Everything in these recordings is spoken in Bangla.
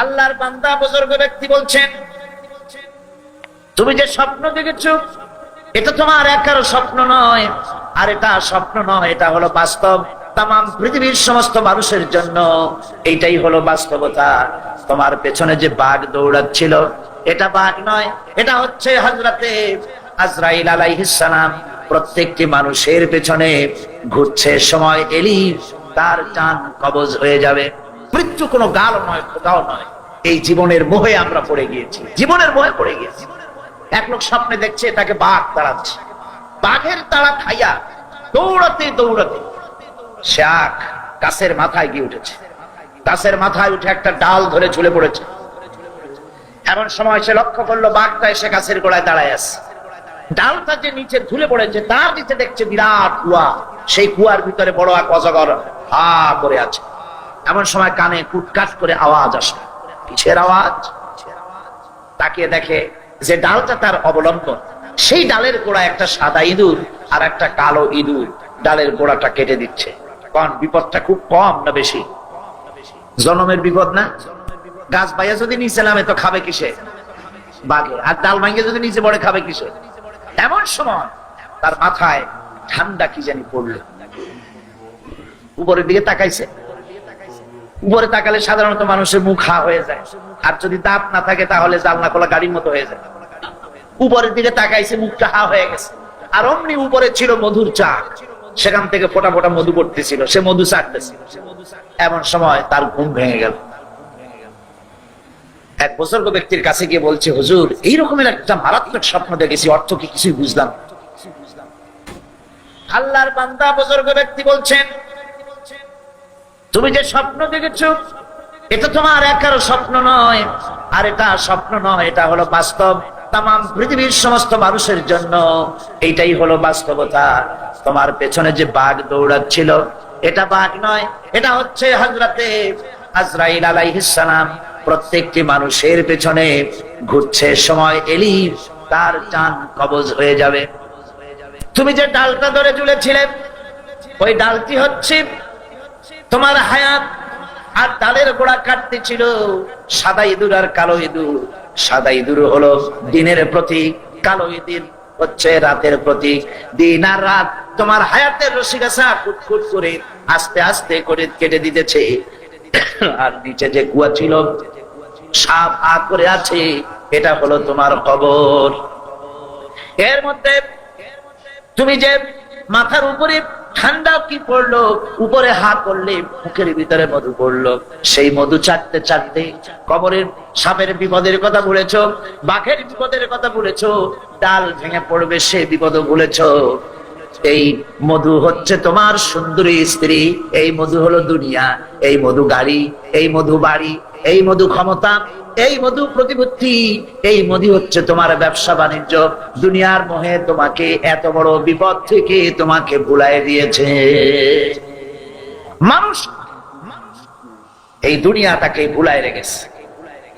আল্লাহর বান্দা বুজুর্গ ব্যক্তি বলছেন, তুমি যে স্বপ্ন দেখেছো এটা তোমার একার স্বপ্ন নয়, আর এটা স্বপ্ন নয়, এটা হলো বাস্তব। তাম পৃথিবীর সমস্ত মানুষের জন্য এইটাই হলো বাস্তবতা। তোমার পেছনে যে বাঘ দৌড়াচ্ছিল এটা বাঘ নয়, এটা হচ্ছে হযরতে আজরাইল আলাইহিস সালাম। প্রত্যেকটি মানুষের পেছনে ঘুরছে, সময় এলি তার জান কবজ হয়ে যাবে। মৃত্যু কোনো গাল নয়, খোদাও নয়। এই জীবনের মোহে আমরা পড়ে গিয়েছি, জীবনের মোহে পড়ে গিয়েছি। এক লোক স্বপ্নে দেখছে তাকে বাঘ তাড়াচ্ছে, বাঘের তাড়া খাইয়া দৌড়াতে দৌড়াতে সে গাছের মাথায় গিয়ে উঠেছে। গাছের মাথায় উঠে একটা ডাল ধরে ঝুলে পড়েছে। এমন সময় সে লক্ষ্য করলো বাঘটা এসে গাছের গোড়ায় দাঁড়ায় আছে। ডালটা যে নিচে ঝুলে পড়েছে তার নিচে দেখছে বিরাট কুয়া, সেই কুয়ার ভিতরে বড় এক অজগর হা করে আছে। এমন সময় কানে কুটকাট করে আওয়াজ আসে, কিসের আওয়াজ? তাকিয়ে দেখে যে ডালটা তার অবলম্বন, সেই ডালের গোড়া একটা সাদা ইঁদুর আর একটা কালো ইঁদুর ডালের গোড়াটা কেটে দিচ্ছে। কারণ বিপদটা খুব কম না বেশি? জনমের বিপদ না? গাছ বাইয়া যদি নিচে নামে তো খাবে কিসে? বাঘে। আর ডাল ভাঙে যদি নিচে পড়ে খাবে কিসে? এমন সময় তার মাথায় ঠান্ডা কি জানি পড়লো। উপরের দিকে তাকাইছে। উপরে তাকালে সাধারণত মানুষের মুখ হা হয়ে যায়, আর যদি দাঁত না থাকে তাহলে জানলা খোলা গাড়ির মতো হয়ে যায়। উপরের দিকে তাকাইছে, মুখটা হা হয়ে গেছে। আর অমনি উপরে ছিল মধুর চাক, সেখান থেকে ফোটা ফোটা মধু পড়তেছিল, সে মধু চাটতেছিল। এমন সময় তার ঘুম ভেঙে গেল। এক বুজুর্গ ব্যক্তির কাছে গিয়ে বলছে, হুজুর এই রকমের একটা মারাত্মক স্বপ্ন দেখেছি, অর্থ কি কিছুই বুঝলাম। আল্লাহর বান্দা বুজুর্গ ব্যক্তি বলছেন, তুমি যে স্বপ্ন দেখেছো এটা তোমার একার স্বপ্ন নয়, আর এটা স্বপ্ন নয়, এটা হলো বাস্তব। তাম পৃথিবীর সমস্ত মানুষের জন্য এইটাই হলো বাস্তবতা। তোমার পেছনে যে বাঘ দৌড়াচ্ছিল এটা বাঘ নয়, এটা হচ্ছে হযরতে আজরাইল আলাইহিস সালাম। প্রত্যেকটি মানুষের পেছনে ঘুরছে, সময় এলি তার জান কবজ হয়ে যাবে। তুমি যে ডালটা ধরে ঝুলেছিলে ওই ডালটি হচ্ছে তোমার হায়াত। আর ডালের গোড়া কাটতে ছিল সাদা ইঁদুর আর কালো ইঁদুর। সাদা ইঁদুর হলো দিনের প্রতীক, কালো ইঁদুর হচ্ছে রাতের প্রতীক। দিন আর রাত তোমার হায়াতের রশিগাছা কুটকুট করে আস্তে আস্তে করে কেটে দিতেছে। আর নিচে যে কুয়া ছিল সাপ আ করে আছে, এটা হলো তোমার কবর। এর মধ্যে তুমি যে মাথার উপরে ঠান্ডা কি পড়লো, উপরে হা করলে মুখের ভিতরে মধু পড়লো। সেই মধু চাটতে চাটতে কবরের সাপের বিপদের কথা ভুলেছো, বাঘের বিপদের কথা ভুলেছো, ডাল ভেঙে পড়বে সে বিপদ ভুলেছো। এই মধু হচ্ছে তোমার সুন্দরী স্ত্রী, এই মধু হলো দুনিয়া, এই মধু গাড়ি, এই মধু বাড়ি, এই মধু ক্ষমতা, এই মধু প্রতিপত্তি, এই মধু হচ্ছে তোমার ব্যবসা বাণিজ্য। দুনিয়ার মোহে তোমাকে এত বড় বিপদ থেকে তোমাকে ভুলাই দিয়েছে মানুষ। এই দুনিয়াটাকে ভুলাই রেখেছে।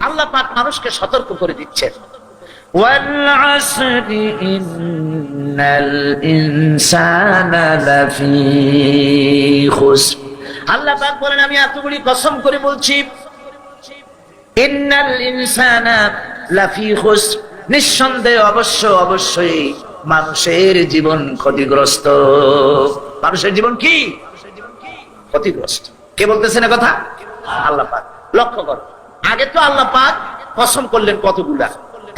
আল্লাহ পাক মানুষকে সতর্ক করে দিচ্ছেন, ওয়াল আসরি ইন্নাল ইনসানা লাফি খুসর। আল্লাহ পাক বলেন, আমি এতগুলি কসম করে বলছি, ইন্নাল ইনসানা লাফি খুসর, নিঃসন্দেহে অবশ্যই মানুষের জীবন ক্ষতিগ্রস্ত। মানুষের জীবন কি ক্ষতিগ্রস্ত? কে বলতেছেন কথা? আল্লাহ পাক। লক্ষ্য করো, আগে তো আল্লাহ পাক কসম করলেন কতগুলা,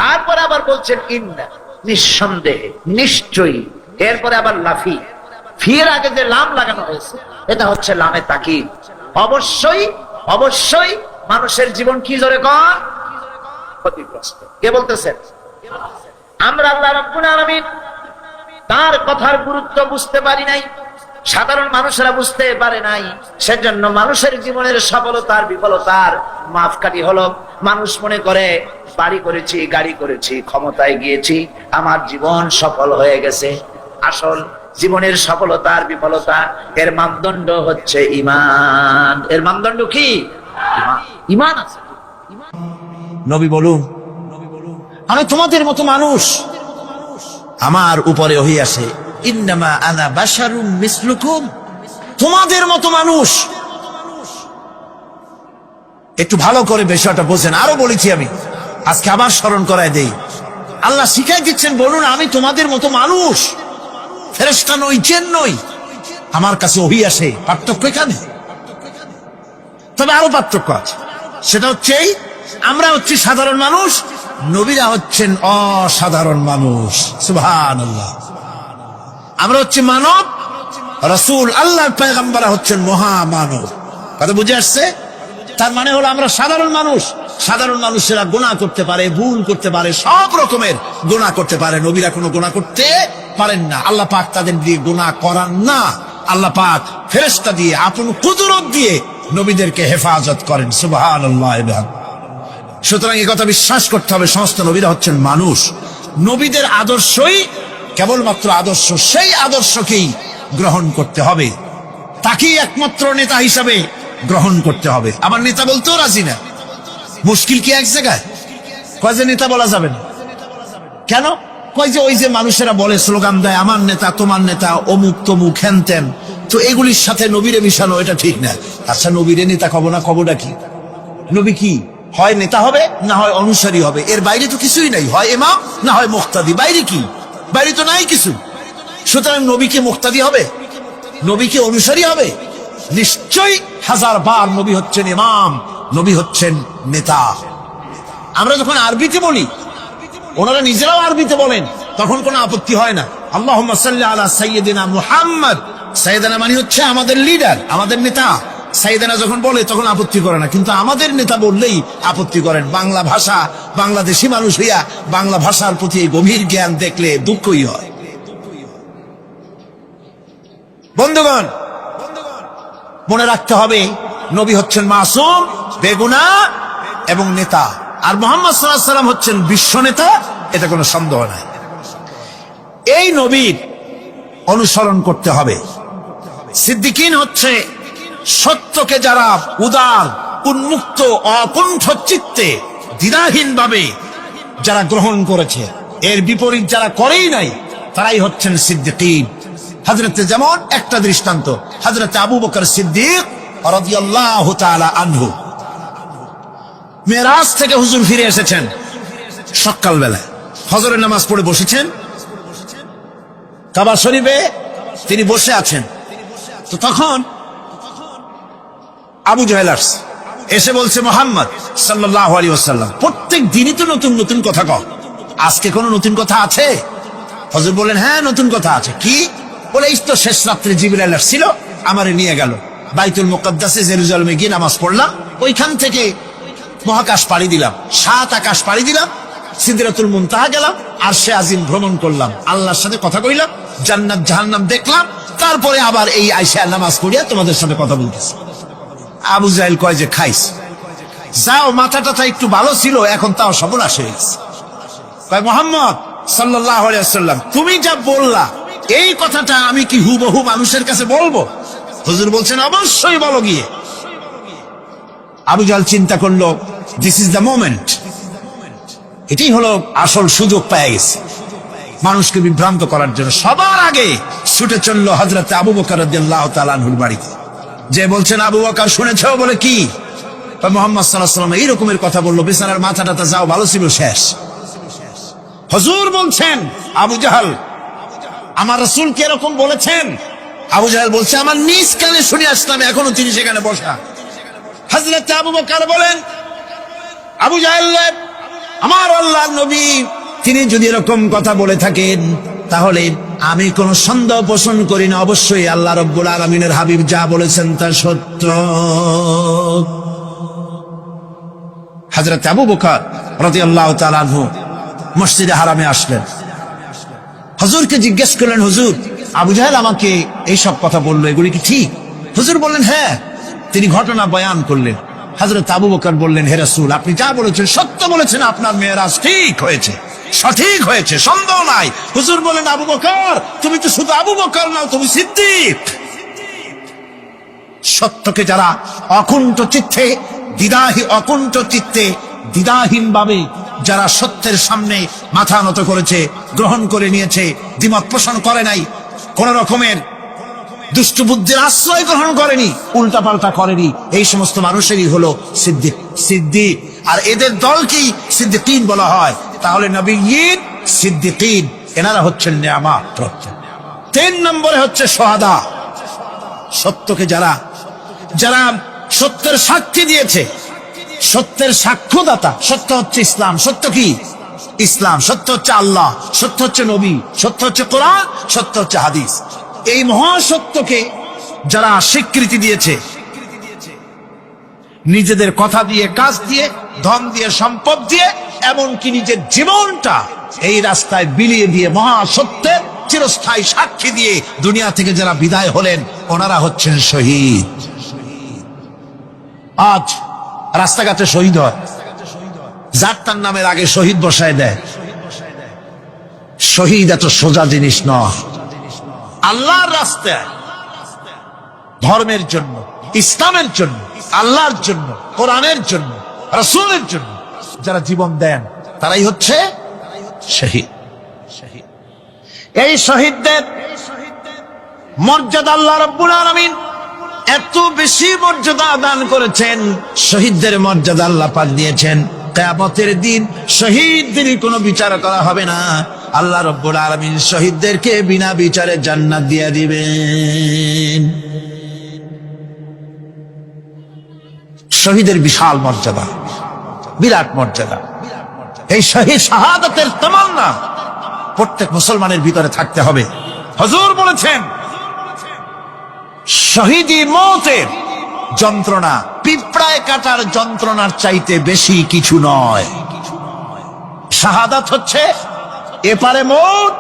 তারপরে আবার বলছেন ইন্না, নিঃসন্দেহে, নিশ্চয়ই। এরপরে আবার লাফি, ফির আগে যে লাম লাগানো হয়েছে এটা হচ্ছে লামে তাকিদ। অবশ্যই মানুষের জীবন কি জোরে কর ক্ষতিগ্রস্ত। কে বলতেছেন? আমরা আল্লাহ রাব্বুল আলামিন তার কথার গুরুত্ব বুঝতে পারি নাই, সাধারণ মানুষেরা বুঝতে পারে নাই। সেজন্য মানুষের জীবনের সফলতার বিফলতার মাপকাঠি হলো মানুষ মনে করে বাড়ি করেছি, গাড়ি করেছি, ক্ষমতায় গিয়েছি, আমার জীবন সফল হয়ে গেছে। আসল জীবনের সফলতার বিফলতা এর মানদণ্ড হচ্ছে ঈমান। এর মানদণ্ড কি? ঈমান আছে। নবী বলুন, আমি তোমাদের মতো মানুষ, আমার উপরে ওহী আসে, ইন্নামা আনা বাশারুম মিসলুকুম, তোমাদের মতো মানুষ। একটু ভালো করে বিষয়টা বোঝেন। আরো বলেছি আমি, আজকে আবার স্মরণ করায় দেই। আল্লাহ শিখাই দিচ্ছেন, বলুন আমি তোমাদের মতো মানুষ, ফেরেশতা নই, জিন নই, আমার কাছে ওহী আসে। পার্থক্য এখানে। তবে আরো পার্থক্য আছে, সেটা হচ্ছে এই, আমরা হচ্ছি সাধারণ মানুষ, নবীরা হচ্ছেন অসাধারণ মানুষ। সুবহানাল্লাহ। আমরা হচ্ছে মানব, রাসূল আল্লাহর পয়গম্বর হচ্ছেন মহামানব। কথা বুঝে আসছে? তার মানে হলো আমরা সাধারণ মানুষ। সাধারণ মানুষেরা গুনাহ করতে পারে, ভুল করতে পারে, সব রকমের গুনাহ করতে পারে। নবীরা কোনো গুনাহ করতে পারেন না। আল্লাহ পাক তাদের দিয়ে গুনাহ করান না। আল্লাহ পাক ফেরেশতা দিয়ে, আপন কুদরত দিয়ে নবীদেরকে হেফাজত করেন। সুবহানাল্লাহ। সুতরাং এই কথা বিশ্বাস করতে হবে, সমস্ত নবীরা হচ্ছেন মানুষ। নবীদের আদর্শই কেবলমাত্র আদর্শ, সেই আদর্শকেই গ্রহণ করতে হবে, তাকেই একমাত্র নেতা হিসাবে গ্রহণ করতে হবে। আবার নেতা বলতেও রাজি না। মুশকিল কি এক জায়গায়? কয় যে নেতা বলা যাবে না। কেন? কয় যে ওই যে মানুষেরা বলে, স্লোগান দেয়, আমার নেতা, তোমার নেতা, অমুক তমুক, হ্যান ত্যান। তো এগুলির সাথে নবীরে মিশানো এটা ঠিক না। আচ্ছা, নবীরে নেতা কব না, কবটা কি? নবী কি হয় নেতা হবে, না হয় অনুসারী হবে, এর বাইরে তো কিছুই নাই। হয় ইমাম, না হয় মুক্তাদি। বাইরে কি? বাইরে তো নাই কিছু। সুতরাং নবীকে মুক্তাদি হবে, নবীকে অনুসারী হবে? নিশ্চয়ই হাজার বার নবী হচ্ছেন ইমাম, নবী হচ্ছেন নেতা। আমরা যখন আরবিতে বলি, ওনারা নিজেরাও আরবিতে বলেন, তখন কোনো আপত্তি হয় না। আল্লাহুম্মা সাল্লি আলা সাইয়্যিদিনা মুহাম্মদ। সাইয়্যিদিনা মানে হচ্ছে আমাদের লিডার, আমাদের নেতা। সাইয়্যিদিনা যখন বলে তখন আপত্তি করে না, কিন্তু আমাদের নেতা বললেই আপত্তি করেন। বাংলা ভাষা, বাংলাদেশি মানুষ হইয়া বাংলা ভাষার প্রতি গভীর জ্ঞান দেখলে দুঃখই হয়। বন্ধুগণ, মনে রাখতে হবে, নবী হচ্ছেন মাসুম, বেগুনাহ এবং নেতা। আর মুহাম্মদ সাল্লাল্লাহু আলাইহি ওয়াসাল্লাম হচ্ছেন বিশ্ব নেতা, এটা কোনো সন্দেহ নাই। এই নবীর অনুসরণ করতে হবে। সিদ্দিকিন হচ্ছে সত্যকে যারা উদার, উন্মুক্ত, অকুণ্ঠ চিত্তে, দ্বিধাহীন ভাবে যারা গ্রহণ করেছে, এর বিপরীত যারা করেই নাই, তারাই হচ্ছেন সিদ্দিকিন। হযরতে, যেমন একটা দৃষ্টান্ত, হযরতে আবু বকর সিদ্দিক রাদিয়াল্লাহু তাআলা আনহু, মেরাজ থেকে হুজুর ফিরে এসেছেন সকাল বেলায়, ফজরের নামাজ পড়ে বসেছেন কাবা শরীফে, তিনি বসে আছেন। তো তখন আবু জাহেল এসে বলছে, মুহাম্মদ সাল্লাল্লাহু আলাইহি ওয়াসাল্লাম, প্রত্যেক দিনই তো নতুন নতুন কথা কও, আজকে কোনো নতুন কথা আছে? হুজুর বলেন, হ্যাঁ নতুন কথা আছে। কি? বলে, এই তো শেষ রাত্রে জিবরাইল আসছিল, আমারে নিয়ে গেল বাইতুল মুকাদ্দাসে, জেরুজালেমে গিয়ে নামাজ পড়লাম, ওইখান থেকে মহাকাশ পাড়ি দিলাম, 7 আকাশ পাড়ি দিলাম, সিদরাতুল মুনতাহা গেলাম, আরশে আজিম ভ্রমণ করলাম, আল্লাহর সাথে কথা কইলাম, জান্নাত জাহান্নাম দেখলাম, তারপরে আবার এই আয়েশা নামাজ পড়িয়া তোমাদের সাথে কথা বলতেছি। আবু জাহেল কয় যে, খাইস, যাও, মাথাটা একটু ভালো ছিল, এখন তাও সর্বনাশ হয়ে গেছে। কয়, মুহাম্মদ সাল্লাল্লাহু আলাইহি ওয়াসাল্লাম, তুমি যা বললা, এই কথাটা আমি কি হুবহু মানুষের কাছে বলবো? হুজুর বলছেন, অবশ্যই বলো গিয়ে। আবু জাহেল চিন্তা করলো, দিস ইজ দ্য মোমেন্ট, এটাই হলো আসল সুযোগ পেয়ে গেছে মানুষকে বিভ্রান্ত করার জন্য। সবার আগে ছুটে চললো হযরত আবু বকর রাদিয়াল্লাহু তাআলা আনহুর বাড়িতে, যে বলছেন, আবু বকর শুনেছো? বলে, কি? মুহাম্মদ সাল্লাল্লাহু আলাইহি ওয়াসাল্লাম এইরকমের কথা বললো, বেচারার মাথাটা যাও ভালো ছিল, শেষ। হুজুর বলছেন, আবু জাহেল, আমার রাসূল কি এরকম বলেছেন? আবু জাহেল বলছে, আমার নিজ কানে শুনে আসলাম, এখনো তিনি সেখানে বসা। হযরত আবু বকর বলেন, আবু জাহেল, আমার আল্লাহর নবী তিনি যদি এরকম কথা বলে থাকেন, তাহলে আমি কোন সন্দেহ পোষণ করি না, অবশ্যই আল্লাহ রাব্বুল আলামিনের হাবিব যা বলেছেন তা সত্য। হযরত আবু বকর রাদিয়াল্লাহু তাআলা আনহু মসজিদে হারামে আসলেন, হুজুরকে জিজ্ঞেস করলেন, হুজুর, আবু জাহেল আমাকে এইসব কথা বললো, এগুলি কি ঠিক? হুজুর বললেন, হ্যাঁ। তিনি ঘটনা বয়ান করলেন। হযরত আবু বকর বললেন, হে রাসূল, আপনি যা বলেছেন সত্য বলেছেন, আপনার মেরাজ ঠিক হয়েছে, সঠিক হয়েছে, সন্দেহ নাই। হুজুর বলেন, আবু বকর, তুমি তো শুধু আবু বকর নাও, তুমি সিদ্দিক। সত্যকে যারা অকুণ্ঠ চিত্তে, অকুণ্ঠ চিত্তে, দ্বিধাহীন ভাবে যারা সত্যের সামনে মাথা নত করেছে, গ্রহণ করে নিয়েছে, দ্বিমত পোষণ করে নাই, কোন রকমের দুষ্ট বুদ্ধির আশ্রয় গ্রহণ করেনি, উল্টা পাল্টা করেনি, এই সমস্ত মানুষেরই হলো সিদ্দিক। সিদ্দিক আর এদের দলকেই সিদ্দিকিন বলা হয়। তাহলে নবিয়্যিন, সিদ্দিকিন এনারা হচ্ছেন নেয়ামত প্রাপ্ত। 3 নম্বরে হচ্ছে শাহাদা, সত্যকে যারা যারা সত্যের সাক্ষী দিয়েছে, সত্যের সাক্ষ্যদাতা। সত্য হচ্ছে ইসলাম। সত্য কি? ইসলাম। সত্য হচ্ছে আল্লাহ, সত্য হচ্ছে নবী, সত্য হচ্ছে কোরআন, সত্য হচ্ছে হাদিস। এই মহাসত্যকে যারা স্বীকৃতি দিয়েছে, নিজেদের কথা দিয়ে, কাজ দিয়ে, ধন দিয়ে, সম্পদ দিয়ে, এমনকি নিজের জীবনটা এই রাস্তায় বিলিয়ে দিয়ে মহাসত্যের চিরস্থায়ী সাক্ষী দিয়ে দুনিয়া থেকে যারা বিদায় হলেন, ওনারা হচ্ছেন শহীদ। আজ রাস্তাঘাটে শহীদ হয়, যার তার নামের আগে শহীদ বসায় দেয়। শহীদ এত সোজা জিনিস নয়। আল্লাহর রাস্তায়, ধর্মের জন্য, ইসলামের জন্য, আল্লাহর জন্য, কোরআনের জন্য, রাসূলের জন্য যারা জীবন দেন, তারাই হচ্ছে শহীদ। এই শহীদদের মর্যাদা আল্লাহ রাব্বুল আলামিন এত বেশি মর্যাদা দান করেছেন। শহীদদের মর্যাদা আল্লাহ পাক দিয়েছেন, কিয়ামতের দিন শহীদদের কোনো বিচার করা হবে না। আল্লাহ রাব্বুল আলামিন শহীদদেরকে বিনা বিচারে জান্নাত দিয়ে দিবেন। শহীদের বিশাল মর্যাদা, বিরাট মর্যাদা। এই শহীদ শাহাদাতের তামান্না প্রত্যেক মুসলমানের ভিতরে থাকতে হবে। হুজুর বলেছেন, শহীদি মওতের যন্ত্রণা পিঁপড়ায় কাটার যন্ত্রণার চাইতে বেশি কিছু নয়। শাহাদাত হচ্ছে এপারে মওত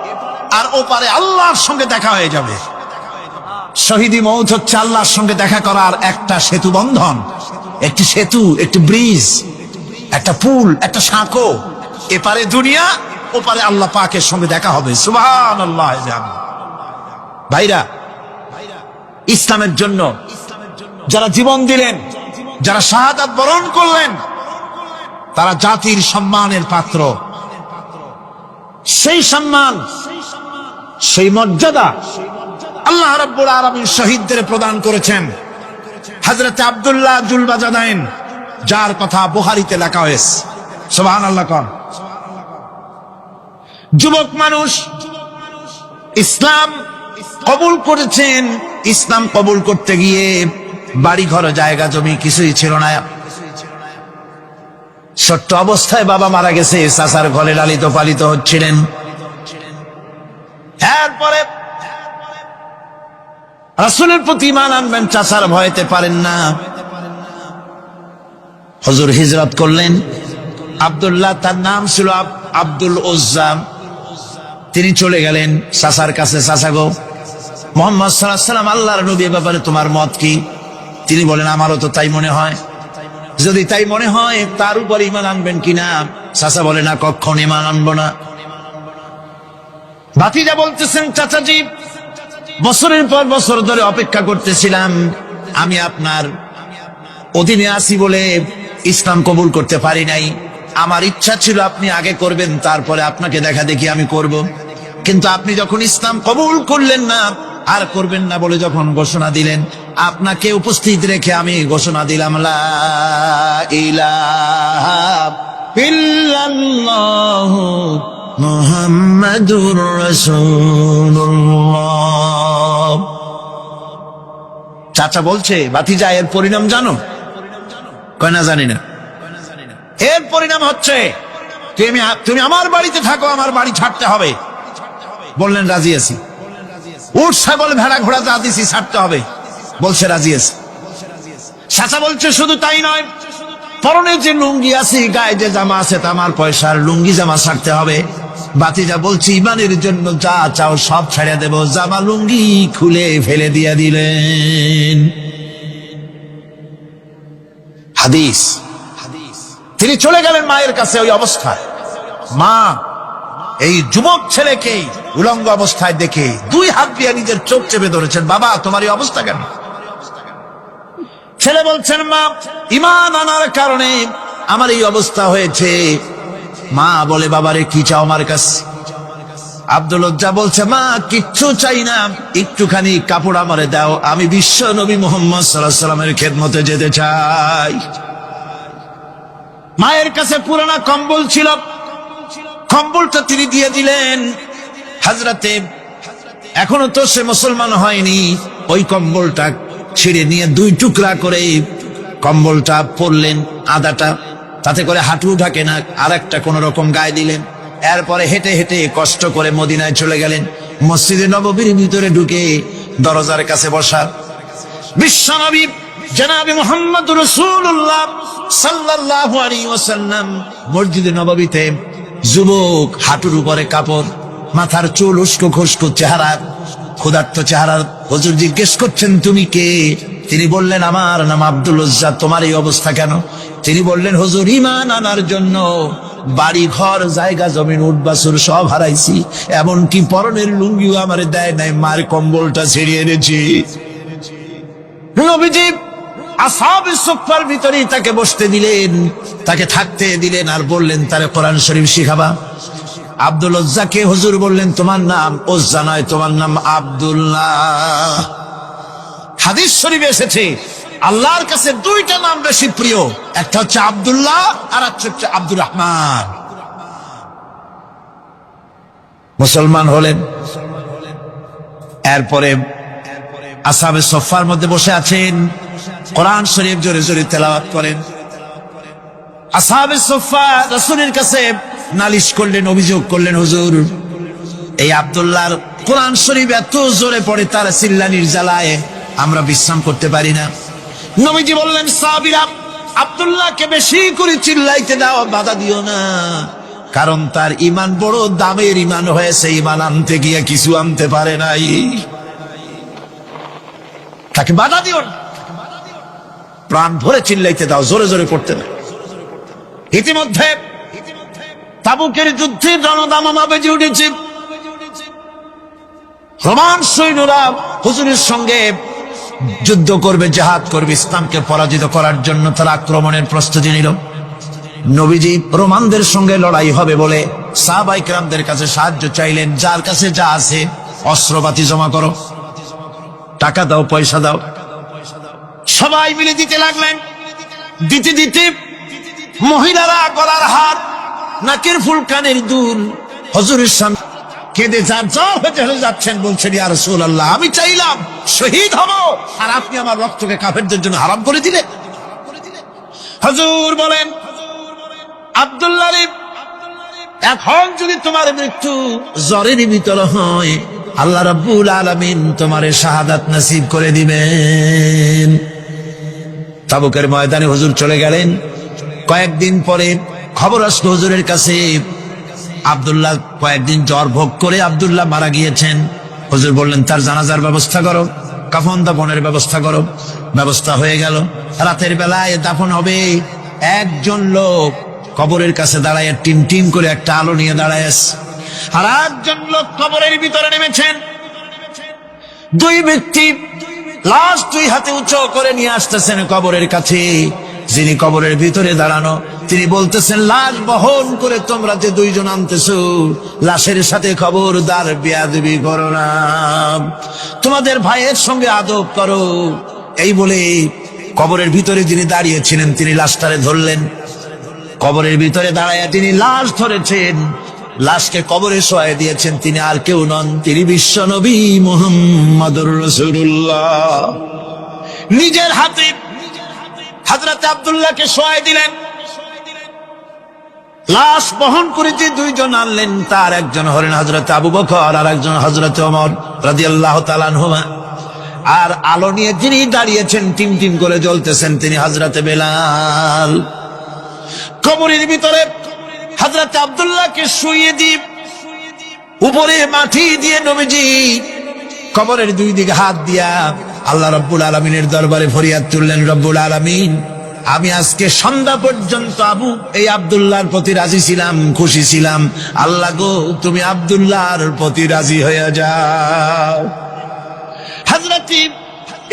আর ওপারে আল্লাহর সঙ্গে দেখা হয়ে যাবে। শহীদি মওত হচ্ছে আল্লাহর সঙ্গে দেখা করার একটা সেতু বন্ধন, একটি সেতু, একটি ব্রিজ, একটা পুল, একটা সাঁকো। এপারে দুনিয়া, ওপারে আল্লাহ পাকের সঙ্গে দেখা হবে। সুবহানাল্লাহ। ভাইরা, ইসলামের জন্য যারা জীবন দিলেন, যারা শাহাদাত বরণ করলেন, তারা জাতির সম্মানের পাত্র। সেই সম্মান, সেই মর্যাদা আল্লাহ রাব্বুল আলামিন শহীদদের প্রদান করেছেন। হযরত আব্দুল্লাহ জুলবাজাদাইন, যার কথা বুখারীতে লেখা হয়েছে, সুবহানাল্লাহ কোন যুবক মানুষ ইসলাম কবুল করেছেন। ইসলাম কবুল করতে গিয়ে বাড়ি ঘর, জায়গা জমি কিছুই ছিল না। ছোট্ট অবস্থায় বাবা মারা গেছে, চাচার ঘরে লালিত পালিত হচ্ছিলেন। এরপরে রাসূলের প্রতি ঈমান আনবেন, চাচার ভয়তে পারেন না। হুজুর হিজরত করলেন। আব্দুল্লাহ, তার নাম ছিল আব্দুল উজ্জা। তিনি চলে গেলেন চাচার কাছে। চাচা গো, মুহাম্মদ সাল্লাল্লাহু আলাইহি ওয়াসাল্লাম আল্লাহর নবী, ব্যাপারে তোমার মত কি? তিনি বলেন, আমারও তো তাই মনে হয়। যদি তাই মনে হয়, তার উপর ঈমান আনবেন কিনা? চাচা বলে, না, কখনো ঈমান আনবো না। ভাতিজা বলতেছেন, চাচাজি, বছরের পর বছর ধরে অপেক্ষা করতেছিলাম, আমি আপনার অধীনে আছি বলে ইসলাম কবুল করতে পারি নাই। আমার ইচ্ছা ছিল আপনি আগে করবেন, তারপরে আপনাকে দেখা দেখি আমি করব। কিন্তু আপনি যখন ইসলাম কবুল করলেন না, আর করবেন না বলে যখন ঘোষণা দিলেন, আপনাকে উপস্থিত রেখে আমি ঘোষণা দিলাম, লা ইলাহা ইল্লাল্লাহু মুহাম্মাদুর রাসূলুল্লাহ। চাচা বলছে, ভাতিজা, এর পরিণাম জানো? কয় না, জানি না। এর পরিণাম হচ্ছে তুমি আমার বাড়িতে থাকো, আমার বাড়ি ছাড়তে হবে। বললেন, রাজি আছি। উট, ছাগল, ভেড়া, ঘোড়া যা দিছি ছাড়তে হবে। বলছে, রাজি আছি। চাচা বলছে, শুধু তাই নয়, পরনে যে লুঙ্গি আছে, গায়ে যে জামা আছে, তা আমার পয়সার লুঙ্গি জামা ছাড়তে হবে। ভাতিজা বলছে, ইমানের জন্য যা চাও সব ছেড়ে দেব। জামা লুঙ্গি খুলে ফেলে দিয়ে দিলেন। হাদিস। তিনি চলে গেলেন মায়ের কাছে ওই অবস্থায়। মা এই যুবক ছেলেকে উলঙ্গ অবস্থায় দেখে 2 হাত দিয়ে নিজের চোখ চেপে ধরেছেন। বাবা, তোমার এই অবস্থা কেন? ছেলে বলছেন, মা, ঈমান আনার কারণে আমার এই অবস্থা হয়েছে। মা বলে, বাবারে, কি চাও আমার কাছে? আব্দুল উজ্জা বলছে, মা কিচ্ছু চাই না, একটুখানি কাপড় আমারে দাও, আমি বিশ্ব নবী মুহাম্মদ সাল্লাল্লাহু আলাইহি ওয়াসাল্লামের খেদমতে যেতে চাই। মায়ের কাছে পুরানা কম্বল ছিল, কম্বলটা তিনি দিয়ে দিলেন হযরতে। এখনো তো সে মুসলমান হয়নি, ওই কম্বলটা ছিঁড়ে নিয়ে দুই টুকরা করে কম্বলটা পরলেন, আদাটা তাতে করে হাঁটু ঢাকে না, আর একটা কোন রকম গায়ে দিলেন। এরপরে হেঁটে হেঁটে কষ্ট করে মদিনায় চলে গেলেন। মসজিদে নববীর ভিতরে ঢুকে দরজার কাছে বসা বিশ্বনবী জনাবে মুহাম্মদ রাসূলুল্লাহ সাল্লাল্লাহু আলাইহি ওয়াসাল্লাম মসজিদে নববীতে, যুবক, হাঁটুর উপরে কাপড়, মাথার চুল উস্কো খুস্কো চেহারা, ক্ষুধার্ত চেহারা। হুজুর জিজ্ঞেস করছেন, তুমি কে? তিনি বললেন, আমার নাম আব্দুল উজ্জা, তোমার এই অবস্থা কেন? তিনি বললেন, হুজুর ঈমান আনার জন্য বাড়ি ঘর জায়গা জমিন উট বাছুর সব হারাইছি, এমনকি পরনের লুঙ্গিও আমারে দেয় নাই, মার কম্বলটা ছিঁড়িয়ে এনেছি। নবীজি আসহাবে সুফফার ভিতরেই তাকে বসতে দিলেন, তাকে থাকতে দিলেন, আর বললেন তারে কোরআন শরীফ শিখাবা। আব্দুল উজ্জাকে হুজুর বললেন, তোমার নাম উজ্জা নয়, তোমার নাম আব্দুল্লাহ। হাদিস শরীফে এসেছে আল্লাহর কাছে দুইটা নাম বেশি প্রিয়, একটা হচ্ছে আব্দুল্লাহ আর একটা হচ্ছে আব্দুর রহমান। মুসলমান হলেন। এরপরে আসহাবে সুফফার মধ্যে বসে আছেন, কোরআন শরীফ জোরে জোরে তেলাওয়াত করেন। আসহাবে সুফফা রাসূলের কাছে নালিশ করলেন, অভিযোগ করলেন, হুজুর এই আব্দুল্লাহর কোরআন শরীফ এত জোরে পড়ে, তার চিল্লানির জ্বালায় আমরা বিশ্রাম করতে পারি না। নবীজি বললেন, সাহাবীরা আব্দুল্লাহকে বেশি করে চিল্লাইতে দাও, বাধা দিও না, কারণ তার ঈমান বড় দামের ঈমান হয়েছে, ঈমান আনতে গিয়ে কিছু আনতে পারে নাই, তাকে বাধা দিও না, প্রাণ ভরে চিল্লাইতে দাও, জোরে জোরে পড়তে না। ইতিমধ্যে তাবুকের যুদ্ধে রণদামামা বেজে উঠেছে। রোমান সৈন্যরা হুজুরের সঙ্গে যুদ্ধ করবে, জিহাদ করবে, ইসলামকে পরাজিত করার জন্য তারা আক্রমণের প্রস্তুতি নিল। নবীজি রোমানদের সঙ্গে লড়াই হবে বলে সাহাবায়ে কেরামদের কাছে সাহায্য চাইলেন, যার কাছে যা আছে অস্ত্রপাতি জমা করো, টাকা দাও, পয়সা দাও। সবাই মিলে দিতে লাগলেন। দিতে দিতে মহিলারা গলার হার, নাকের ফুল, কানের দুল হুজুরের সামনে কেঁদে যার যা হয়ে যাচ্ছেন, বলছেন, ইয়া রাসূলুল্লাহ, আমি চাইলাম শহীদ হব, আর আপনি আমার রক্তকে কাফেরদের জন্য হারাম করে দিলেন। হুজুর বলেন, আব্দুল্লাহ, এখন যদি তোমার মৃত্যু জ্বরের ভিতরে হয়, আল্লাহ রাব্বুল আলামিন তোমারে শাহাদাত নসিব করে দিবেন। তাবুকের ময়দানে হুজুর চলে গেলেন। কয়েকদিন পরে খবর আসলো হুজুরের কাছে, আব্দুল্লাহ কয়েকদিন জ্বর ভোগ করে আব্দুল্লাহ মারা গিয়েছেন। হুজুর বললেন, তার জানাজার ব্যবস্থা করো, কাফন দাফনের ব্যবস্থা করো। ব্যবস্থা হয়ে গেল। রাতের বেলায় দাফন হবে। একজন লোক কবরের কাছে দাঁড়ায় টিম টিম করে একটা আলো নিয়ে দাঁড়ায় আছে, আর একজন লোক কবরের ভিতরে নেমেছেন। দুই ব্যক্তি লাশ দুই হাতে উঁচু করে নিয়ে আসতেছেন কবরের কাছে। যিনি কবরের ভিতরে দাঁড়ানো, তিনি বলতেছেন, লাশ বহন করে তোমরা যে দুইজন আনতেছো, লাশের সাথে খবরদার বেয়াদবি করো না, তোমাদের ভাইয়ের সঙ্গে আদব করো। এই বলে কবরের ভিতরে যিনি দাঁড়িয়েছিলেন, তিনি লাশটারে ধরলেন। কবরের ভিতরে দাঁড়ায় তিনি লাশ ধরেছেন, লাশকে কবরে শোয়াই দিয়েছেন। তিনি আর কেউ নন, তিনি বিশ্ব নবী মুহাম্মদুর রাসূলুল্লাহ। নিজের হাতে হযরত আব্দুল্লাহকে শোয়াই দিলেন। লাশ বহন করে যে দুইজন আনলেন, তার একজন হলেন হযরত আবু বকর, আর একজন হযরত ওমর রাদিয়াল্লাহু তাআলা আনহুমা। আর আলো নিয়ে যিনি দাঁড়িয়েছেন, টিম টিম করে জ্বলতেছেন, তিনি হযরত বেলাল। কবরের ভিতরে হযরত আব্দুল্লাহকে শুইয়ে দিয়ে উপরে মাটি দিয়ে নবীজি কবরের দুই দিকে হাত দিয়া আল্লাহ রাব্বুল আলামিনের দরবারে ফরিয়াদ তুললেন, রব্বুল আলামিন, আমি আজকে সন্ধ্যা পর্যন্ত এই আব্দুল্লাহর প্রতি রাজি ছিলাম, খুশি ছিলাম। আল্লাহ গো, তুমি আব্দুল্লাহর প্রতি রাজি হয়ে যাও। হযরত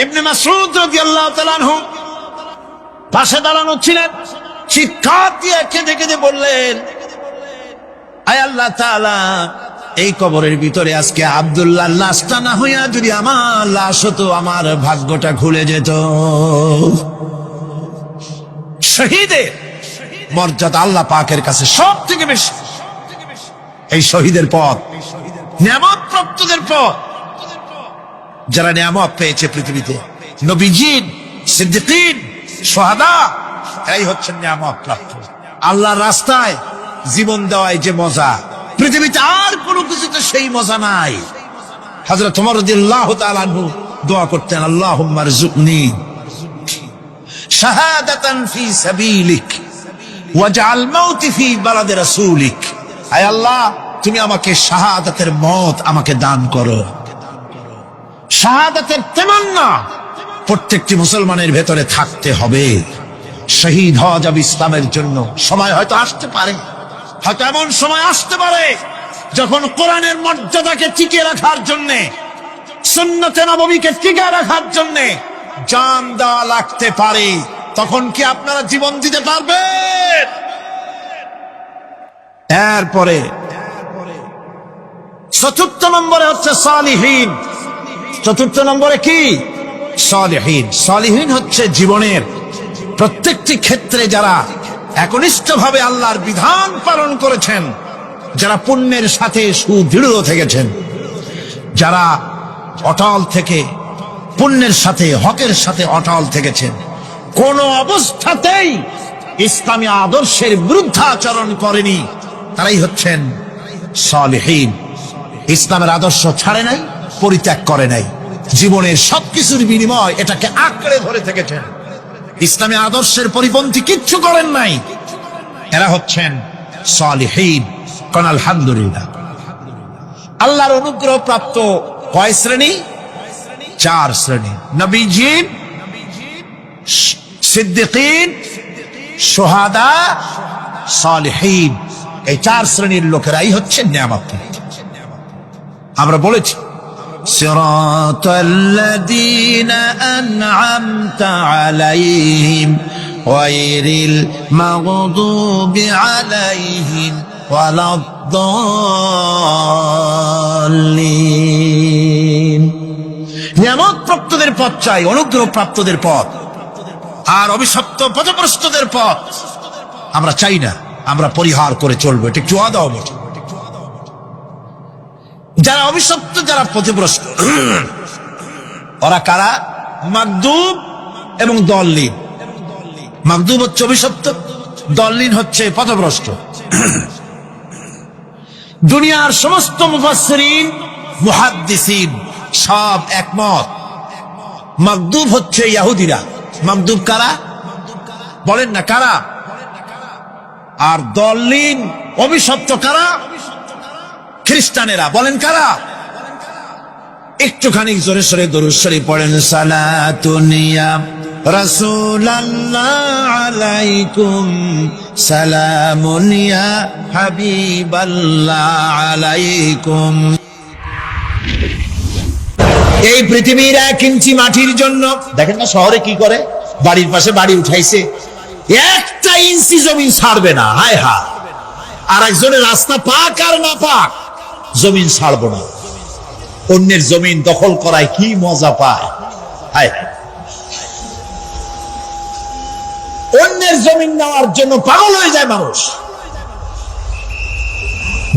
ইবনে মাসউদ রাদিয়াল্লাহু তাআলা আনহু পাশে দাঁড়ানো ছিলেন। চিৎকার দিয়ে কেঁদে কেঁদে বললেন, আয় আল্লাহ তাআলা, এই কবরের ভিতরে আজকে আব্দুল্লাহ লাশটা না হইয়া যদি আমার লাশ হতো, আমার ভাগ্যটা খুলে যেত। শহীদের মর্যাদা আল্লাহ পাকের কাছে সব থেকে বেশি। এই শহীদের পথ নিয়ামত প্রাপ্তদের পথ। যারা নিয়ামত পেয়েছে পৃথিবীতে, নবীজিন, সিদ্দিকিন, শুহাদা, এরাই হচ্ছেন নিয়ামত প্রাপ্ত। আল্লাহর রাস্তায় জীবন দেওয়ায় যে মজা, পৃথিবীতে আর কোনো কিছুতে সেই মজা নাই। হযরত ওমর রাদিয়াল্লাহু তাআলা আনহু দোয়া করতেন, আল্লাহুম্মা রযুকনি শাহাদাতান ফি সাবিলিক ওয়াজআল মাউতি ফি বালাদি রাসূলিক। আয় আল্লাহ, তুমি আমাকে শাহাদাতের মত আমাকে দান করো। শাহাদাতের তামান্না প্রত্যেকটি মুসলমানের ভেতরে থাকতে হবে। শহীদ হওয়া যাবে ইসলামের জন্য। সময় হয়তো আসতে পারে, হয়তো এমন সময় আসতে পারে যখন কোরআনের মর্যাদাকে টিকিয়ে রাখার জন্যে, সুন্নতে নববীকে টিকিয়ে রাখার জন্যে জান দেওয়া লাগতে পারে। তখন কি আপনারা জীবন দিতে পারবেন? এরপরে চতুর্থ নম্বরে হচ্ছে সালিহিন। চতুর্থ নম্বরে কি? সালিহিন। সালিহিন হচ্ছে জীবনের প্রত্যেকটি ক্ষেত্রে যারা একনিষ্ঠভাবে আল্লাহর বিধান পালন করেছেন, যারা পুণ্যের সাথে সুদৃঢ় থেকেছেন, যারা অটল থেকে পুণ্যের সাথে হকের সাথে অটল থেকেছেন, কোন অবস্থাতেই ইসলামী আদর্শের বিরুদ্ধাচরণ করেনি, তারাই হচ্ছেন সালিহিন। ইসলামের আদর্শ ছাড়ে নাই, পরিত্যাগ করে নাই, জীবনের সবকিছুর বিনিময় এটাকে আঁকড়ে ধরে থেকেছেন, ইসলামী আদর্শের পরিপন্থী কিচ্ছু করেন নাই। এরা হচ্ছেন সালিহিন। কোন আলহামদুলিল্লাহ। আল্লাহর অনুগ্রহ প্রাপ্ত কয় শ্রেণী? 4 শ্রেণী। নবীজিন, সিদ্দিকিন, শুহাদা, সালিহিন। এই 4 শ্রেণীর লোকেরাই হচ্ছেন নিয়ামত। আমরা বলেছি সিরাতাল্লাযীনা আন'আমতা আলাইহিম গায়রিল মাগদুবি আলাইহিম ওয়ালাদ-দাল্লিন। নিয়ামত প্রাপ্তদের পথ চাই, অনুগ্রহ প্রাপ্তদের পথ, আর অভিশপ্ত পথভ্রষ্টদের পথ আমরা চাই না। আমরা পরিহার করে চলবো, এটা একটু আদাও বটে। যারা অভিশপ্ত, যারা পথভ্রষ্ট, ওরা কারা? মাগদুব এবং দল্লিন। মাগদুব হচ্ছে অভিশপ্ত, দল্লিন হচ্ছে পথভ্রষ্ট। দুনিয়ার সমস্ত মুফাসসিরিন, মুহাদ্দিসিন সব একমত, মাগদুব হচ্ছে ইহুদিরা। মাগদুব কারা? বলেন না কারা? আর দল্লিন, অভিশপ্ত কারা? খ্রিস্টানেরা। বলেন কারা? একটুখানি জোরে সোরে দরুদ শরীফ পড়েন। সালাতুন ইয়া রাসূলুল্লাহ আলাইকুম, সালামুন ইয়া হাবিবাল্লাহ আলাইকুম। এই পৃথিবীর 1 ইঞ্চি মাটির জন্য, দেখেন না শহরে কি করে, বাড়ির পাশে বাড়ি উঠাইছে, 1 ইঞ্চি জমি ছাড়বে না। হায় হায়। আর একজনের রাস্তা পাক আর না পাক, জমিন ছাড়বো না। অন্যের জমিন দখল করায় কি মজা পায়। হায় হায়। অন্যের জমিন নেওয়ার জন্য পাগল হয়ে যায় মানুষ।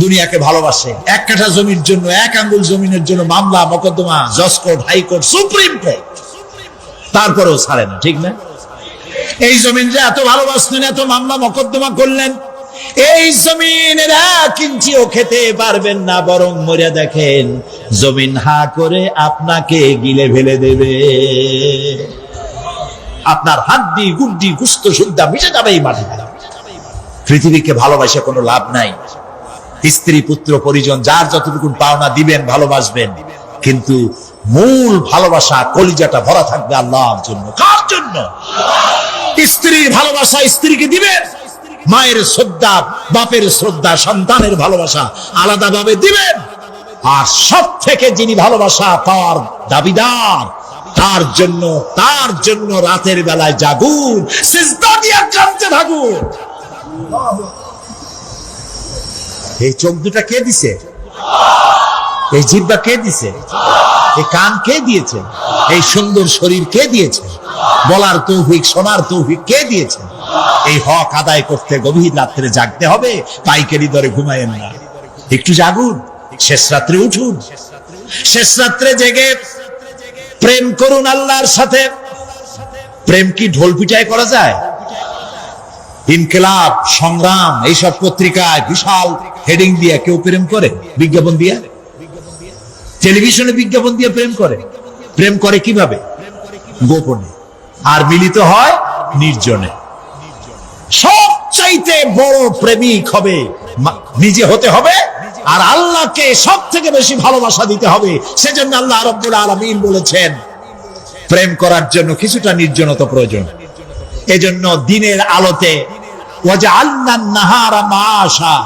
দুনিয়াকে ভালোবাসে। 1 কাঠা জমির জন্য, 1 আঙ্গুল জমিনের জন্য মামলা মোকদ্দমা, জজ কোর্ট, হাইকোর্ট, সুপ্রিম কোর্ট, তারপরেও ছাড়ে না। ঠিক না? এই জমিন যে এত ভালোবাসলেন, এত মামলা মোকদ্দমা করলেন, এই জমিনের 1 ইঞ্চিও খেতে পারবেন না, বরং মরে দেখেন জমিন হা করে আপনাকে গিলে ফেলে দেবে। আপনার হাড্ডি গুড্ডি গুস্ত সুদ্ধা মিশে যাবে এই মাটিতে। পৃথিবীকে ভালোবাসে কোনো লাভ নাই। স্ত্রী, পুত্র, পরিজন যার যতটুকু পাওনা দিবেন, ভালোবাসবেন, কিন্তু মূল ভালোবাসা, কলিজাটা ভরা থাকবে আল্লাহর জন্য। কার জন্য? স্ত্রীর ভালোবাসা স্ত্রীকে দিবেন, মায়ের শ্রদ্ধা, বাপের শ্রদ্ধা, সন্তানের ভালোবাসা আলাদাভাবে দিবেন। আর সব থেকে যিনি ভালোবাসা পাওয়ার দাবিদার, তার জন্য রাতের বেলায় জাগুন, সিজদা দিয়ে কাঁদতে থাকুন। এই চোখ দুটা কে দিছে? এই জিহ্বা কে দিছে? এই কান কে দিয়েছে? এই সুন্দর শরীর কে দিয়েছে? বলার তৌফিক, শোনার তৌফিক কে দিয়েছে? এই হক আদায় করতে গভীর রাত্রে জাগতে হবে, পাইকারি দরে ঘুমায়েন না, একটু জাগুন, শেষ রাত্রে উঠুন, শেষ রাত্রে জেগে প্রেম করুন আল্লাহর সাথে। প্রেম কি ঢোল পিটায় করা যায়? ইনকিলাব, সংগ্রাম এইসব পত্রিকায় বিশাল হেডিং দিয়ে কেউ প্রেম করে? বিজ্ঞাপন দিয়ে, টেলিভিশনে বিজ্ঞাপন দিয়ে প্রেম করে। প্রেম করে কিভাবে? গোপনে, আর মিলিত হয় নির্জনে। সবচাইতে বড় প্রেমিক হবে নিজে হতে হবে, আর আল্লাহকে সব থেকে বেশি ভালোবাসা দিতে হবে। সেজন্য আল্লাহ রাব্বুল আলামিন বলেছেন প্রেম করার জন্য কিছুটা নির্জনতা প্রয়োজন। এজন্য দিনের আলোতে ওয়াজআলনান নাহারা মাআশা,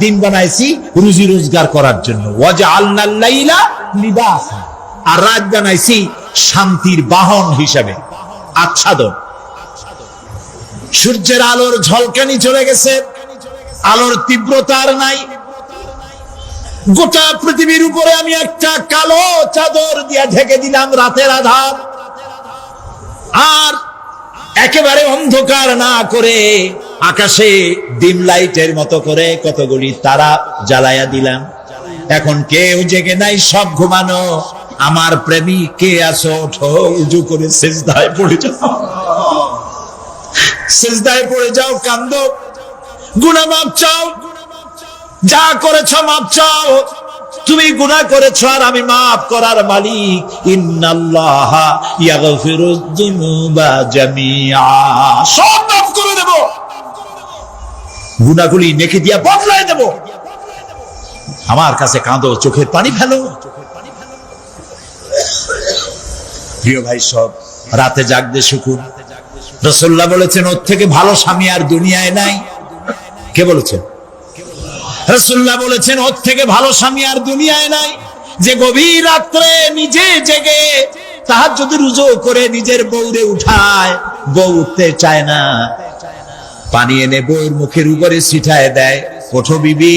দিন বানাইছি রুজি রোজগার করার জন্য। ওয়াজআলনাল লাইলা লিবাসা, আর রাত বানাইছি শান্তির বাহন হিসেবে, আচ্ছাদন। সূর্যের আলোর ঝলকানি চলে গেছে, আলোর তীব্রতা আর নাই। গোটা পৃথিবীর উপরে আমি একটা কালো চাদর দিয়া ঢেকে দিলাম রাতের আধার, আর একেবারে অন্ধকার না করে আকাশে ডিম লাইটের মতো করে কতগুলি তারা জ্বালায়া দিলাম। এখন কেউ জেগে নাই, সব ঘুমানো। আমার প্রেমিক কে আছো? ওঠো, উজু করে সিজদায় পড়ে যাও, সিজদায় পড়ে যাও, কান্দো, গুনাহ মাফ চাও, যা করেছ মাফ চাও। তুমি গুনাহ করেছ আর আমি মাফ করার মালিক। ইন্নাল্লাহা ইয়াগফিরুয যুনুবা জামিআ, সব মাফ করে দেব, গুনাহগুলি নেকি দিয়া বদলায় দেব। আমার কাছে কাঁদো, চোখের পানি ফেলো। প্রিয় ভাই, সব রাতে জাগতে শিখুন। রাসূলুল্লাহ বলেছেন ওর থেকে ভালো স্বামী আর দুনিয়ায় নাই। কে বলেছেন? রাসূলুল্লাহ বলেছেন ওর থেকে ভালো স্বামী আর দুনিয়ায় নাই, যে গভীর রাত্রে নিজে জেগে তাহাজ্জুদের রুজু করে নিজের বউরে উঠায়। বউ উঠতে চায় না, পানি এনে বউর মুখের উপরে ছিটায় দেয়, ওঠো বিবি,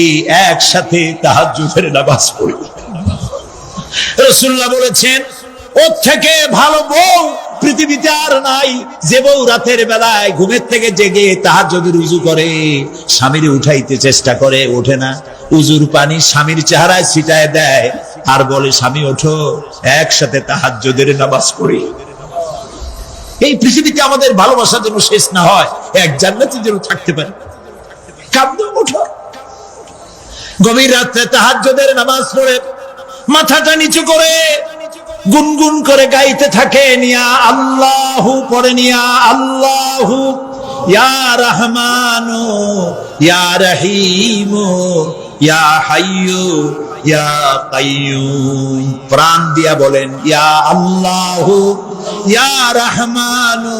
একসাথে তাহাজ্জুদের নামাজ পড়ি। রাসূলুল্লাহ বলেছেন ওর থেকে ভালো বউ পৃথিবীতে আর নাই, যে বউ রাতের বেলায় ঘুমের থেকে জেগে তাহাজ্জুদের উযু করে, স্বামীর উঠাইতে চেষ্টা করে, ওঠে না, উযুর পানি স্বামীর চেহারায় ছিটায় দেয়, আর বলে স্বামী ওঠো, একসাথে তাহাজ্জুদের নামাজ পড়ি। এই পৃথিবীতে আমাদের ভালোবাসা যেন শেষ না হয়, এক জান্নাতে যেন থাকতে পারে। কাঁদো, ওঠো। গভীর রাত্রে তাহাজ্জুদের নামাজ পড়ে মাথাটা নিচু করে গুনগুন করে গাইতে থাকে, নিয়া আল্লাহু পড়ে, নিয়া আল্লাহু ইয়া রহমানু ইয়া রহিমু ইয়া হাইয়ু ইয়া কাইয়ুম। প্রাণ দিয়া বলেন ইয়া আল্লাহু ইয়া রহমানু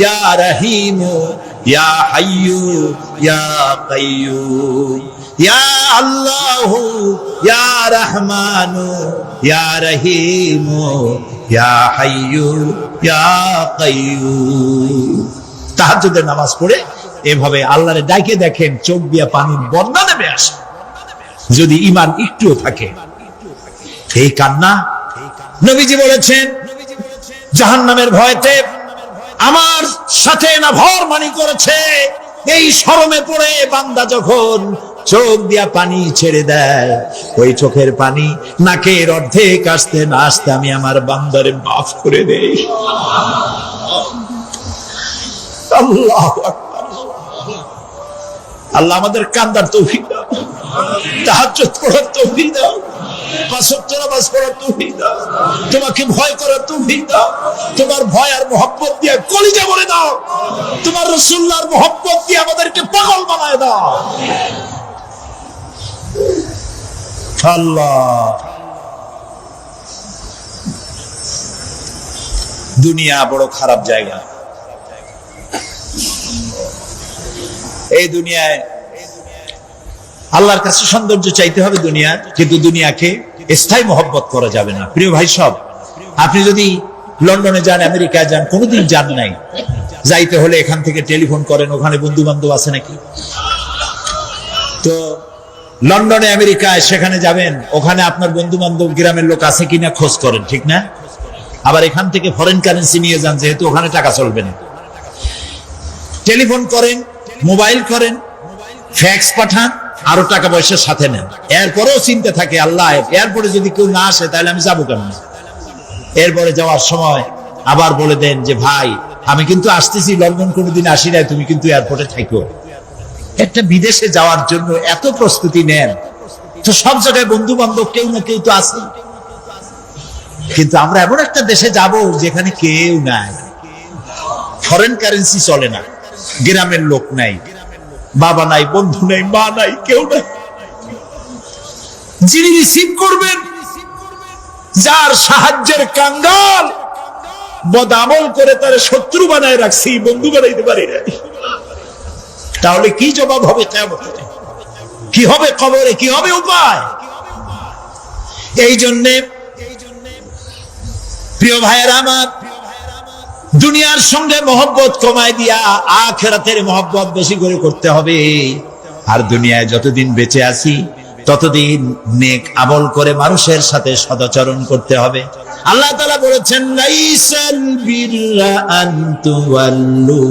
ইয়া রহিমু ইয়া হাইয়ু ইয়া কাইয়ুম। ইয়া আল্লাহু ইয়া রহমানু ইয়া রহিমু ইয়া হাইয়ু ইয়া কাইয়ুম। তাহাজ্জুদের নামাজ পড়ে এভাবে আল্লাহরে ডাকে দেখেন, চোখ দিয়া পানির বন্যা নেমে আসে যদি ঈমান একটুও থাকে। এই কান্না, নবীজি বলেছেন জাহান্নামের ভয়তে আমার সাথে না ভরমানি করেছে। এই শরমে পড়ে বান্দা যখন চোখ দিয়া পানি ছেড়ে দেয়, ওই চোখের পানি নাকের অর্ধেক আসতে না আসতে আমি আমার বান্দারে মাফ করে দেই। আল্লাহু আকবার। আল্লাহ আমাদের কান্দার তৌফিক দাও, তাহাজ্জুদ পড়ার তৌফিক দাও, পাঁচ ওয়াক্ত নামাজ পড়ার তৌফিক দাও, তোমাকে ভয় করার তৌফিক দাও, তোমার ভয় আর মহব্বত দিয়ে কলিজা ভরে দাও, তোমার রাসূলুল্লাহর মহব্বত দিয়ে আমাদেরকে পাগল বানায় দাও। আল্লাহ, দুনিয়া বড় খারাপ জায়গা। এই দুনিয়ায় আল্লাহর কাছে সৌন্দর্য চাইতে হবে দুনিয়া, কিন্তু দুনিয়াকে স্থায়ী মহব্বত করা যাবে না। প্রিয় ভাই সব, আপনি যদি লন্ডনে যান, আমেরিকায় যান, কোনোদিন যান নাই, যাইতে হলে এখান থেকে টেলিফোন করেন, ওখানে বন্ধু বান্ধব আছে নাকি? তো লন্ডনে আমেরিকায় সেখানে যাবেন, ওখানে আপনার বন্ধু বান্ধব গ্রামের লোক আছে কিনা খোঁজ করেন, ঠিক না? আবার এখান থেকে ফরেন কারেন্সি নিয়ে যান, যেহেতু ওখানে টাকা চলবে না। টেলিফোন করেন, মোবাইল করেন, ফ্যাক্স পাঠান, আরো টাকা পয়সার সাথে নেন। এরপরেও চিন্তা থাকে, আল্লাহ এরপরে যদি কেউ না আসে তাহলে আমি যাবো কেমন? এরপরে যাওয়ার সময় আবার বলে দেন যে ভাই আমি কিন্তু আসতেছি, লন্ডন কোনোদিন আসি নাই, তুমি কিন্তু এয়ারপোর্টে থাকো। একটা বিদেশে যাওয়ার জন্য এত প্রস্তুতি নেন, তো সব জায়গায় বন্ধু বান্ধব কেউ না কেউ তো আছে। কিন্তু আমরা এমন একটা দেশে যাব যেখানে কেউ নাই, ফরেন কারেন্সি চলে না, গ্রামের লোক নাই, বাবা নাই, বন্ধু নাই, মা নাই, কেউ নাই। যিনি রিসিভ করবেন, যার সাহায্যের কাঙ্গাল, বদামল করে তার শত্রু বানায় রাখছি, বন্ধু বানাইতে পারি না, তাহলে কি জবাব হবে কিয়ামতে? কি হবে কবরে? কি হবে উপায়? এই জন্যে প্রিয় ভাইয়েরা আমার, দুনিয়ার সঙ্গে মহব্বত কমায় দিয়া আখিরাতের মহব্বত বেশি করে করতে হবে। আর দুনিয়ায় যতদিন বেঁচে আছি ততদিন নেক আমল করে মানুষের সাথে সদাচরণ করতে হবে। আল্লাহ তাআলা বলেছেন, লাইসাল বিররা আন তুওয়াল্লু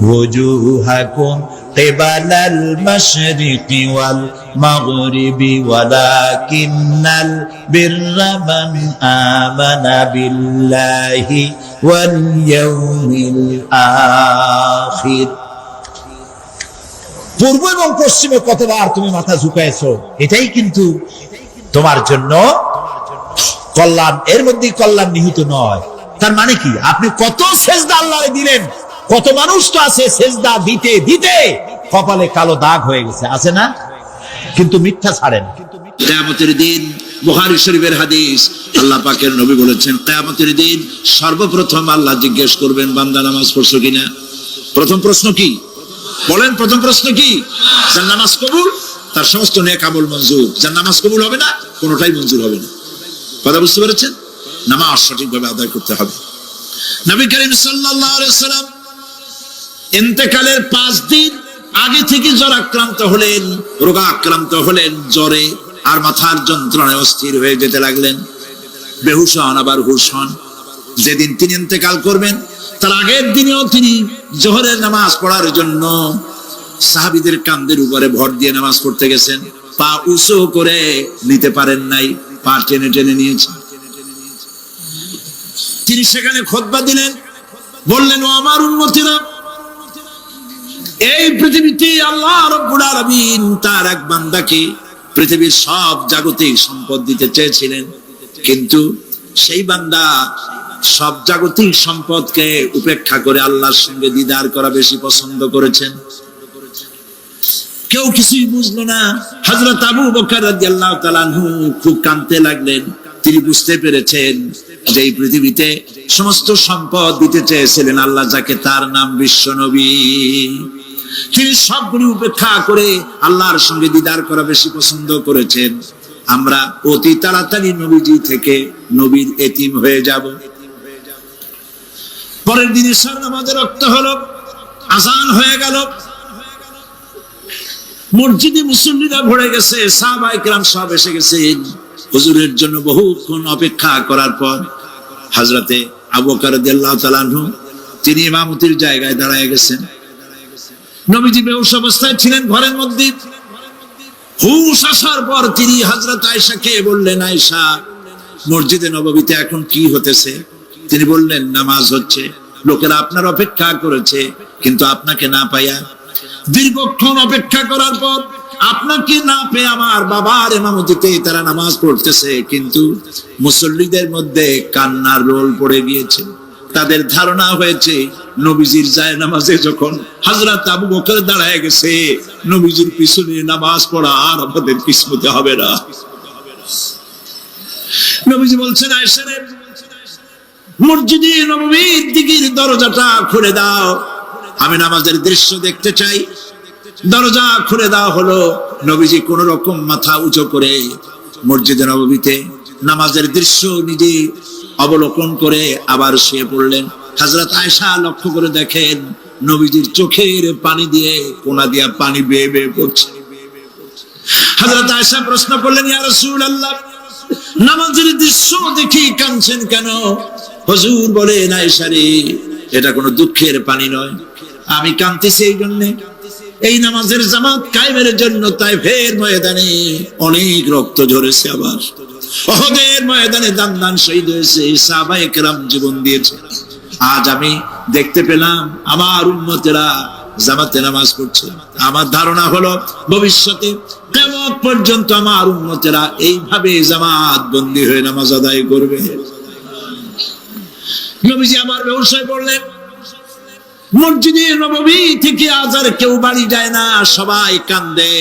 ওয়াজুহাকুম কিবালাল মাশরিকি ওয়াল মাগরিবি ওয়ালাকিন্নাল বিররা মান আমানা বিল্লাহি ওয়াল ইয়াউমিল আখির। পূর্ব এবং পশ্চিমে কতবার তুমি মাথা ঝুঁকাইছো, এটাই কিন্তু তোমার জন্য কল্যাণ। এর মধ্যে কল্যাণ নিহিত নয়। তার মানে কি? আপনি কত সেজদা আল্লাহরে দিলেন, কত মানুষ তো আছে সেজদা দিতে দিতে কপালে কালো দাগ হয়ে গেছে, আছে না? কিন্তু মিথ্যা ছাড়েন। কিয়ামতের দিন, বুখারী শরীফের হাদিস, আল্লাহ পাকের নবী বলেছেন, কিয়ামতের দিন সর্বপ্রথম আল্লাহ জিজ্ঞেস করবেন, বান্দা নামাজ পড়ছো কিনা? প্রথম প্রশ্ন কি? বলেন, প্রথম প্রশ্ন কি? যার নামাজ কবুল, তার সমস্ত নেক আমল মঞ্জুর। যার নামাজ কবুল হবে না, কোনোটাই মঞ্জুর হবে না। কথা বুঝতে পেরেছেন? নামাজ সঠিকভাবে আদায় করতে হবে। নবী করিম সাল্লাল্লাহু আলাইহি ওয়াসাল্লাম ইন্তেকালের 5 দিন আগে থেকে জ্বর আক্রান্ত হলেন, রোগা আক্রান্ত হলেন, জ্বরে আর মাথার যন্ত্রণায় অস্থির হয়ে যেতে লাগলেন, বেহুশ হন, আবার হুশ হন। যেদিন তিনি ইন্তেকাল করবেন তার আগের দিনেও তিনি জোহরের নামাজ পড়ার জন্য সাহাবীদের কাঁধের উপরে ভর দিয়ে নামাজ পড়তে গেছেন। পা উঁচু করে নিতে পারেন নাই, পা টেনে টেনে নিয়েছেন। তিনি সেখানে খুতবা দিলেন, বললেন, ও আমার উম্মতিরা, এই পৃথিবীতে আল্লাহ রাব্বুল আলামিন তার এক বান্দাকে পৃথিবীর সব জাগতিক সম্পদ দিতে চেয়েছিলেন, কিন্তু সেই বান্দা সব জাগতিক সম্পদকে উপেক্ষা করে আল্লাহর সঙ্গে দিদার করা বেশি পছন্দ করেছেন। কেউ কিছুই বুঝলো না। হযরত আবু বকর রাদিয়াল্লাহু তাআলা আনহু খুব কাঁদতে লাগলেন। তিনি বুঝতে পেরেছেন যে এই পৃথিবীতে সমস্ত সম্পদ দিতে চেয়েছিলেন আল্লাহ যাকে, তার নাম বিশ্ব নবী। তিনি সবগুলি উপেক্ষা করে আল্লাহর সঙ্গে দিদার করা বেশি পছন্দ করেছেন। আমরা অতি তাড়াতাড়ি নবীজি থেকে নবীর এতিম হয়ে যাব। পরের দিন ঈশার নামাজের রক্ত হলো, আযান হয়ে গেল, মসজিদে মুসল্লিরা ভরে গেছে, সাহাবায়ে কেরাম সব এসে গেছেন। হুজুরের জন্য বহুক্ষণ অপেক্ষা করার পর হযরতে আবু বকর রাদিয়াল্লাহু তাআলা আনহু তিনি ইমামতির জায়গায় দাঁড়ায় গেছেন। নবীজি বেহুশ অবস্থায় ছিলেন ঘরের মধ্যে। হুশ আসার পর তিনি হযরত আয়েশাকে বললেন, আয়েশা, মসজিদে নববীতে এখন কি হতেছে? তিনি বললেন, নামাজ হচ্ছে। লোকেরা আপনার অপেক্ষা করেছে, কিন্তু আপনাকে না পাইয়া দীর্ঘক্ষণ অপেক্ষা করার পর আপনাকে না পেয়ে আমার বাবার ইমামতিতে তারা নামাজ পড়তেছে, কিন্তু মুসল্লিদের মধ্যে কান্নার রোল পড়ে গিয়েছে। তাদের ধারণা হয়েছে নবীজির জায়নামাজে যখন হযরত আবু বকর দাঁড়ায় গেছে, নবীজির পিছনে নামাজ পড়া আর আমাদের কিসমতে হবে না। নবীজি বলছেন, আয়েশা রে, মসজিদে নববীর দিকের দরজাটা খুলে দাও, আমি নামাজের দৃশ্য দেখতে চাই। দরজা খুলে দেওয়া হলো। নবীজি কোন রকম মাথা উঁচু করে মসজিদে নববীতে নামাজের দৃশ্য নিজে অবলোকন করে আবার শুয়ে পড়লেন। হযরত আয়েশা লক্ষ্য করে দেখেন নবীজির চোখের পানি দিয়ে কোনা দিয়া পানি বেয়ে বেয়ে পড়ছে। হযরত আয়েশা প্রশ্ন করলেন, ইয়া রাসূলুল্লাহ, নামাজের দৃশ্য দেখি কাঁদছেন কেন? হুজুর বলেন, আয়েশা রে, এটা কোনো দুঃখের পানি নয়, আমি কাঁদতেছি এই জন্য, এই নামাজের জামাত কায়েমের জন্য তায়েফের ময়দানে অনেক রক্ত ঝরেছে, আবার উহুদের ময়দানে দান দান শহীদ হয়েছে, সাহাবায়ে কেরাম জীবন দিয়েছে। আজ আমি দেখতে পেলাম আমার উম্মতেরা জামাতে নামাজ পড়ছে। আমার ধারণা হলো ভবিষ্যতে কিয়ামত পর্যন্ত আমার উম্মতেরা এইভাবে জামাত বন্দী হয়ে নামাজ আদায় করবে। নবীজি আবার বেহুশ হয়ে পড়লেন। মসজিদে নববী থেকে আজ আর কেউ বাড়ি যায় না, সবাই কান্দে।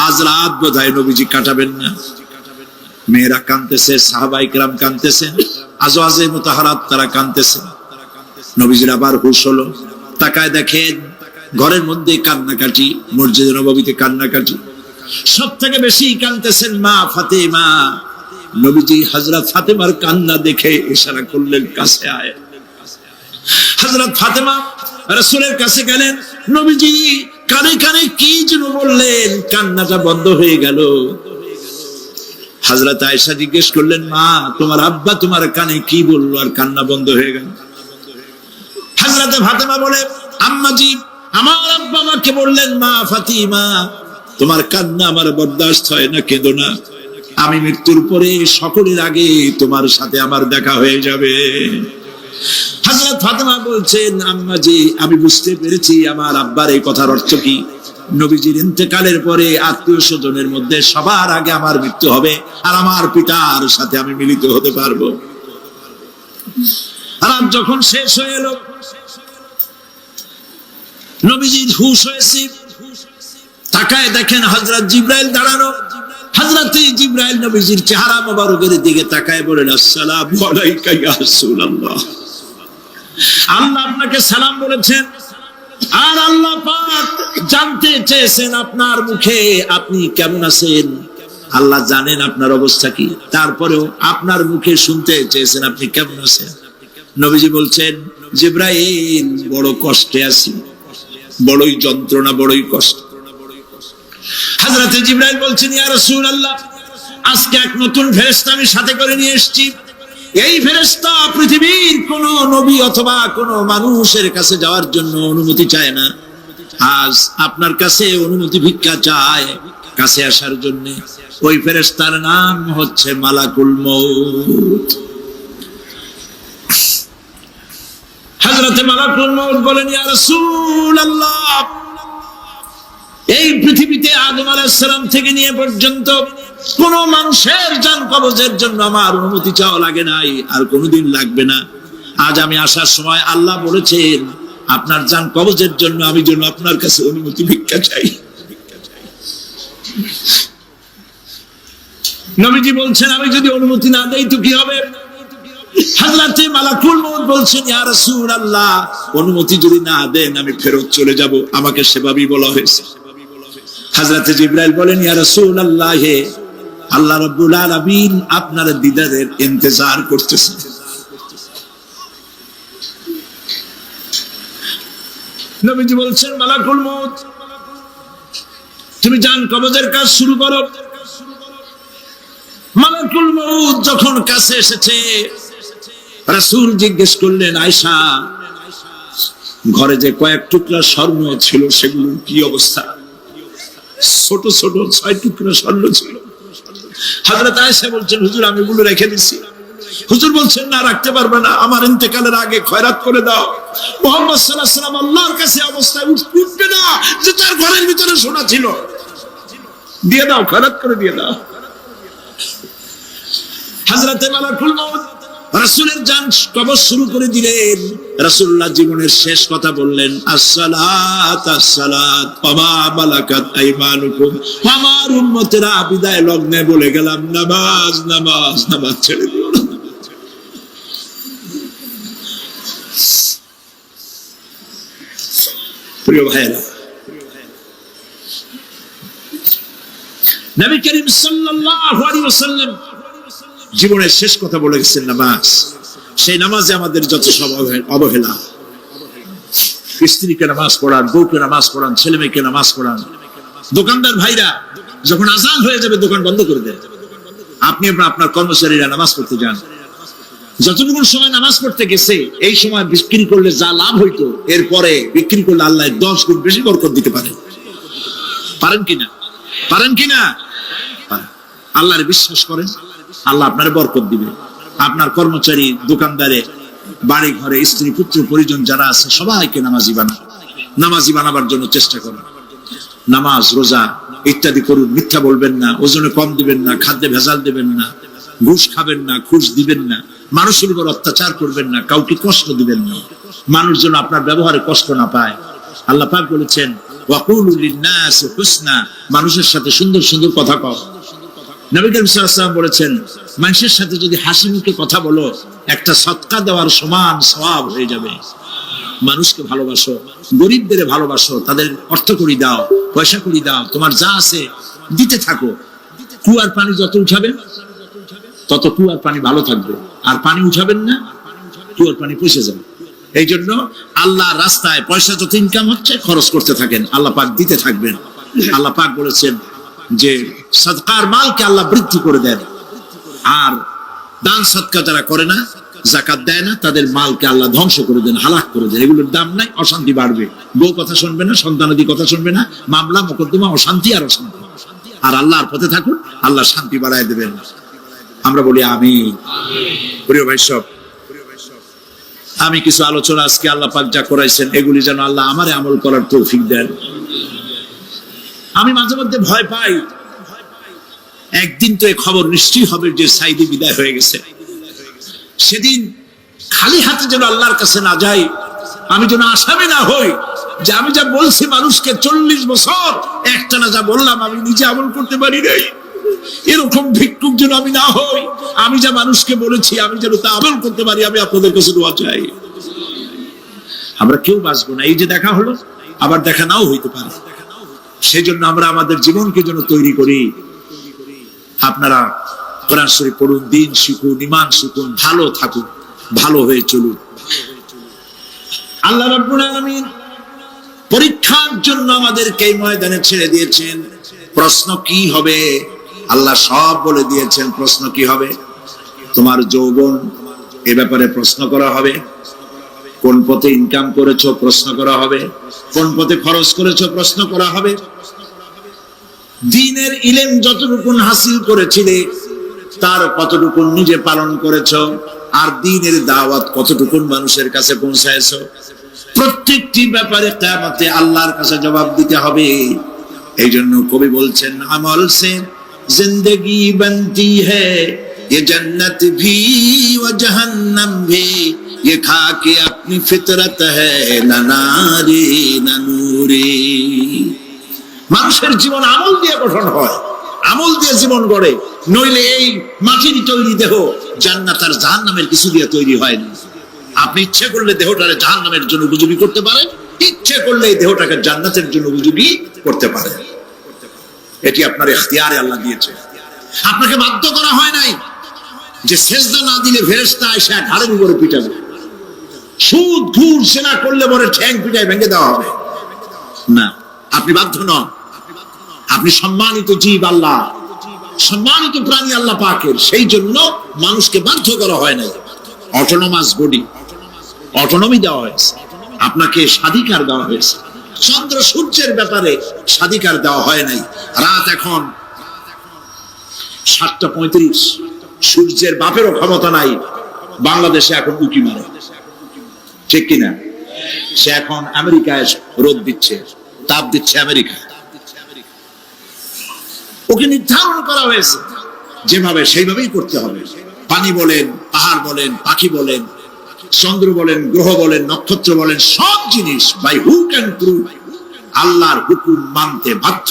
আজ রাত বোধহয় নবীজি কাটাবেন না। মেয়েরা কাঁদতেছে, সাহাবায়ে কেরাম কাঁদতেছেন, আজওয়াজে মুতাহারাত তারা কাঁদতেছেন। নবীজির আবার হুঁশ হলো, তাকায় দেখেন ঘরের মধ্যে কান্নাকাটি, মসজিদে নববীতে কান্নাকাটি। সব থেকে বেশি কাঁদতেছেন মা ফাতেমা। নবীজি হযরত ফাতেমার কান্না দেখে ইশারা করলেন, কাছে আয়। হযরত ফাতেমা রাসূলের কাছে গেলেন। নবীজি কানে কানে কি যেন বললেন, কান্নাটা বন্ধ হয়ে গেল। হযরত আয়েশা জিজ্ঞেস করলেন, মা, তোমার আব্বা তোমার কানে কি বললো আর কান্না বন্ধ হয়ে গেল? হযরত ফাতেমা বলে, আম্মাজি, আমার আব্বা আমাকে বললেন, মা ফাতিমা, তোমার কান্না আমার বরদাস্ত হয় না, কেঁদো না, আমি মৃত্যুর পরে সকলের আগে তোমার সাথে আমার দেখা হয়ে যাবে। হযরত ফাতেমা বলছেন, আম্মাজি, আমি বুঝতে পেরেছি আমার আব্বার এই কথার অর্থ কি। নবীজির ইন্তেকালের পরে আত্মীয় স্বজনের মধ্যে সবার আগে আমার মৃত্যু হবে, আর আমার পিতার সাথে আমি মিলিত হতে পারবো। আর যখন শেষ হয়ে এলো, নবীজির হুঁশ হয়েছে, তাকায় দেখেন হযরত জিবরাইল দাঁড়ানো। হযরত জিবরাইল নবীজির চেহারা মোবারকের দিকে তাকায় বলেন, আসসালামু আলাইকা ইয়া রাসূলুল্লাহ, আল্লাহ আপনাকে সালাম বলেছেন। আর আল্লাহ পাক জানতে চেয়েছেন আপনার মুখে আপনি কেমন আছেন। আল্লাহ জানেন আপনার অবস্থা কি, তারপরেও আপনার মুখে শুনতে চেয়েছেন আপনি কেমন আছেন। নবীজি বলছেন, জিবরাইল, বড় কষ্টে আছি, বড়ই যন্ত্রণা, বড়ই কষ্ট। হযরত জিবরাইল বলছেন, ইয়া রাসূলুল্লাহ, আজকে এক নতুন ফেরেশতা আমি সাথে করে নিয়ে এসেছি। এই ফেরেশতা পৃথিবীর কোন নবী অথবা কোন মানুষের কাছে যাওয়ার জন্য অনুমতি চায় না, আজ আপনার কাছে অনুমতি ভিক্ষা চায় কাছে আসার জন্য। ওই ফেরেশতার নাম হচ্ছে মালাকুল মউত। হযরত মালাকুল মউত বলেন, ইয়া রাসূলুল্লাহ, এই পৃথিবীতে আদম আলাইহিস সালাম থেকে নিয়ে পর্যন্ত কোন মানুষের জান কবজের জন্য আমার অনুমতি চাওয়া লাগে নাই, আর কোনোদিন লাগবে না। আজ আমি আসার সময় আল্লাহ বলেছেন আপনার জান কবজের জন্য আমি যেন আপনার কাছে অনুমতি ভিক্ষা চাই। নবীজি বলছেন, আমি যদি অনুমতি না দেই তো কি হবে? হযরত মালাকুল মউত বলছেন, ইয়া রাসূলুল্লাহ, অনুমতি যদি না দেন আমি ফেরত চলে যাব, আমাকে সেভাবেই বলা হয়েছে। হযরত জিবরাইল বলেন, ইয়া রাসূলুল্লাহ, আল্লাহ রাব্বুল আলামিন আপনার দিদারের ইন্তজার করতেছেন। নবীজি বলছেন, মালাকুল মউত, তুমি জান কবজের কাজ শুরু করো। মালাকুল মউত যখন কাছে এসেছে, রাসূল জিজ্ঞেস করলেন, আয়েশা, ঘরে যে কয়েক টুকরা স্বর্ণ ছিল সেগুলোর কি অবস্থা? ছোট ছোট 6 টুকরা স্বর্ণ ছিল। হযরত আয়েশা বলছেন, হুজুর আমি এগুলো রেখে দিছি। হুজুর বলছেন, না, রাখতে পারবে না, আমার ইন্তেকালের আগে খয়রাত করে দাও। মুহাম্মদ সাল্লাল্লাহু আলাইহি ওয়াসাল্লাম আল্লাহর কাছে অবস্থায় উঠবে না যে তার ঘরের ভিতরে সোনা ছিল, দিয়ে দাও, খয়রাত করে দিয়ে দাও। হযরত মালাকুল মউত রাসূলের জান কবজ শুরু করে দিলেন। রাসূলুল্লাহ জীবনের শেষ কথা বললেন, আসসালাত আসসালাত ওয়া মা মালাকাত আইমানুকুম। আমার উম্মতেরা বিদায় লগ্নে বলে গেলাম, নামাজ নামাজ নামাজ ছেড়ে দিও না। প্রিয় ভাইরা, নবী করিম সাল্লাল্লাহু আলাইহি ওয়াসাল্লাম জীবনের শেষ কথা বলে গেছেন নামাজ। সেই নামাজে আমাদের যত সব অবহেলা, স্ত্রীকে নামাজ পড়ান, বউকে নামাজ পড়ান, ছেলে মেয়েকে নামাজ পড়ান, দোকানদার ভাইরা যখন আজান হয়ে যাবে দোকান বন্ধ করে দেন। আপনি আপনার কর্মচারীরা নামাজ পড়তে যান, যতটুকু সময় নামাজ পড়তে গেছে এই সময় বিক্রি করলে যা লাভ হইতো এরপরে বিক্রি করলে আল্লাহ 10 গুণ বেশি বরকত দিতে পারেন। পারেন কিনা? পারেন কিনা? আল্লাহর বিশ্বাস করেন, আল্লাহ আপনার বরকত দিবে। আপনার কর্মচারী, দোকানদারে, বাড়ি ঘরে স্ত্রী পুত্র পরিজন যারা আছে সবাইকে নামাজি বানান। নামাজি বানাবার জন্য চেষ্টা করুন। নামাজ রোজা ইত্যাদি করুন। মিথ্যা বলবেন না, ওজনে কম দিবেন না, খাদ্যে ভেজাল দিবেন না, ঘুষ খাবেন না, ঘুষ দিবেন না, মানুষের উপর অত্যাচার করবেন না, কাউকে কষ্ট দিবেন না, মানুষ যেন আপনার ব্যবহারে কষ্ট না পায়। আল্লাহ পাক বলেছেন ওয়াকুলু লিন-নাসি হুসনা, মানুষের সাথে সুন্দর সুন্দর কথা কও। নবী করিম সাল্লাল্লাহু আলাইহি ওয়াসাল্লাম বলেছেন মানুষের সাথে যদি হাসি মুখে কথা বলো একটা সদকা দেওয়ার সমান সওয়াব হয়ে যাবে। মানুষকে ভালোবাসো, গরিবদের ভালোবাসো, তাদের অর্থ করি দাও, পয়সা করি দাও, তোমার যা আছে দিতে থাকো। কুয়ার পানি যত উঠাবেন তত কুয়ার পানি ভালো থাকবে, আর পানি উঠাবেন না কুয়ার পানি পচে যাবে। এই জন্য আল্লাহর রাস্তায় পয়সা যত ইনকাম হচ্ছে খরচ করতে থাকেন, আল্লাহ পাক দিতে থাকবেন। আল্লাহ পাক বলেছেন যে সাদকার মালকে আল্লাহ বৃদ্ধি করে দেন, আর দান সদকা যারা করে না, যাকাত দেয় না, তাদের মালকে আল্লাহ ধ্বংস করে দেন, হালাক করে দেন। এগুলোর দাম নাই, অশান্তি বাড়বে। বউ কথা শুনবে না, সন্তানাদি কথা শুনবে না, মামলা মোকদ্দমা, অশান্তি আর অশান্তি। আর আল্লাহর পথে থাকুন, আল্লাহ শান্তি বাড়ায় দেবেন। আমরা বলি আমিন। প্রিয় ভাই সব, আমি কিছু আলোচনা আজকে আল্লাহ পাক যা করাইছেন এগুলি যেন আল্লাহ আমারে আমল করার তৌফিক দেন। আমি মাঝে মধ্যে ভয় পাই, একদিন তো এই খবর নিশ্চয়ই হবে যে সাইদি বিদায় হয়ে গেছে। সেদিন খালি হাতে যেন আল্লাহর কাছে না যাই, আমি যেন আসামি না হই যে আমি যা বলছি মানুষকে 40 বছর একটানা যা বললাম আমি নিজে আমল করতে পারি নাই। এরকম ভিক্ষুক যেন আমি না হই, আমি যা মানুষকে বলেছি আমি যেন তা আমল করতে পারি। আমি আপনাদের কাছে দোয়া চাই। আমরা কেউ বাঁচবো না, এই যে দেখা হলো আবার দেখা নাও হইতে পারে। সেই জন্য আমরা আমাদের জীবনকে যেন তৈরি করি। আপনারা কোরআন শরীফ পড়ুন, দিন শিখুন, ঈমান শিখুন, ভালো থাকুন, ভালো হয়ে চলুন। আল্লাহ রাব্বুল আলামিন পরীক্ষার জন্য আমাদেরকে এই ময়দানে ছেড়ে দিয়েছেন। প্রশ্ন কি হবে আল্লাহ সব বলে দিয়েছেন। প্রশ্ন কি হবে? তোমার যৌবন, এ ব্যাপারে প্রশ্ন করা হবে। কোন পথে ইনকাম করেছো প্রশ্ন করা হবে। কোন পথে খরচ করেছো প্রশ্ন করা হবে। দ্বীনের ইলম যতটুকু হাসিল করেছিলে তার কতটুকু নিজে পালন করেছো, আর দ্বীনের দাওয়াত কতটুকু মানুষের কাছে পৌঁছায়ছো, প্রত্যেকটি ব্যাপারে কিয়ামতে আল্লাহর কাছে জবাব দিতে হবে। এই জন্য কবি বলছেন আমল সে জিন্দেগি বনতি হ্যায় ये जन्नत भी व जहन्नम भी ये खाके अपनी फितरत है ना नारी ना नूरी। মানুষের জীবন আমল দিয়ে গঠন হয়, আমল দিয়ে জীবন গড়ে। নইলে এই মাটির তৈরি দেহ জান্নাত আর জাহান্নামের কিছু দিয়ে তৈরি হয় না। আপনি ইচ্ছে করলে দেহটাকে জাহান্নামের জন্য উপযোগী করতে পারেন, ইচ্ছে করলে এই দেহটাকে জান্নাতের জন্য উপযোগী করতে পারেন। এটি আপনার ইখতিয়ারে আল্লাহ দিয়েছে, আপনাকে বাধ্য করা হয় নাই যে সেজদা না দিলে ফেরেশতা এসে ঘাড়ের উপরে পিটাবে, সুদ ঘুষ সেনা করলে পরে ঠ্যাং পিটায় ভেঙে দেওয়া হবে না। আপনি বাধ্য নন। আপনি সম্মানিত জীব, আল্লাহ সম্মানিত প্রাণী আল্লাহ পাকের। সেই জন্য মানুষকে বাধ্য করা হয় নাই। অটোনমাস বডি, অটোনমি দেওয়া হয়েছে, আপনাকে স্বাধিকার দেওয়া হয়েছে। চন্দ্র সূর্যের ব্যাপারে স্বাধিকার দেওয়া হয় নাই। রাত এখন 7:35, সূর্যের বাপেরও ক্ষমতা নাই বাংলাদেশে এখন উঁকি মারে, ঠিক কিনা? সে এখন আমেরিকায় রোদ দিচ্ছে, তাপ দিচ্ছে আমেরিকা। ওকে নির্ধারণ করা হয়েছে যেভাবে সেইভাবেই করতে হবে। পানি বলেন, পাহাড় বলেন, পাখি বলেন, চন্দ্র বলেন, গ্রহ বলেন, নক্ষত্র বলেন, সব জিনিস বাই হুক এন্ড ক্রুক আল্লাহর হুকুম মানতে বাধ্য।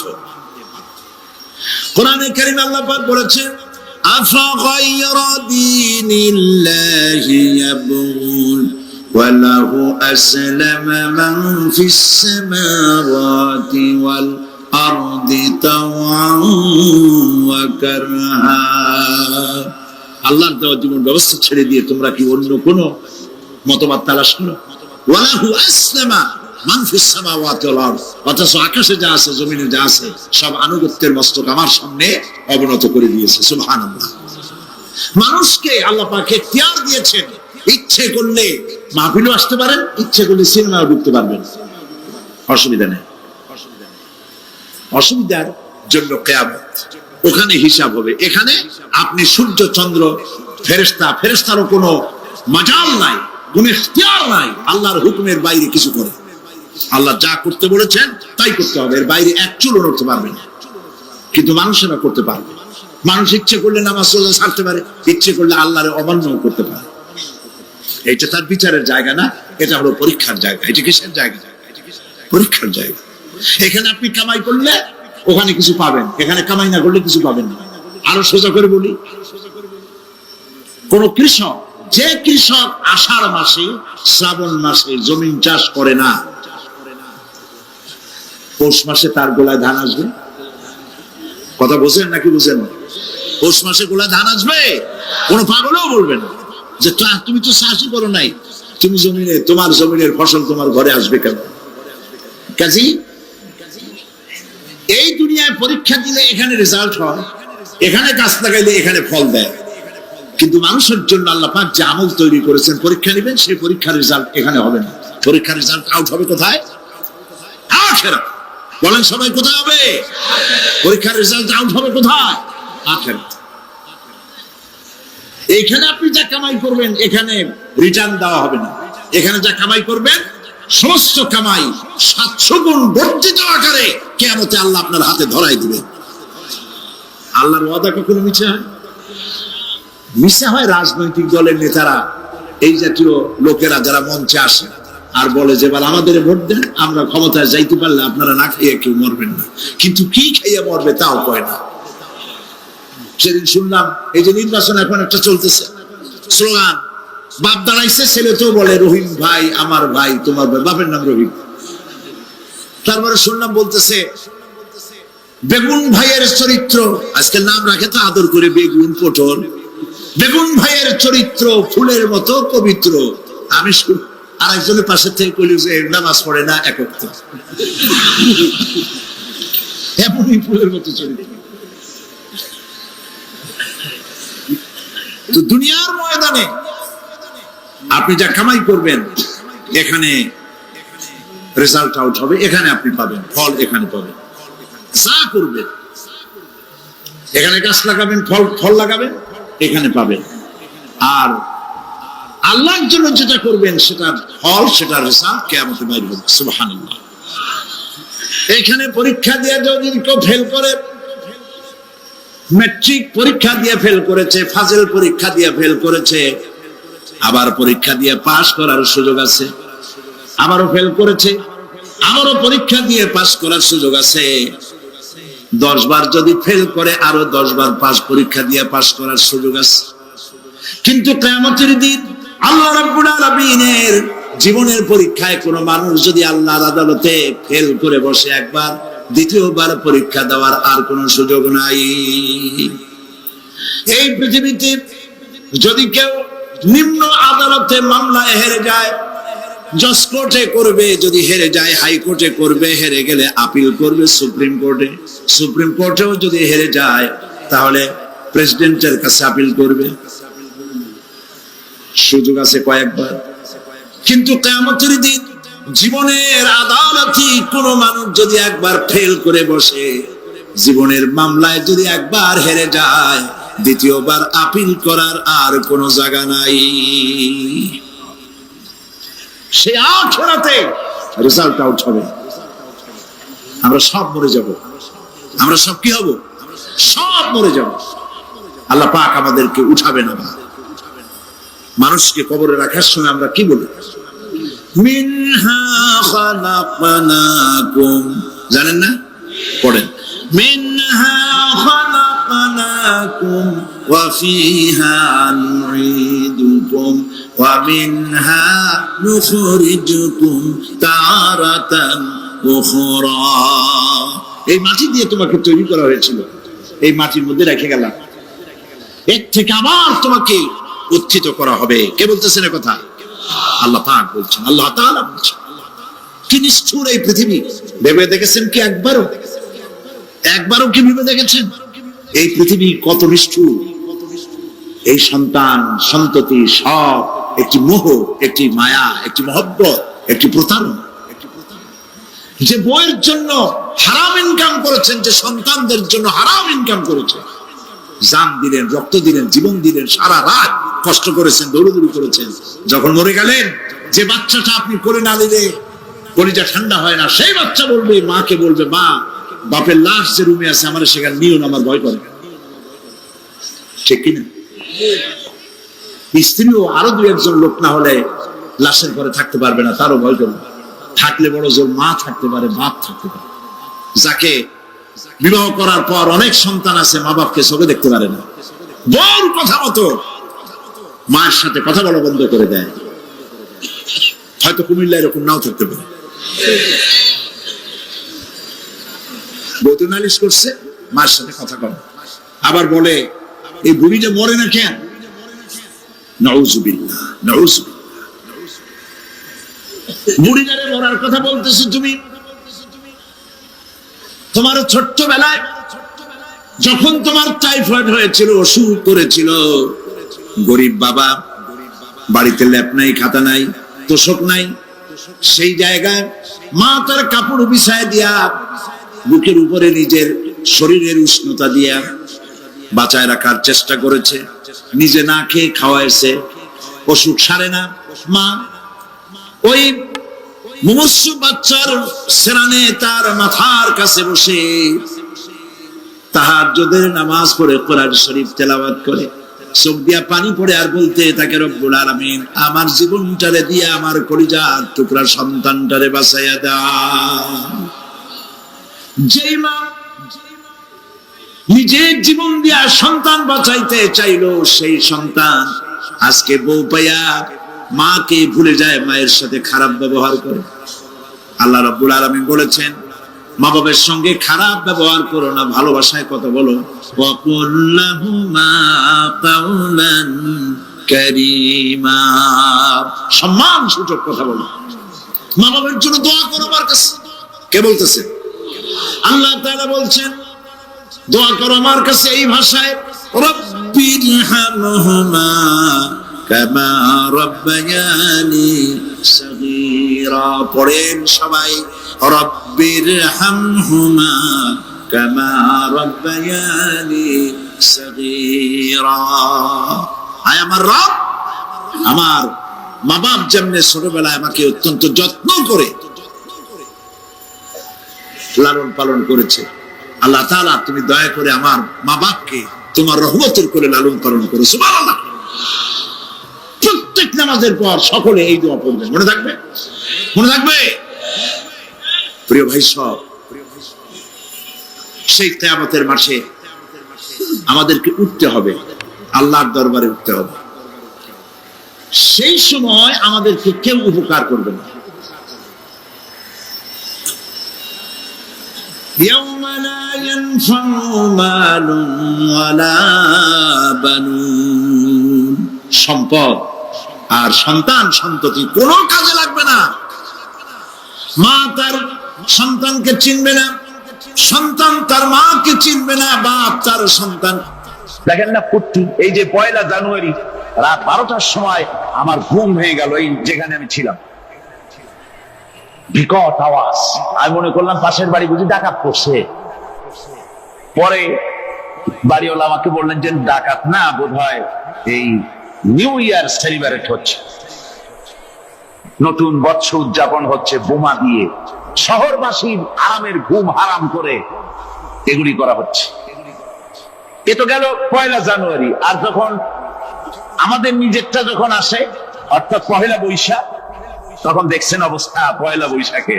কোরআনে কারীম আল্লাহ পাক বলেছেন আফাগায়রা দীনিল্লাহি ইয়াবগুন ওয়া লাহু আসলামা মান ফিস সামাওয়াতি ওয়াল আরদি তাওআন ওয়া কারহা। আল্লাহর দেওয়া জীবন ব্যবস্থা ছেড়ে দিয়ে তোমরা কি অন্য কোন মতবাদ তালাশ করো? ওয়া লাহু আসলামা, মান ফিস সামাওয়াতি ওয়াল আরদ, অথচ আকাশে যা আছে জমিনে যা আছে সব আনুগত্যের মস্তক আমার সামনে অবনত করে দিয়েছে। সুবহানাল্লাহ। মানুষকে আল্লাহ পাক ইখতিয়ার দিয়েছেন, ইচ্ছে করলে মাহফিলও আসতে পারেন, ইচ্ছে করলে সিনেমাও ঢুকতে পারবেন, অসুবিধা নেই। অসুবিধার জন্য কিয়ামত, ওখানে হিসাব হবে। এখানে আপনি সূর্য চন্দ্র ফেরেশতারও কোনো মাজাল নাই, কোনো ইখতিয়ার নাই আল্লাহর হুকুমের বাইরে কিছু করে। আল্লাহ যা করতে বলেছেন তাই করতে হবে, এর বাইরে এক চুলও নড়তে পারবে না। কিন্তু মানুষেরা করতে পারবে। মানুষ ইচ্ছে করলে নামাজ রোজা ছাড়তে পারে, ইচ্ছে করলে আল্লাহর অমান্য করতে পারে। এটা তার বিচারের জায়গা না, এটা হলো পরীক্ষার জায়গা। এটা কিসের জায়গা? পরীক্ষার জায়গা। এখানে আপনি কামাই করলে ওখানে কিছু পাবেন, এখানে কামাই না করলে কিছু পাবেন না। আরো সোজা করে বলি, কোন কৃষক, যে কৃষক আষাঢ় মাসে শ্রাবণ মাসে জমিন চাষ করে না, পৌষ মাসে তার গোলায় ধান আসবে? কথা বোঝেন নাকি বুঝেন না? পৌষ মাসে গোলায় ধান আসবে? কোন পাগলও বলবে না যে তুমি তো চাষই করো নাই, তুমি জমিনে, তোমার জমিনের ফসল তোমার ঘরে আসবে কেন? কাজী এই দুনিয়ায় পরীক্ষা দিলে এখানে রেজাল্ট হয়, এখানে গাছ লাগাইলে এখানে ফল দেয়। কিন্তু মানুষের জন্য আল্লাহ পাক যে আমল তৈরি করেছেন, পরীক্ষা নেবেন, সেই পরীক্ষার রেজাল্ট এখানে হবে না। পরীক্ষার রেজাল্ট আউট হবে কোথায়? আখিরাত। বলেন সবাই, কোথায় হবে? পরীক্ষার রেজাল্ট আউট হবে কোথায়? আখিরাত। এইখানে আপনি যা কামাই করবেন এখানে রিটার্ন দেওয়া হবে না। এখানে যা কামাই করবেন সমস্ত কামাই 700 গুণ বর্ধিত আকারে কিয়ামতে আল্লাহ আপনার হাতে ধরাই দিবেন। আল্লাহর ওয়াদা কখনো মিথ্যা হয়? মিথ্যা হয় রাজনৈতিক দলের নেতারা, এই জাতীয় লোকেরা যারা মঞ্চে আসে আর বলে যে বল আমাদের ভোট দেন, আমরা ক্ষমতায় যাইতে পারলে আপনারা না খাইয়া কেউ মরবেন না। কিন্তু কি খাইয়া মরবে তাও কয় না। সেদিন শুনলাম এই যে নির্বাচন এখন একটা চলতেছে, স্লোগান বাপ দাঁড়াইছে, ছেলে তো বলে রহিম ভাই আমার ভাই, তোমার ভাই, বাপের নাম রহিম। তারপরে শুনলাম বলতেছে বেগুন ভাইয়ের চরিত্র, আজকে নাম রাখে তো আদর করে বেগুন পটল, বেগুন ভাইয়ের চরিত্র ফুলের মতো পবিত্র। আমি আরেকজনের পাশে থেকে বলি যে নামাজ পড়ে না একত্র, এমনই ফুলের মতো চরিত্র। তো দুনিয়ার ময়দানে আপনি যা কামাই করবেন এখানে রেজাল্ট আউট হবে, এখানে আপনি পাবেন ফল, এখানে পাবেন। যা করবেন এখানে গাছ লাগাবেন, ফল লাগাবেন, এখানে পাবেন। আর আল্লাহর জন্য যেটা করবেন সেটার ফল, সেটার রেজাল্ট কিয়ামতে বাইরে হবে। সুবহানাল্লাহ। এখানে পরীক্ষা দিয়ে যদি কেউ ফেল করে, ম্যাট্রিক পরীক্ষা দিয়ে ফেল করেছে, ফাজিল পরীক্ষা দিয়ে ফেল করেছে, আবার পরীক্ষা দিয়ে পাস করার সুযোগ আছে, আবারও ফেল করেছে, আবারও পরীক্ষা দিয়ে পাস করার সুযোগ আছে। 10 বার যদি ফেল করে আরো 10 বার পাস, পরীক্ষা দিয়ে পাস করার সুযোগ আছে। কিন্তু কিয়ামতের দিন আল্লাহ রাব্বুল আলামিনের জীবনের পরীক্ষায় কোন মানুষ যদি আল্লাহর আদালতে ফেল করে বসে একবার, দ্বিতীয়বার পরীক্ষা দেওয়ার আর কোনো সুযোগ নাই। এই পৃথিবীতে যদি কেউ নিম্ন আদালতে মামলায় হেরে যায়, জজ কোর্টে করবে, যদি হেরে যায় হাইকোর্টে করবে, হেরে গেলে আপিল করবে সুপ্রিম কোর্টে, সুপ্রিম কোর্টেও যদি হেরে যায় তাহলে প্রেসিডেন্টের কাছে আপিল করবে। সুযোগ আছে কয়েকবার। কিন্তু কিয়ামতের দিন জীবনের আদালতে কোন মানুষ যদি একবার ফেল করে বসে, জীবনের মামলায় যদি একবার হেরে যায়, দ্বিতীয়বার আপিল করার আর কোন জায়গা নাই। সে আখিরাতে রেজাল্ট আউট হবে। আমরা সব মরে যাব, আমরা সব কি হব? সব মরে যাব। আল্লাহ পাক আমাদেরকে উঠাবে না। মানুষকে কবরে রাখার সময় আমরা কি বলি? মিনহা খালাকনাকুম, জানেন না? পড়েন, মিনহা খালাকনাকুম ওয়া ফিহা নুঈদুকুম ওয়া মিনহা নুখরিজুকুম তারাতান উখরা। এই মাটি দিয়ে তোমাকে তৈরি করা হয়েছিল, এই মাটির মধ্যে রেখে গেলাম, এর থেকে আবার তোমাকে উত্থিত করা হবে। কে বলতেছেন কথা? আল্লাহ পাক বলছেন, আল্লাহ তাআলা বলছেন। কি নিষ্ঠুর এই পৃথিবী, ভেবে দেখেছেন কি একবারও? একবারও কি ভেবে দেখেছেন এই পৃথিবী কত নিষ্ঠুর? এই সন্তান সন্ততি সব একটি মোহ, একটি মায়া, একটি মহব্বত, একটি প্রতারণা। যে বইয়ের জন্য হারাম ইনকাম করেছেন, যে সন্তানদের জন্য হারাম ইনকাম করেছেন, জান দিলেন, রক্ত দিলেন, জীবন দিলেন, সারা রাত কষ্ট করেছেন, দৌড়দৌড়ি করেছেন, যখন মরে গেলেন, যে বাচ্চাটা আপনি করে না দিলে কলিজা ঠান্ডা হয় না, সেই বাচ্চা বলবে, মাকে বলবে, মা বাপের লাশ যে রুমে আছে আমার সেখানে নিও না, আমার ভয় করে। ঠিক কিনা? স্ত্রীও আরো দু একজন লোক না হলে লাশের ঘরে থাকতে পারবে না, তারও ভয় করবে। থাকলে বড় জোর মা থাকতে পারে, বাপ থাকতে পারে। যাকে বিবাহ করার পর অনেক সন্তান আছে, মা বাপকে চোখে দেখতে পারে না, বউর কথা মতো মায়ের সাথে কথা বলা বন্ধ করে দেয়। হয়তো কুমিল্লা এরকম নাও থাকতে পারে, বউ তো নালিশ করছে, মায়ের সাথে কথা কম, আবার বলে এই বুড়িটা মরে না কেন? নাউযুবিল্লাহ, নাউযুবিল্লাহ। বুড়িটারে মরার কথা বলতেছো তুমি? তোমার ছোট্টবেলায় যখন তোমার টাইফয়েড হয়েছিল, অসুখ করেছিল, গরিব বাবা, বাড়িতে ল্যাপ নাই, খাতা নাই, তোষক নাই, সেই জায়গায় মা তার কাপড় বিছায় দিয়া বুকের উপরে নিজের শরীরের উষ্ণতা দিয়া বাঁচায় রাখার চেষ্টা করেছে, নিজে না খেয়ে খাওয়াইছে, অসুখ সারে না। মা ওই মুমূর্ষু বাচ্চার সেরানে তার মাথার কাছে বসে তাহাজ্জুদের নামাজ পড়ে কোরআন শরীফ তেলাওয়াত করে, চোখ দিয়া পানি পড়ে আর বলতে থাকে, রব্বুল আলামিন আমার জীবনটারে দিয়ে আমার কলিজার টুকরা সন্তানটারে বাঁচাইয়া দাও। যেই মা নিজের জীবন দিয়া সন্তান বাঁচাইতে চাইলো, সেই সন্তান আজকে বউ পাইয়া মাকে ভুলে যায়, মায়ের সাথে খারাপ ব্যবহার করে। আল্লাহ রাব্বুল আলামিন বলেছেন, মা বাবার সঙ্গে খারাপ ব্যবহার করো না, ভালোবাসায় কথা বলো। ওয়াকুল লাহুমা কাওলান কারীমা, সম্মান সূচক কথা বলো। মা বাবার জন্য দোয়া করো আমার কাছে। কে বলতেছে? আল্লাহ তাআলা বলছেন, দোয়া করো আমার কাছে এই ভাষায়, রব্বিরহামহুমা কামা রাব্বায়ানি সাগীরা। পড়েন সবাই, রব্বিরহামহুমা কামা রাব্বায়ানি সাগীরা। আয় আমার রব, আমার মা বাপ যেমনি ছোটবেলায় আমাকে অত্যন্ত যত্ন করে লালন পালন করেছে, আল্লাহ তাআলা তুমি দয়া করে আমার মা বাপকে তোমার রহমতের করে লালন পালন করো। সুবহানাল্লাহ। প্রত্যেক নামাজের পর সকলে এই দোয়া পড়বেন, মনে থাকবে? মনে থাকবে? প্রিয় ভাই সব, সেই কিয়ামতের মাসে আমাদেরকে উঠতে হবে, আল্লাহর দরবারে উঠতে হবে। সেই সময় আমাদেরকে কেউ উপকার করবে না। يوم لا ينفع مال ولا بنون, সম্পদ আর সন্তান সন্ততি কোনো কাজে লাগবে না। মা তার সন্তানকে চিনবে না, সন্তান তার মাকে চিনবে না, বাপ তার সন্তান। দেখেন না কুট্টি, এই যে 1 জানুয়ারি রাত 12টার সময় আমার ঘুম ভেঙে গেল, এই যেখানে আমি ছিলাম, বিকট আওয়াজ। আমি মনে করলাম পাশের বাড়ি বুঝি ডাকাত পড়ছে। পরে বাড়িওয়ালা আমাকে বললেন যে ডাকাত না, বোধহয় এই নিউ ইয়ার সেলিব্রেট হচ্ছে, নতুন বৎসর উদযাপন হচ্ছে বোমা দিয়ে, শহরবাসীর আরামের ঘুম হারাম করে এগুলি করা হচ্ছে। এ তো গেল 1 জানুয়ারি। আর যখন আমাদের নিজেরটা যখন আসে, অর্থাৎ 1 বৈশাখ, তখন দেখছেন অবস্থা 1 বৈশাখে।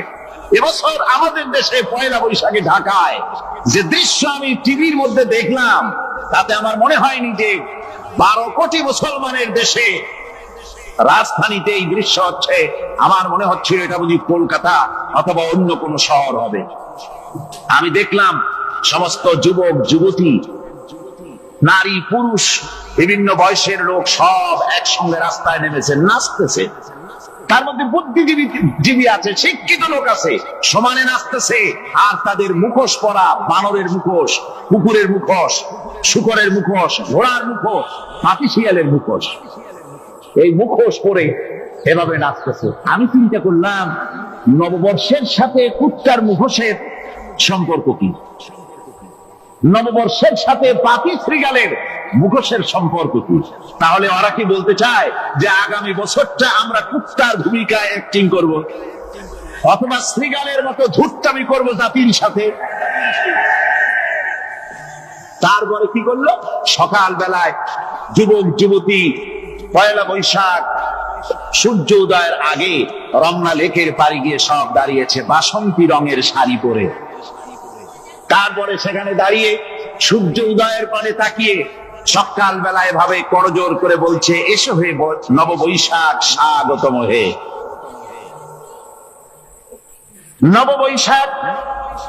এবছর আমাদের দেশে 1 বৈশাখে ঢাকায় যে দৃশ্য আমি টিভির মধ্যে দেখলাম, তাতে আমার মনে হয়নি যে 12 কোটি মুসলমানের দেশে রাজধানীতে এই দৃশ্য হচ্ছে। আমার মনে হচ্ছিল এটা বুঝি কলকাতা অথবা অন্য কোনো শহর হবে। আমি দেখলাম সমস্ত যুবক যুবতী, নারী পুরুষ, বিভিন্ন বয়সের লোক সব একসঙ্গে রাস্তায় নেমেছে, নাচতেছে, তার মধ্যে বুদ্ধিজীবী জীবী আছে, শিক্ষিত লোক আছে, সমানে নাচতেছে। আর তাদের মুখোশ পরা, বানরের মুখোশ, কুকুরের মুখোশ, শুকরের মুখোশ, ঘোড়ার মুখোশ, হাতি শিয়ালের মুখোশ, এই মুখোশ পরে এভাবে নাচতেছে। আমি চিন্তা করলাম, নববর্ষের সাথে কুত্তার মুখোশের সম্পর্ক কি? নববর্ষের সাথে পাপী শ্রীগালের মুখোশের সম্পর্ক কি? তাহলে ওরা কি বলতে চায় যে আগামী বছরটা আমরা কুত্তার ভূমিকায় অ্যাক্টিং করব, অথবা শ্রীগালের মতো ধূর্তামি করব জাতির সাথে? তারপরে কি করলো? সকাল বেলায় যুবক যুবতী পয়লা বৈশাখ সূর্য উদয়ের আগে রমনা লেকের পাড়ি গিয়ে সব দাঁড়িয়েছে বাসন্তী রঙের শাড়ি পরে। তারপরে সেখানে দাঁড়িয়ে সূর্য উদয়ের পানে তাকিয়ে সকাল বেলায় ভাবে করজোর করে বলছে, এসো হে নববৈশাখ স্বাগতম হে। নববৈশাখ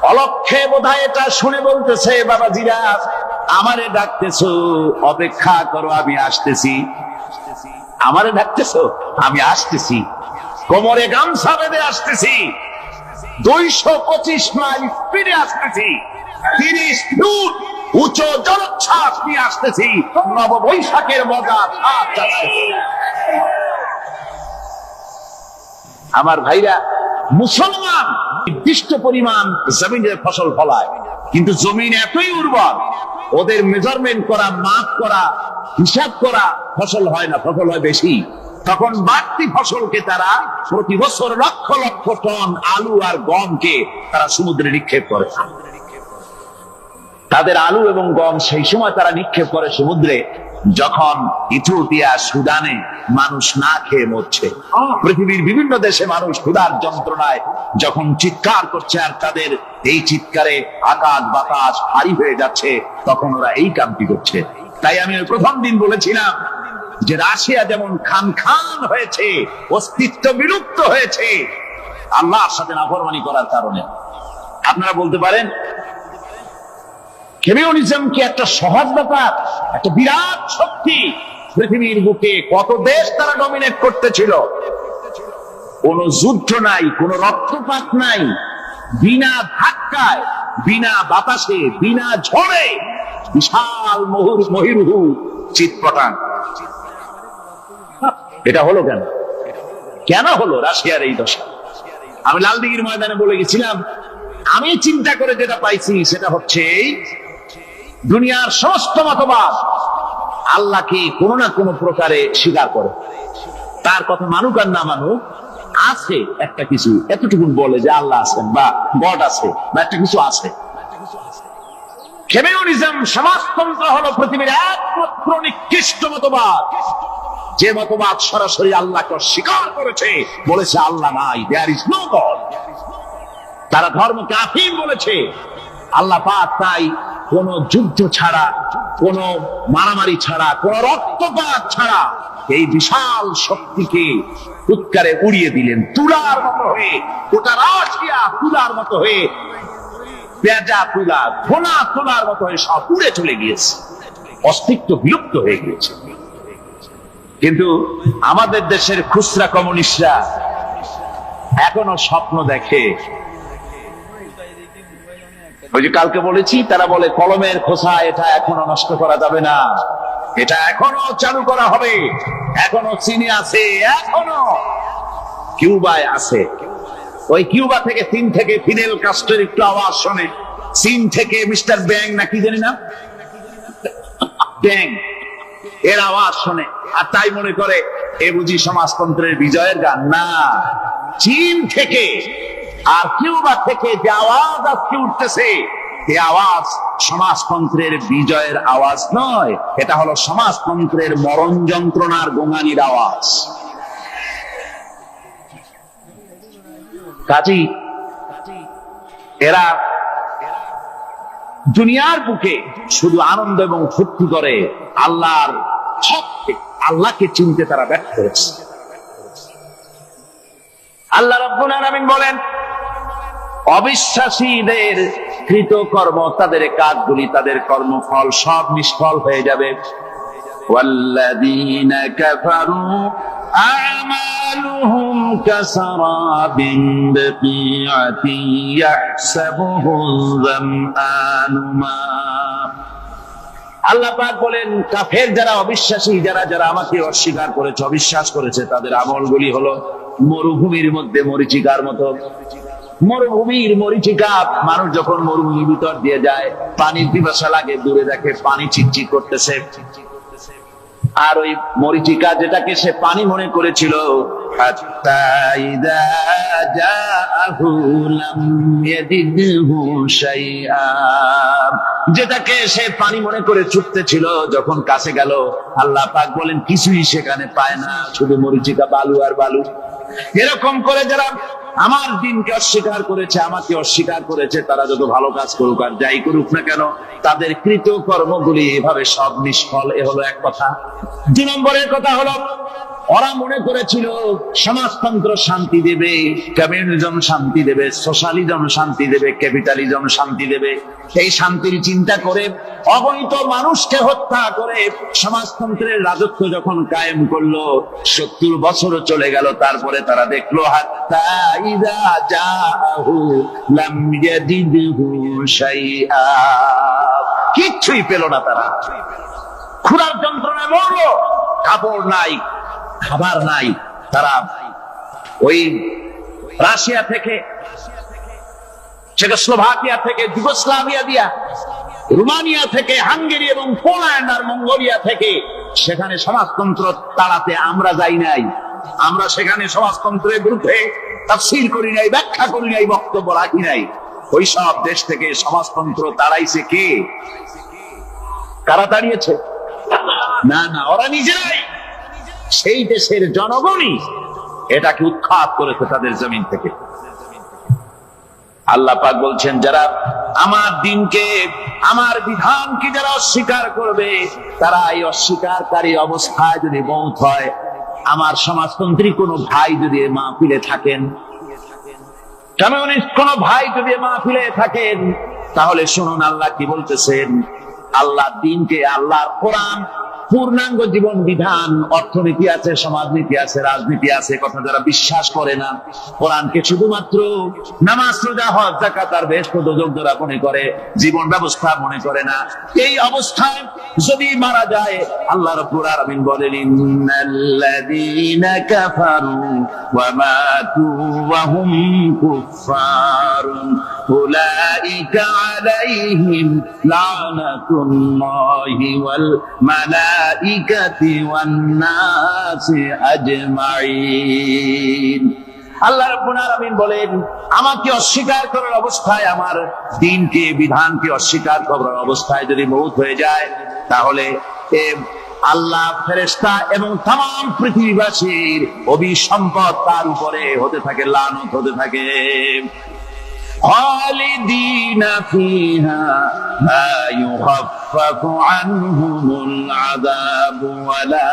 অলক্ষে বোধহয় এটা শুনে বলতেছে, বাবাজিরা আমারে ডাকতেছো, অপেক্ষা করো, আমি আসতেছি। আমারে ডাকতেছো, আমি আসতেছি, কোমরে গামছা বেঁধে আসতেছি, 225 মাইল স্পিডে আসতেছি, 30 ফুট উঁচু জলোচ্ছ্বাস নিয়ে আসতেছি, নববৈশাখের মজা আমার ভাইরা। মুসলমান নির্দিষ্ট পরিমাণ জমিনের ফসল ফলায়, কিন্তু জমিন এতই উর্বর, ওদের মেজারমেন্ট করা, মাপ করা, হিসাব করা ফসল হয় না, ফসল হয় বেশি। তখন বাড়তি ফসলকে তারা প্রতি বছর লক্ষ লক্ষ টন আলু আর গমকে তারা সমুদ্রে নিক্ষেপ করে। তাদের আলু এবং গম সেই সময় তারা নিক্ষেপ করে সমুদ্রে, যখন ইথিওপিয়া, সুদানে মানুষ না খেয়ে মরছে। পৃথিবীর বিভিন্ন দেশে মানুষ ক্ষুধার যন্ত্রণায় যখন চিৎকার করছে, আর তাদের এই চিৎকারে আকাশ বাতাস ভারী হয়ে যাচ্ছে, তখন ওরা এই কামটি করছে। তাই আমি প্রথম দিন বলেছিলাম যে রাশিয়া যেমন খান খান হয়েছে, অস্তিত্ব বিলুপ্ত হয়েছে আল্লাহর সাথে নাফরমানি করার কারণে। আপনারা বলতে পারেন কমিউনিজম কি একটা সহজ ব্যাপার? একটা বিরাট শক্তি পৃথিবীর বুকে, কত দেশ তারা ডমিনেট করতেছিল, কোন যুদ্ধ নাই, কোন রক্তপাত নাই, বিনা ধাক্কায়, বিনা বাতাসে, বিনা ঝড়ে বিশাল মহিরুহু চিৎপটান। এটা হলো কেন? কেন হলো রাশিয়ার এই দশা? আমি লালদিঘির ময়দানে বলে গেছিলাম, আমি চিন্তা করে যেটা পাইছি সেটা হচ্ছে এই, দুনিয়ার সমস্ত মতবাদ আল্লাহকে কোনো না কোনো প্রকারে স্বীকার করে। তার কথা মানুক আর না মানুক, আছে একটা কিছু, এতটুকু বলে যে আল্লাহ আছেন বা গড আছে বা একটা কিছু আছে। কমিউনিজম, সমাজতন্ত্র হলো পৃথিবীর একমাত্র নিকৃষ্ট মতবাদ, যে মতবাদ সরাসরি আল্লাহকে স্বীকার করেছে, বলেছে আল্লাহ নাই, দেয়ার ইজ নো গড। তারা ধর্মকে আফিম বলেছে, আল্লাহ পাক তাই কোন যুদ্ধ ছাড়া, কোন মারামারি ছাড়া, কোন রক্তপাত ছাড়া এই বিশাল শক্তিকে উৎকারে উড়িয়ে দিলেন, তুলার মতো হয়ে, গোটা রাশিয়া তুলার মতো হয়ে, পেঁজা তুলা, ঘোনা তুলার মতো হয়ে সব উড়ে চলে গিয়েছে, অস্তিত্ব বিলুপ্ত হয়ে গিয়েছে। কিন্তু আমাদের দেশের খুচরা কমিউনিস্টরা এখনো স্বপ্ন দেখে। ওই যে কালকে বলেছি, তারা বলে কলমের খোসা এটা এখনো নষ্ট করা যাবে না, এটা এখনো চালু করা হবে, এখনো চীনে আছে, এখনো কিউবায় আছে। ওই কিউবা থেকে, চীন থেকে ফিদেল কাস্ট্রোর একটু আওয়াজ শোনে, চীন থেকে মিস্টার ব্যাং না কি জানি না, ব্যাং, এর আওয়াজ শোনে, আর তাই মনে করে এ বুঝি সমাজতন্ত্রের বিজয়ের গান। না, চীন থেকে আর কিউবা থেকে যে আওয়াজ আজকে উঠতেছে, এই আওয়াজ সমাজতন্ত্রের বিজয়ের আওয়াজ নয়, এটা হলো সমাজতন্ত্রের মরণ যন্ত্রণার গোঙানির আওয়াজ। কাজী এরা দুনিয়ার বুকে শুধু আনন্দ এবং ফুর্তি করে, আল্লাহকে চিনতে তারা ব্যর্থ হয়েছে। আল্লাহ রাব্বুল আলামিন বলেন, অবিশ্বাসীদের কৃতকর্ম, তাদের কাজগুলি, তাদের কর্মফল সব নিষ্ফল হয়ে যাবে। ওয়াল্লাযীনা কাফারু আ'মালুহুম كسراب بقيعة يحسبه الظمآن ماء। আল্লাহ পাক বলেন কাফের যারা অবিশ্বাসী, যারা আমাকে অস্বীকার করেছে, অবিশ্বাস করেছে, তাদের আমলগুলি হলো মরুভূমির মধ্যে মরীচিকার মতো। মরুভূমির মরীচিকা, মানুষ যখন মরুভূমির ভিতর দিয়ে যায়, পানির পিপাসা লাগে, দূরে দেখে পানি চিকচিক করতেছে, আর ওই মরীচিকা যেটাকে সে পানি মনে করেছিল, হাত্তা ইযা জাআহু লাম ইয়াজিদহু শাইআ, যেটাকে সে পানি মনে করে ছুটতেছিল, যখন কাছে গেল আল্লাহ পাক বলেন কিছুই সেখানে পায় না, শুধু মরীচিকা, বালু আর বালু। এরকম করে যারা আমার দিনকে অস্বীকার করেছে, আমাকে অস্বীকার করেছে, তারা যত ভালো কাজ করুক আর যাই করুক না কেন, তাদের কৃত কর্মগুলি এভাবে সব নিষ্ফল। এ হলো এক কথা। 2 নম্বরের কথা হলো, ওরা মনে করেছিল সমাজতন্ত্র শান্তি দেবে, কমিউনিজম শান্তি দেবে, সোশ্যালিজম শান্তি দেবে, ক্যাপিটালিজম শান্তি দেবে। এই শান্তির চিন্তা করে অগণিত মানুষকে হত্যা করে সমাজতন্ত্রের রাজত্ব যখন কায়েম করলো, 70 বছরও চলে গেল, তারপরে তারা দেখলো হাত্তা ইযা জাআহু লাম ইয়াজিদহু শাইআ, কিচ্ছুই পেল না। তারা ক্ষুধার যন্ত্রণায় মরলো, কাপড় নাই, খাবার নাই। তারা ওই রাশিয়া থেকে, চেকোস্লোভাকিয়া থেকে, যুগোস্লাভিয়া দিয়া, রোমানিয়া থেকে, হাঙ্গেরি এবং পোল্যান্ড আর মঙ্গোলিয়া থেকে সেখানে সমাজতন্ত্র তাড়াতে আমরা যাই নাই। আমরা সেখানে সমাজতন্ত্রের বিরুদ্ধে তাফসীর করি নাই, ব্যাখ্যা করি নাই, বক্তব্য রাখি নাই। ওই সব দেশ থেকে সমাজতন্ত্র তাড়াইছে কে? কারা তাড়িয়েছে? না, ওরা নিজেরাই, সেই দেশের জনগণই এটাকে উৎখাত করেছে তাদের জমিন থেকে। আল্লাহ পাক বলছেন যারা আমার দিনকে, আমার বিধানকে যারা অস্বীকার করবে, তারা এই অস্বীকারী অবস্থায় যদি মওত হয়, আমার সমাজতন্ত্রী কোনো ভাই যদি মাহফিলে থাকেন, কমিউনিস্ট কোন ভাই যদি মাহফিলে থাকেন, তাহলে শুনুন আল্লাহ কি বলতেছেন। আল্লাহ দিনকে, আল্লাহর কোরআন পূর্ণাঙ্গ জীবন বিধান, অর্থনীতি আছে, সমাজনীতি আছে, রাজনীতি আছে, কথা যারা বিশ্বাস করে না, কোরআনকে শুধুমাত্র নামাজ, রোজা, হজ, যাকাত আর বেহেশত দোজখ যারা মনে করে, জীবন ব্যবস্থা মনে করে না, এই অবস্থায় যদি মারা যায়, আল্লাহ রাব্বুল আলামিন বলেন ইন্নাল্লাযীনা কাফারু ওয়া মাতু ওয়া হুম কুফফারুন উলাইকা আলাইহিম লা'নাতুল্লাহি ওয়াল মালাইকাতি ওয়ান নাসি আজমাইন। আল্লাহ রাব্বুল আলামিন বলেন আমাকে অস্বীকার করার অবস্থায়, আমার দ্বীনকে, বিধানকে অস্বীকার করার অবস্থায় যদি মওত হয়ে যায়, তাহলে আল্লাহ, ফেরেশতা এবং तमाम পৃথিবীবাসীর অভিসম্পদ তার উপরে হতে থাকে, লানত হতে থাকে। খালিদিনা ফিহা লা ইউখাফফাফু আনহুমুল আযাবু ওয়া লা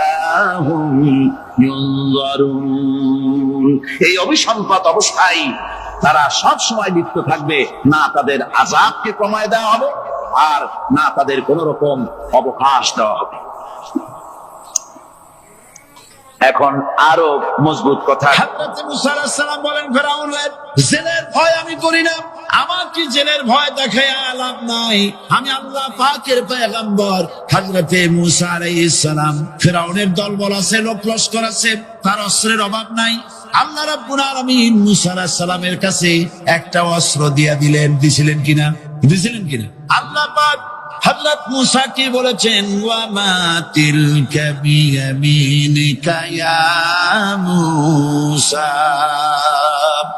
হুম ইউনজারুন। এই অভিসম্পদ অবস্থায় তারা সব সময় লিপ্ত থাকবে, না তাদের আযাবকে কমায় দেওয়া হবে, আর না তাদের কোন রকম অবকাশ দেওয়া হবে। এখন আরো মজবুত কথা, হযরত মুসা আলাইহিস সালাম বলেন ফেরাউনের জেলের ভয় আমি করি না, আমার কি জেলের ভয় দেখায় লাভ নাই, আমি আল্লাহ পাকের পয়গম্বর। হযরত মুসা আলাইহিস সালাম, ফেরাউনের দলবল আছে, লোক লস্কর আছে, তার অস্ত্রের অভাব নাই। আল্লাহ রাব্বুল আলামিন মুসা আলাইহিস সালামের কাছে একটা অস্ত্র দিছিলেন কিনা? আল্লাহ পাক হযরত মুসা কি বলেছেন, ওয়া মা তিলকা বিয়ামিনিকা ইয়া মুসা,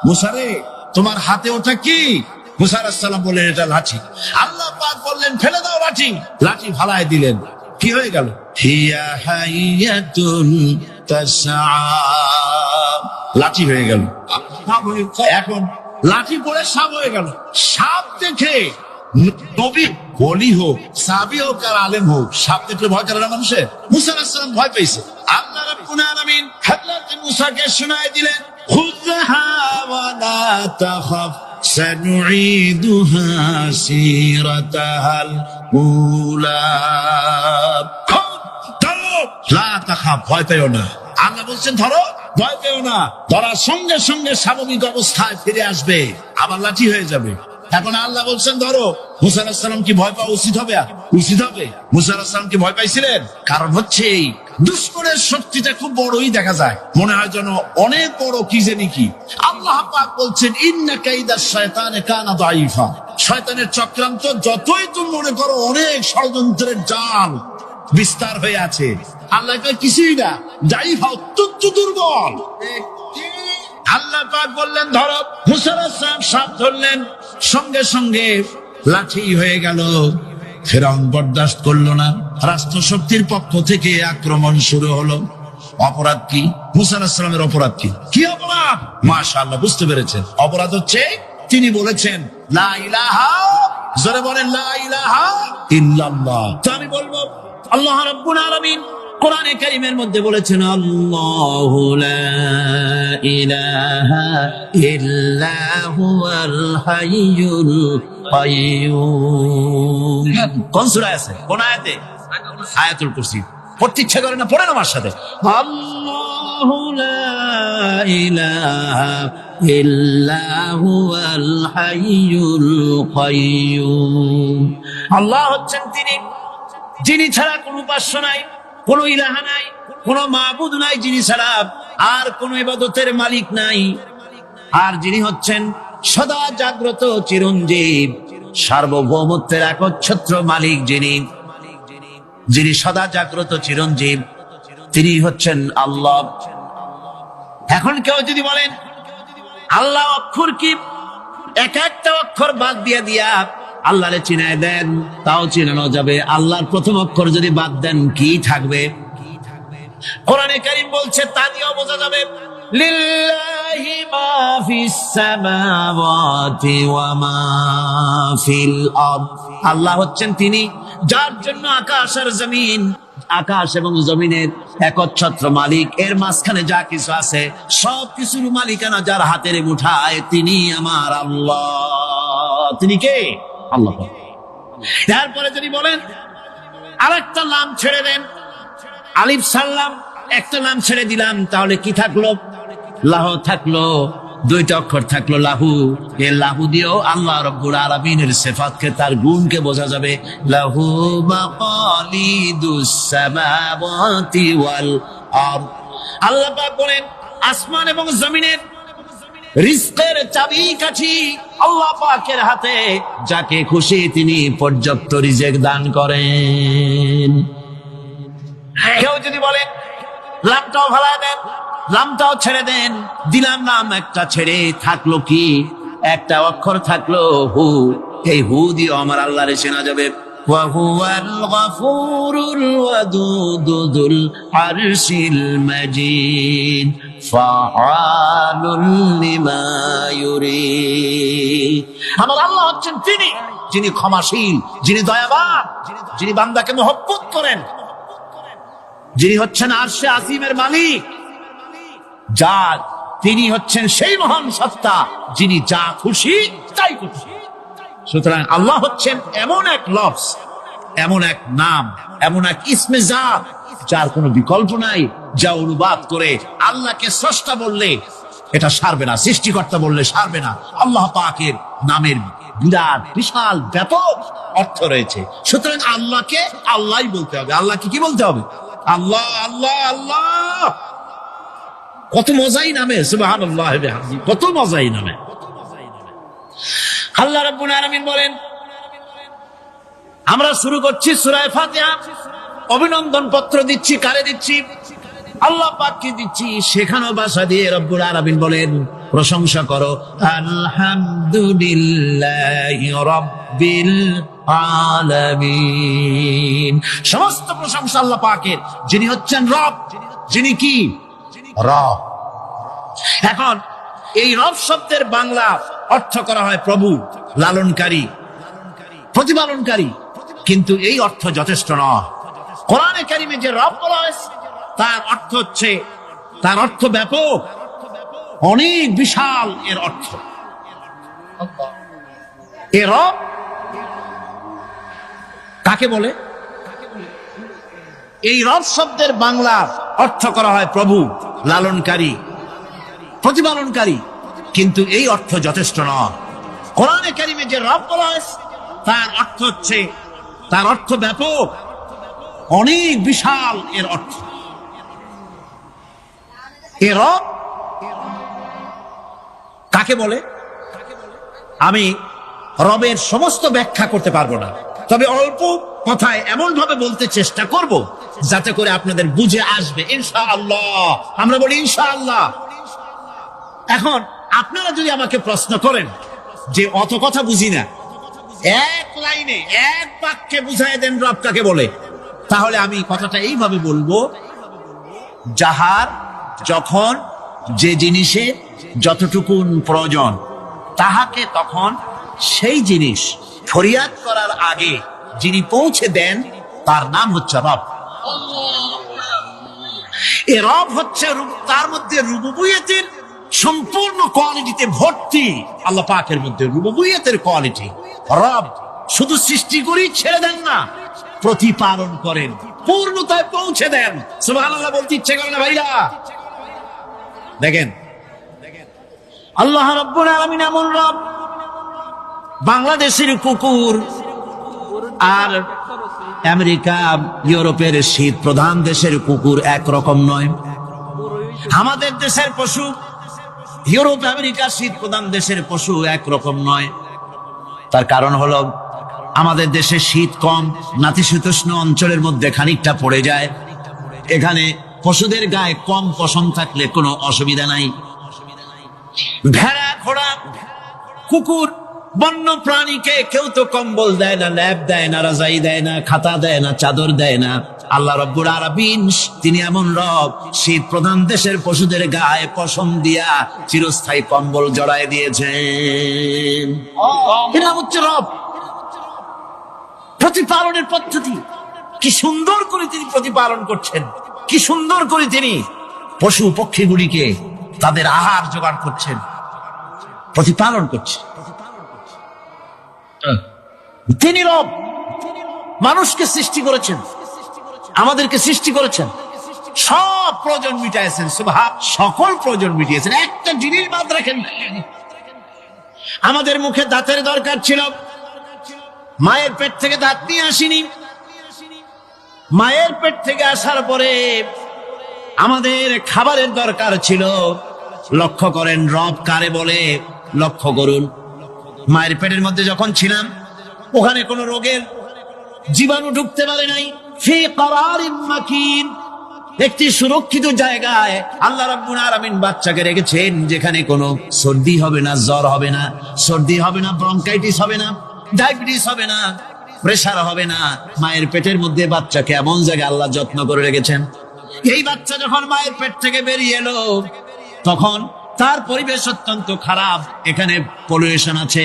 মুসা রে তোমার হাতে ওটা কি? মুসা আলাইহিস সালাম বললেন এটা লাঠি। আল্লাহ পাক বললেন ফেলে দাও লাঠি। লাঠি ফালায় দিলেন, কি হয়ে গেল? হিয়া হাইয়াতুন তাসআ, লাঠি হয়ে গেল। এখন লাঠি পড়ে সাপ হয়ে গেল। সাপ দেখে নবী বলি হোক, সাহাবী হোক আর আলেম হোক, সাপ দেখলে ভয় করে না মানুষের? মুসা আলাইহিস সালাম ভয় পেয়েছে। আল্লাহ রাব্বুল আলামিন হযরত মুসাকে শোনায় দিলেন, খুযহা ওয়া লা তাখাফ সানুঈদুহা সিরাতাহাল উলা, ধরো, লা তাখাফ, ভয় পেও না। আল্লাহ বলছেন ধরো, ভয় পেও না, ধরার সঙ্গে সঙ্গে স্বাভাবিক অবস্থায় ফিরে আসবে, আবার লাঠি হয়ে যাবে। এখন আল্লাহ বলছেন ধরো। মুসা আলাইহিস সালাম কি ভয় পাওয়া উচিত হবে? উচিত হবে। মুসা আলাইহিস সালাম কি ভয় পাইছিলেন? কারণ হচ্ছে এই দুশমনের শক্তিটা খুব বড়ই দেখা যায়, মনে হয় যেন অনেক বড় কি জানি কি। আল্লাহ পাক বলছেন ইন্না কাইদাশ শায়তানে কানা দাঈফা। শয়তানের চক্রান্ত যতই তুমি মনে করো অনেক ষড়যন্ত্রের জাল বিস্তার হয়ে আছে, আল্লাহ কয় কিছুই না, দাঈফা অত্যন্ত দুর্বল। আল্লাহ পাক বললেন ধরো। মুসা আলাইহিস সালাম সাপ ধরলেন, সঙ্গে সঙ্গে লাঠি হয়ে গেল। ফিরআউন বরদাস্ত করলো না, রাষ্ট্র শক্তির পক্ষ থেকে আক্রমণ শুরু হলো। অপরাধ কি? মুসা আলাইহিস সালামের অপরাধ কি? কি অপরাধ? মাশাআল্লাহ, বুঝতে পেরেছেন। অপরাধ হচ্ছে তিনি বলেছেন লা ইলাহা, জোরে বলেন লা ইলাহা ইল্লাল্লাহ। তো আমি বলবো আল্লাহ রাব্বুল আলামিন কোরআনে কারীমের মধ্যে বলেছেন আল্লাহু লা ইলাহা ইল্লা হুয়াল হাইয়ুল কাইয়্যুম। কোন সূরা আছে? কোন আয়াতে? আয়াতুল কুরসি। পড়তে ইচ্ছা করে না? পড়েন আমার সাথে। আল্লাহু লা ইলাহা ইল্লা হুয়াল হাইয়ুল কাইয়্যুম। আল্লাহ হচ্ছেন তিনি যিনি ছাড়া কোনো উপাস্য নাই, কোন ইলাহা নাই, কোন মাবুদ নাই যিনি ছাড়া, আর কোন ইবাদতের মালিক নাই। আর যিনি হচ্ছেন সদা জাগ্রত চিরঞ্জীব, সার্বভৌমত্বের একচ্ছত্র মালিক, যিনি সদা জাগ্রত চিরঞ্জীব, তিনি হচ্ছেন আল্লাহ। এখন কেউ যদি বলেন আল্লাহ অক্ষর কি, এক একটা অক্ষর বাদ দিয়া আল্লাহরে চিনায় দেন, তাও চিনানো যাবে। আল্লাহর প্রথম অক্ষর যদি বাদ দেন কি থাকবে? কোরআনে কারীম বলছে তা দিয়েও বোঝা যাবে। লিল্লাহি মা ফিস সামাওয়াতি ওয়া মা ফিল আরদ। আল্লাহ হচ্ছেন তিনি যার জন্য আকাশ আর জমিন, আকাশ এবং জমিনের একচ্ছত্র মালিক। এর মাঝখানে যা কিছু আছে সব কিছুর মালিকানা যার হাতের মুঠায়, তিনি আমার আল্লাহ। তিনি কে? আল্লাহ। তারপরে যদি বলেন আরেকটা নাম ছেড়ে দেন, আলিফ সাল্লাম, একটা নাম ছেড়ে দিলাম, তাহলে কি থাকলো? লাহ থাকলো, দুইটা অক্ষর থাকলো লাহু। এই লাহু দিয়েও আল্লাহ রাব্বুল আলামিনের সিফাতকে, তার গুণকে বোঝা যাবে। লাহু মাকালিদুস সামাওয়াতি ওয়াল আরদ। আল্লাহ পাক বলেন আসমান এবং জমিনের রিজকের চাবিকাঠি আল্লাহ পাকের হাতে, যাকে খুশি তিনি পর্যাপ্ত রিজেক দান করেন। কেউ যদি বলেন লামটাও ভালা দেন, লামটাও ছেড়ে দেন, দিলাম নাম একটা ছেড়ে, থাকলো কি? একটা অক্ষর থাকলো হু। এই হু দিয়ে আমার আল্লাহরে চেনা যাবে। ওয়াহুয়াল গফুরুল ওয়াদুদুল আরশিল মাজিদ ফাআলুল লিমা ইউরিদ। আমার আল্লাহ হচ্ছেন তিনি যিনি ক্ষমাশীল, যিনি দয়াবান, যিনি বান্দাকে মহব্বত করেন, যিনি হচ্ছেন আরশে আসিমের মালিক, যার তিনি হচ্ছেন সেই মহান সত্তা যিনি যা খুশি তাই খুশি। সুতরাং আল্লাহ হচ্ছেন এমন এক লফজ, এমন এক নাম, এমন এক ইসমে জাত যার কোনো বিকল্প নাই, যা অনুবাদ করে আল্লাহকে স্রষ্টা বললে এটা সারবে না, সৃষ্টিকর্তা বললে সারবে না। আল্লাহ পাকের নামের বিরাট বিশাল ব্যাপক অর্থ রয়েছে। সুতরাং আল্লাহকে আল্লাহই বলতে হবে। আল্লাহকে কি বলতে হবে? আল্লাহ আল্লাহ আল্লাহ। কত মজাই নামে, সুবহানাল্লাহ, কত মজাই নামে। আল্লাহ রাব্বুল আলামিন বলেন, আমরা শুরু করছি সূরা ফাতিহা। অভিনন্দন পত্র দিচ্ছি, কারে দিচ্ছি? আল্লাহ পাককে দিচ্ছি। সেখানেও ভাষা দিয়ে রব্বুল আলামিন বলেন প্রশংসা করো, আলহামদুলিল্লাহি রাব্বিল আলামিন। সমস্ত প্রশংসা আল্লাহ পাকের, যিনি হচ্ছেন রব, যিনি কি? রব। এখন এই রব শব্দের বাংলা অর্থ করা হয় প্রভু, লালনকারী, প্রতিপালনকারী, কিন্তু এই অর্থ যথেষ্ট নয়। কোরআনে কারিমে যে রব বলা হয়েছে তার অর্থ হচ্ছে, তার অর্থ ব্যাপক, অনেক বিশাল এর অর্থ। এ রব কাকে বলে? এই রব শব্দের বাংলা অর্থ করা হয় প্রভু, লালনকারী, প্রতিপালনকারী, কিন্তু এই অর্থ যথেষ্ট নয়। কোরআনে কারিমে যে রব বলা হয়েছে তার অর্থ ব্যাপক, অনেক বিশাল এর অর্থ। এ রব কাকে বলে আমি রবের সমস্ত ব্যাখ্যা করতে পারবো না, তবে অল্প কথায় এমন ভাবে বলতে চেষ্টা করব যাতে করে আপনাদের বুঝে আসবে ইনশাআল্লাহ। আমরা বলি ইনশাআল্লাহ। এখন আপনারা যদি আমাকে প্রশ্ন করেন যে অত কথা বুঝি না, এক লাইনে এক বাক্যে বুঝাই দেন রব কাকে বলে, তাহলে আমি কথাটা এইভাবে বলবো, যাহার যখন যে জিনিসে যতটুকু প্রয়োজন তাহাকে তখন সেই জিনিস ফরিয়াদ করার আগে যিনি পৌঁছে দেন তার নাম হচ্ছে রব। এ রব হচ্ছে তার মধ্যে রুবুবিয়তের সম্পূর্ণ কোয়ালিটিতে ভর্তি। আল্লাহ পাকের মধ্যে রুবুবিয়তের কোয়ালিটি। রব শুধু সৃষ্টি করেই ছেড়ে দেন না, প্রতিপালন করেন, পূর্ণতায় পৌঁছে দেন। সুবহানাল্লাহ বলতে ইচ্ছে করে না ভাইরা? দেখেন আল্লাহ রাব্বুল আলামিন এমন রব, বাংলাদেশের কুকুর আর আমেরিকা ইউরোপের শীত প্রধান দেশের কুকুর একরকম নয়। আমাদের দেশের পশু ইউরোপ আমেরিকা শীত প্রধান দেশের পশু একরকম নয়। তার কারণ হলো আমাদের দেশে শীত কম, নাতিশীতোষ্ণ অঞ্চলের মধ্যে খানিকটা পড়ে যায়। এখানে পশুদের গায়ে কম পশম থাকলে কোনো অসুবিধা নাই। ভেড়া, ঘোড়া, কুকুর, বন্য প্রাণীকে কেউ তো কম্বল দেয় না, ল্যাপ দেয় না, রাজাই দেয় না, খাতা দেয় না, চাদর দেয় না। আল্লাহ রাব্বুল আলামিন তিনি এমন রব, শীত প্রধান দেশের পশুদের গায়ে পশম দিয়া চিরস্থায়ী কম্বল জড়ায় দিয়েছেন। এটা হচ্ছে রব। প্রতিপালনের পদ্ধতি কি সুন্দর করে তিনি প্রতিপালন করছেন, কি সুন্দর করে তিনি পশু পক্ষীগুলিকে তাদের আহার জোগাড় করছেন, প্রতিপালন করছেন। তিনি রব, মানুষকে সৃষ্টি করেছেন, আমাদেরকে সৃষ্টি করেছেন, সব প্রয়োজন মিটাইছেন, সকল প্রয়োজন মিটিয়েছেন, একটা জিনিস বাদ রাখেন। আমাদের মুখে দাঁতের দরকার ছিল, মায়ের পেট থেকে দাঁত নিয়ে আসিনি। মায়ের পেট থেকে আসার পরে আমাদের খাবারের দরকার ছিল। লক্ষ্য করেন রব কারে বলে, লক্ষ্য করুন। মায়ের পেটের মধ্যে যখন ছিলাম ওখানে কোনো রোগের জীবাণু ঢুকতে পারে নাই। ফি করারিন মাকিন, একটি সুরক্ষিত জায়গায় আল্লাহ রাব্বুল আলামিন বাচ্চাকে রেখেছেন, যেখানে কোনো সর্দি হবে না, জ্বর হবে না, সর্দি হবে না, ব্রঙ্কাইটিস হবে না, ডায়াবেটিস হবে না, প্রেসার হবে না। মায়ের পেটের মধ্যে বাচ্চাকে এমন জায়গায় আল্লাহ যত্ন করে রেখেছেন। এই বাচ্চা যখন মায়ের পেট থেকে বেরিয়ে এলো তখন তার পরিবেশ অত্যন্ত খারাপ। এখানে পলিউশন আছে,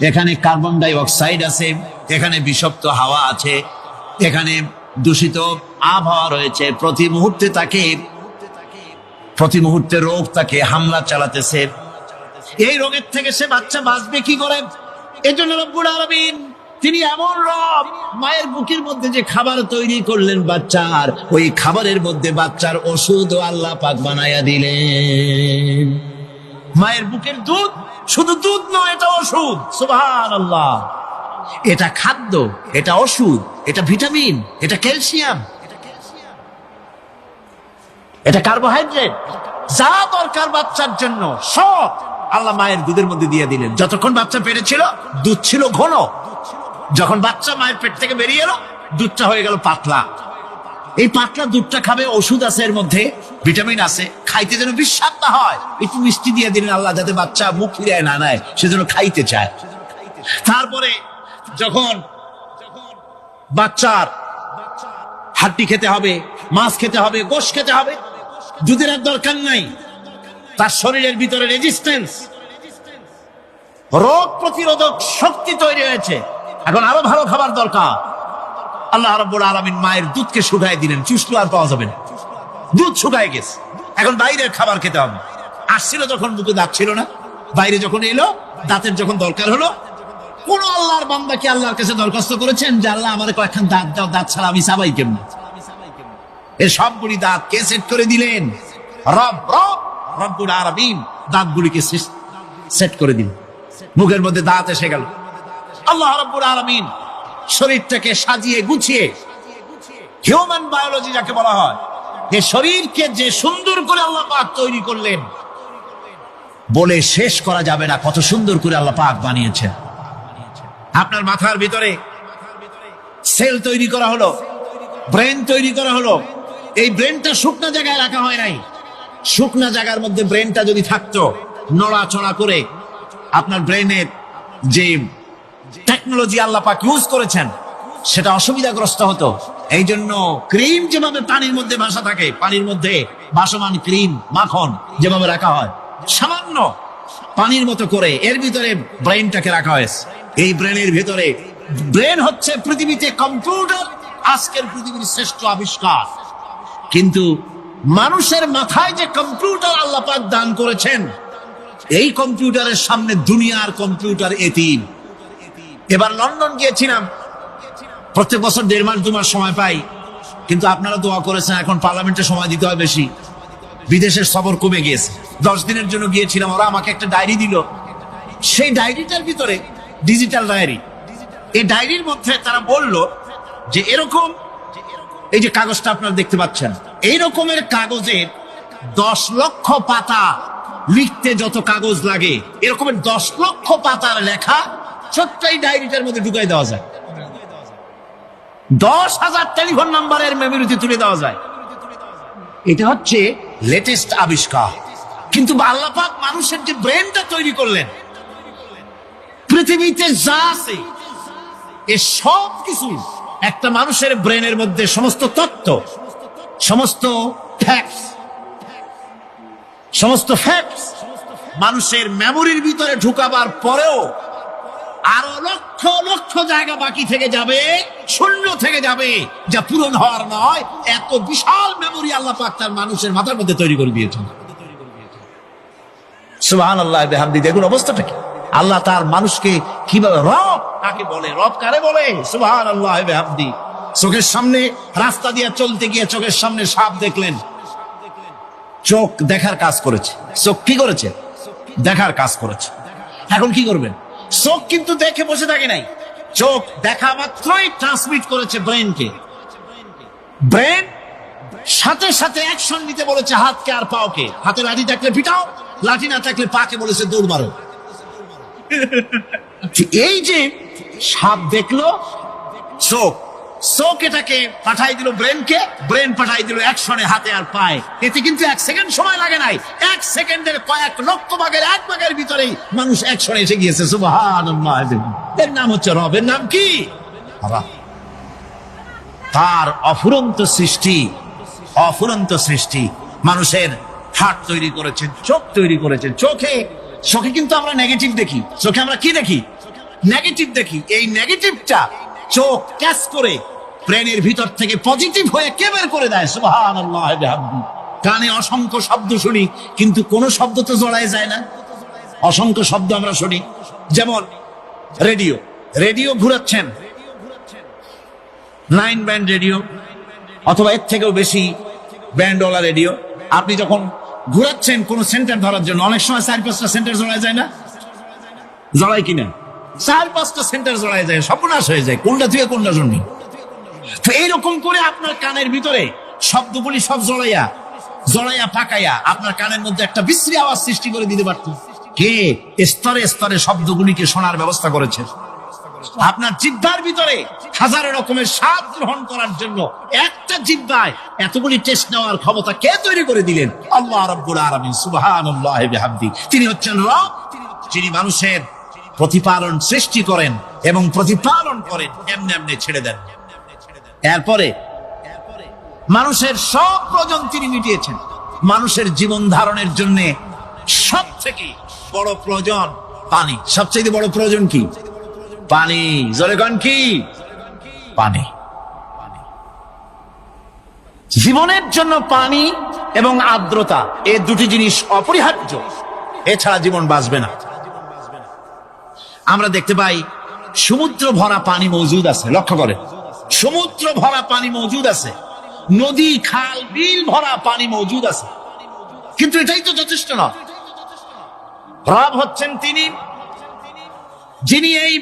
এখানে কার্বন ডাই অক্সাইড আছে, এখানে বিষাক্ত হাওয়া আছে, এখানে দূষিত আবহাওয়া রয়েছে। প্রতি মুহূর্তে রোগ তাকে হামলা চালাতেছে। এই রোগের থেকে সে বাচ্চা বাঁচবে কি করে? এজন্য রব্বুল আলামিন তিনি এমন রব, মায়ের বুকের মধ্যে যে খাবার তৈরি করলেন বাচ্চার, ওই খাবারের মধ্যে বাচ্চার ওষুধও আল্লাহ পাক বানায়া দিলেন। মায়ের বুকের দুধ শুধু দুধ নয়, এটা ওষুধ। সুবহানাল্লাহ। এটা খাদ্য, এটা ওষুধ, এটা ভিটামিন, এটা ক্যালসিয়াম, এটা কার্বোহাইড্রেট, যা দরকার বাচ্চার জন্য সব আল্লাহ মায়ের দুধের মধ্যে দিয়ে দিলেন। যতক্ষণ বাচ্চা পেটে ছিল দুধ ছিল ঘন, যখন বাচ্চা মায়ের পেট থেকে বেরিয়ে এলো দুধটা হয়ে গেল পাতলা। এই পাতলা দুধটা খাবে, ওষুধ আছে এর মধ্যে, ভিটামিন আছে, খাইতে যেন বিস্বাদ না হয় একটু মিষ্টি দিয়ে দিলেন আল্লাহ, যাতে বাচ্চা মুখ ফিরিয়ে না নেয়, সেজন্য খাইতে চায়। তারপরে যখন বাচ্চার হাড্ডি খেতে হবে, মাছ খেতে হবে, গোশত খেতে হবে, দুধের আর দরকার নাই। তার শরীরের ভিতরে রেজিস্ট্যান্স, রোগ প্রতিরোধক শক্তি তৈরি হয়েছে। এখন আরো ভালো খাবার দরকার। আল্লাহ রাব্বুল আলামিন মায়ের দুধকে শুকায় দিলেন, চুষলো আর পাওয়া যাবে না, দুধ শুকায় গেছে। এখন বাইরের খাবার খেতে হবে। আসছিল যখন বুকে দাঁত ছিল না, বাইরে যখন এলো দাঁতের যখন দরকার হলো, কোন আল্লাহর বান্দা কি আল্লাহর কাছে দরখাস্ত করেছেন যে আল্লাহ আমার কয়েকখান দাঁত দাও, দাঁত ছাড়া আমি চাবাই কেমন? এর সবগুলি দাঁত কে সেট করে দিলেন? রব। রব রব্বুল আলামিন দাঁতগুলিকে সেট করে দিল, মুখের মধ্যে দাঁত এসে গেল। আল্লাহ রব্বুল আলামিন শরীরটাকে সাজিয়ে গুছিয়ে, হিউম্যান বায়োলজি যাকে বলা হয়, যে শরীরকে যে সুন্দর করে আল্লাহ পাক তৈরি করলেন, বলে শেষ করা যাবে না কত সুন্দর করে আল্লাহ পাক বানিয়েছেন। আপনার মাথার ভিতরে সেল তৈরি করা হলো, ব্রেন তৈরি করা হলো। এই ব্রেনটা শুকনা জায়গায় রাখা হয় নাই। শুকনা জায়গার মধ্যে ব্রেনটা যদি থাকতো, নড়াচড়া করে আপনার ব্রেনের যে টেকনোলজি আল্লাহ পাক ইউজ করেছেন সেটা অসুবিধাগ্রস্ত হতো। এই জন্য ক্রিম যেভাবে পানির মধ্যে ভাসা থাকে, পানির মধ্যে ভাসমান ক্রিম মাখন যেভাবে রাখা হয়, সামান্য পানির মতো করে এর ভিতরে ব্রেনটাকে রাখা হয়েছে। এই ব্রেনের ভিতরে, ব্রেন হচ্ছে পৃথিবীতে কম্পিউটার, আজকের পৃথিবীর শ্রেষ্ঠ আবিষ্কার। কিন্তু মানুষের মাথায় যে কম্পিউটার আল্লাহ পাক দান করেছেন, এই কম্পিউটারের সামনে দুনিয়ার কম্পিউটার এতিম। এবার লন্ডন গিয়েছিলাম, প্রত্যেক বছর 1.5 মাস 2 মাস সময় পাই, কিন্তু আপনারা দোয়া করেছেন এখন পার্লামেন্টে সময় দিতে হয় বেশি। বিদেশের সফর কমে গিয়েছে, 10 দিনের জন্য গিয়েছিলাম। ওরা আমাকে একটা ডায়েরি দিল, সেই ডায়েরিটার ভিতরে ডিজিটাল ডায়েরি। এই ডায়েরির মধ্যে তারা বলল যে এরকম, এই যে কাগজটা আপনারা দেখতে পাচ্ছেন, এই রকমের কাগজের 10 লক্ষ পাতা লিখতে যত কাগজ লাগে, এরকমের 10 লক্ষ পাতার লেখা ছোট্ট এই ডায়েরিটার মধ্যে ঢুকাই দেওয়া যায়। 10,000 টেলিফোন নাম্বারের মেমোরিতে তুলে দেওয়া যায়। এটা হচ্ছে লেটেস্ট আবিষ্কার। কিন্তু আল্লাহ পাক মানুষের যে ব্রেনটা তৈরি করলেন, পৃথিবীতে যা আছে এ সব কিছু একটা মানুষের ব্রেনের মধ্যে, সমস্ত তথ্য, সমস্ত ফ্যাক্টস মানুষের মেমোরির ভিতরে ঢুকাবার পরেও আরো লক্ষ লক্ষ জায়গা বাকি থেকে যাবে, শূন্য থেকে যাবে, যা পূরণ হওয়ার নয়। এত বিশাল মেমোরি আল্লাহ পাক তার মানুষের মাথার মধ্যে তৈরি করে দিয়েছেন। সুবহানাল্লাহ বিহামদি। দেখুন অবস্থাটা কি। আল্লাহ তার মানুষকে কিভাবে, রব কাকে বলে, রব কারে বলে, সুবহানাল্লাহ বিহামদি। চোখের সামনে রাস্তা দিয়ে চলতে গিয়ে চোখের সামনে সাপ দেখলেন, চোখ দেখার কাজ করেছে। চোখ কি করেছে? দেখার কাজ করেছে। এখন কি করবেন? চোখ কিন্তু দেখে বসে থাকে নাই, চোখ দেখা মাত্রই ট্রান্সমিট করেছে ব্রেনকে। ব্রেন সাথে সাথে অ্যাকশন নিতে বলেছে হাতকে আর পাওকে। হাতে লাঠি থাকলে পিটাও, লাঠি না থাকলে পাকে বলেছে দৌড় মারো। এই যে সাপ দেখলো, চোখ এটাকে পাঠাই দিল ব্রেনকে, ব্রেন পাঠাই দিল অ্যাকশনে হাতে আর পায়ে। এতে কিন্তু 1 সেকেন্ড সময় লাগে নাই, 1 সেকেন্ডের কয়েক লক্ষ ভাগের 1 ভাগের ভিতরেই মানুষ অ্যাকশনে এসে গিয়েছে। সুবহানাল্লাহ। এর নাম হচ্ছে রব। এর নাম কি? তার অফুরন্ত সৃষ্টি, অফুরন্ত সৃষ্টি। মানুষের হার্ট তৈরি করেছেন, চোখ তৈরি করেছেন। চোখে কিন্তু আমরা নেগেটিভ দেখি। চোখে আমরা কি দেখি? নেগেটিভ দেখি। এই নেগেটিভটা চোখ ক্যাচ করে ব্রেনের ভিতর থেকে পজিটিভ হয়ে কে বের করে দেয়? সুবহানাল্লাহ বিহামদি। কানে অসংখ্য শব্দ শুনি, কিন্তু কোন শব্দ তো জড়ায় যায় না। অসংখ্য শব্দ আমরা শুনি, যেমন রেডিও ঘুরাচ্ছেন, 9 ব্যান্ড রেডিও অথবা এর থেকেও বেশি ব্যান্ডওয়ালা রেডিও। আপনি যখন ঘুরাচ্ছেন কোন সেন্টার ধরার জন্য, অনেক সময় 4-5টা সেন্টার জড়ায় যায় না? জড়ায় কিনা? 4-5টা সেন্টার জড়ায় যায়, সর্বনাশ হয়ে যায়, কোনটা থেকে কোনটা শুনবি। তো এইরকম করে আপনার কানের ভিতরে শব্দগুলি সব জড়াইয়া পাকাইয়া আপনার কানের মধ্যে একটা বিশ্রী আওয়াজ সৃষ্টি করে দিতে পারত। কে স্তরে স্তরে শব্দগুলিকে শোনার ব্যবস্থা করেছে? আপনার জিহ্বার ভিতরে হাজারো রকমের স্বাদ গ্রহণ করার জন্য একটা জিহ্বায় এতগুলি টেস্ট নেওয়ার ক্ষমতা কে তৈরি করে দিলেন? আল্লাহ রাব্বুল আলামিন। সুবহানাল্লাহ বিহামদি। তিনি হচ্ছেন রব, যিনি মানুষের প্রতিপালন সৃষ্টি করেন এবং প্রতিপালন করেন, এমনি এমনি ছেড়ে দেন। এরপরে মানুষের সব প্রয়োজন তিনি মিটিয়েছেন। মানুষের জীবন ধারণের জন্য সব থেকে বড় প্রয়োজন পানি। সবচেয়ে বড় প্রয়োজন কি? পানি। জোরে কোন কি? পানি। জীবনের জন্য পানি এবং আর্দ্রতা, এই দুটি জিনিস অপরিহার্য, এছাড়া জীবন বাঁচবে না। আমরা দেখতে পাই সমুদ্র ভরা পানি মজুদ আছে। লক্ষ্য করেন, সমুদ্র ভরা পানি মজুদ আছে, নদী খাল বিল ভরা পানি মজুদ আছে। কিন্তু এটাই তো যথেষ্ট না। রব হচ্ছেন তিনি যিনি এই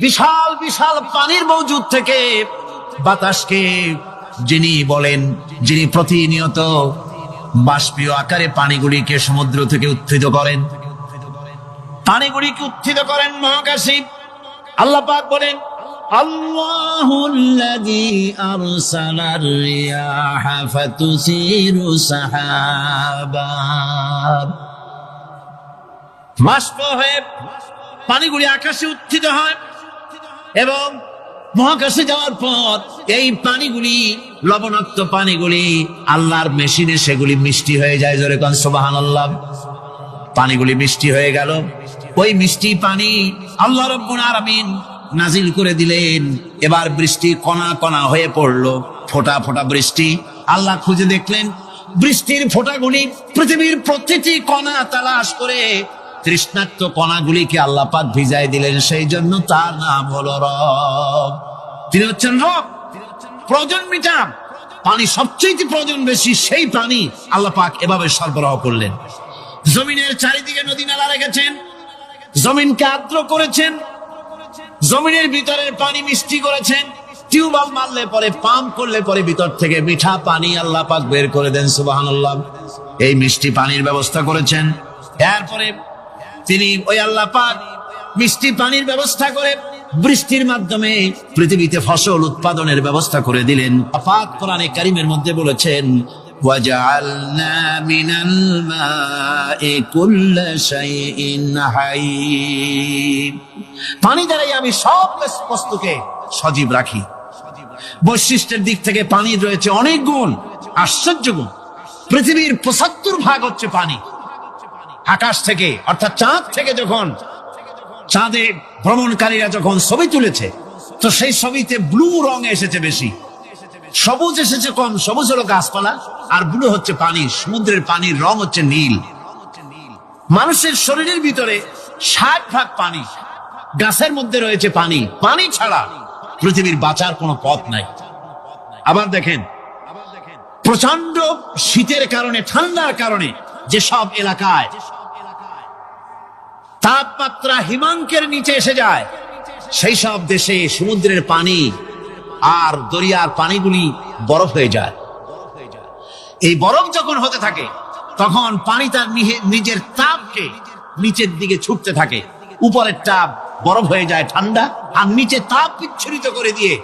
বিশাল বিশাল পানির মওজুদ থেকে বাতাসকে যিনি বলেন, যিনি প্রতিনিয়ত বাষ্পীয় আকারে পানিগুলিকে সমুদ্র থেকে উত্থিত করেন, পানিগুলিকে উত্থিত করেন মহাকাশে। আল্লাহ পাক বলেন, আল্লাহুল্লাযী আরসালার রিয়াহা ফাতুসিরু সাহাবা। বাষ্প হয়ে পানিগুলি আকাশে উত্থিত হয় এবং মহাকাশে যাওয়ার পর এই পানিগুলি, লবণাক্ত পানিগুলি আল্লাহর মেশিনে সেগুলি মিষ্টি হয়ে যায়। জোরে কোন সুবহানাল্লাহ। পানিগুলি মিষ্টি হয়ে গেল। ওই মিষ্টি পানি আল্লাহ রাব্বুল আলামিন নাজিল করে দিলেন। এবার বৃষ্টি কণা কণা হয়ে পড়লো, ফোঁটা ফোঁটা বৃষ্টি। আল্লাহ খুঁজে দেখলেন বৃষ্টির ফোঁটাগুলি পৃথিবীর প্রতিটি কণা তালাশ করে তৃষ্ণার্ত কণাগুলিকে আল্লাহ পাক ভিজাই দিলেন। সেই জন্য তার নাম হলো রব। তিনি হচ্ছেন রব, প্রয়োজন মিটান। পানি সবচেয়ে প্রয়োজন বেশি, সেই পানি আল্লাহ পাক এভাবে সরবরাহ করলেন। জমিনের চারিদিকে নদী নালা রেখেছেন, জমিনকে আর্দ্র করেছেন, জমিনের ভিতরের পানি মিষ্টি করেছেন। টিউবওয়েল মারলে পরে, পাম্প করলে পরে ভিতর থেকে মিঠা পানি আল্লাহ পাক বের করে দেন। সুবহানাল্লাহ। এই মিষ্টি পানির ব্যবস্থা করেছেন। এরপরে তিনি ওই আল্লাহ পাক মিষ্টি পানির ব্যবস্থা করে বৃষ্টির মাধ্যমে পৃথিবীতে ফসল উৎপাদনের ব্যবস্থা করে দিলেন। পাক কোরআনে কারীমের মধ্যে বলেছেন, ওয়াজআলনা মিনাল মাই কুল্লা শাইইন হাই। পানি দ্বারাই আমি সব বস্তুকে সজীব রাখি। বৈশিষ্ট্যের দিক থেকে পানির রয়েছে অনেক গুণ, আশ্চর্য গুণ। পৃথিবীর ৭৫% হচ্ছে পানি। আকাশ থেকে অর্থাৎ চাঁদ থেকে যখন চাঁদে ভ্রমণকারীরা যখন ছবি তুলেছে, তো সেই ছবিতে ব্লু রং এসেছে বেশি, সবুজ এসেছে কম। সবুজ হলো গাছপালা, আর ব্লু হচ্ছে পানি। সমুদ্রের পানির রং হচ্ছে নীল। মানুষের শরীরের ভিতরে ৬০% পানি, গাছের মধ্যে রয়েছে পানি। পানি ছাড়া পৃথিবীর বাঁচার কোনো পথ নাই। আবার দেখেন, প্রচন্ড শীতের কারণে, ঠান্ডার কারণে যেসব এলাকায় তাপমাত্রা হিমাঙ্কের নিচে এসে যায়, সেই সব দেশে সমুদ্রের পানি আর দরিয়ার পানিগুলি বরফ হয়ে যায়। এই বরফ যখন হতে থাকে, তখন পানি তার নিজের তাপকে নিচের দিকে ছুটতে থাকে। উপরের তাপ বরফ হয়ে যায় ঠান্ডা, আর নিচে তাপ বিচ্ছুরিত করে দিয়ে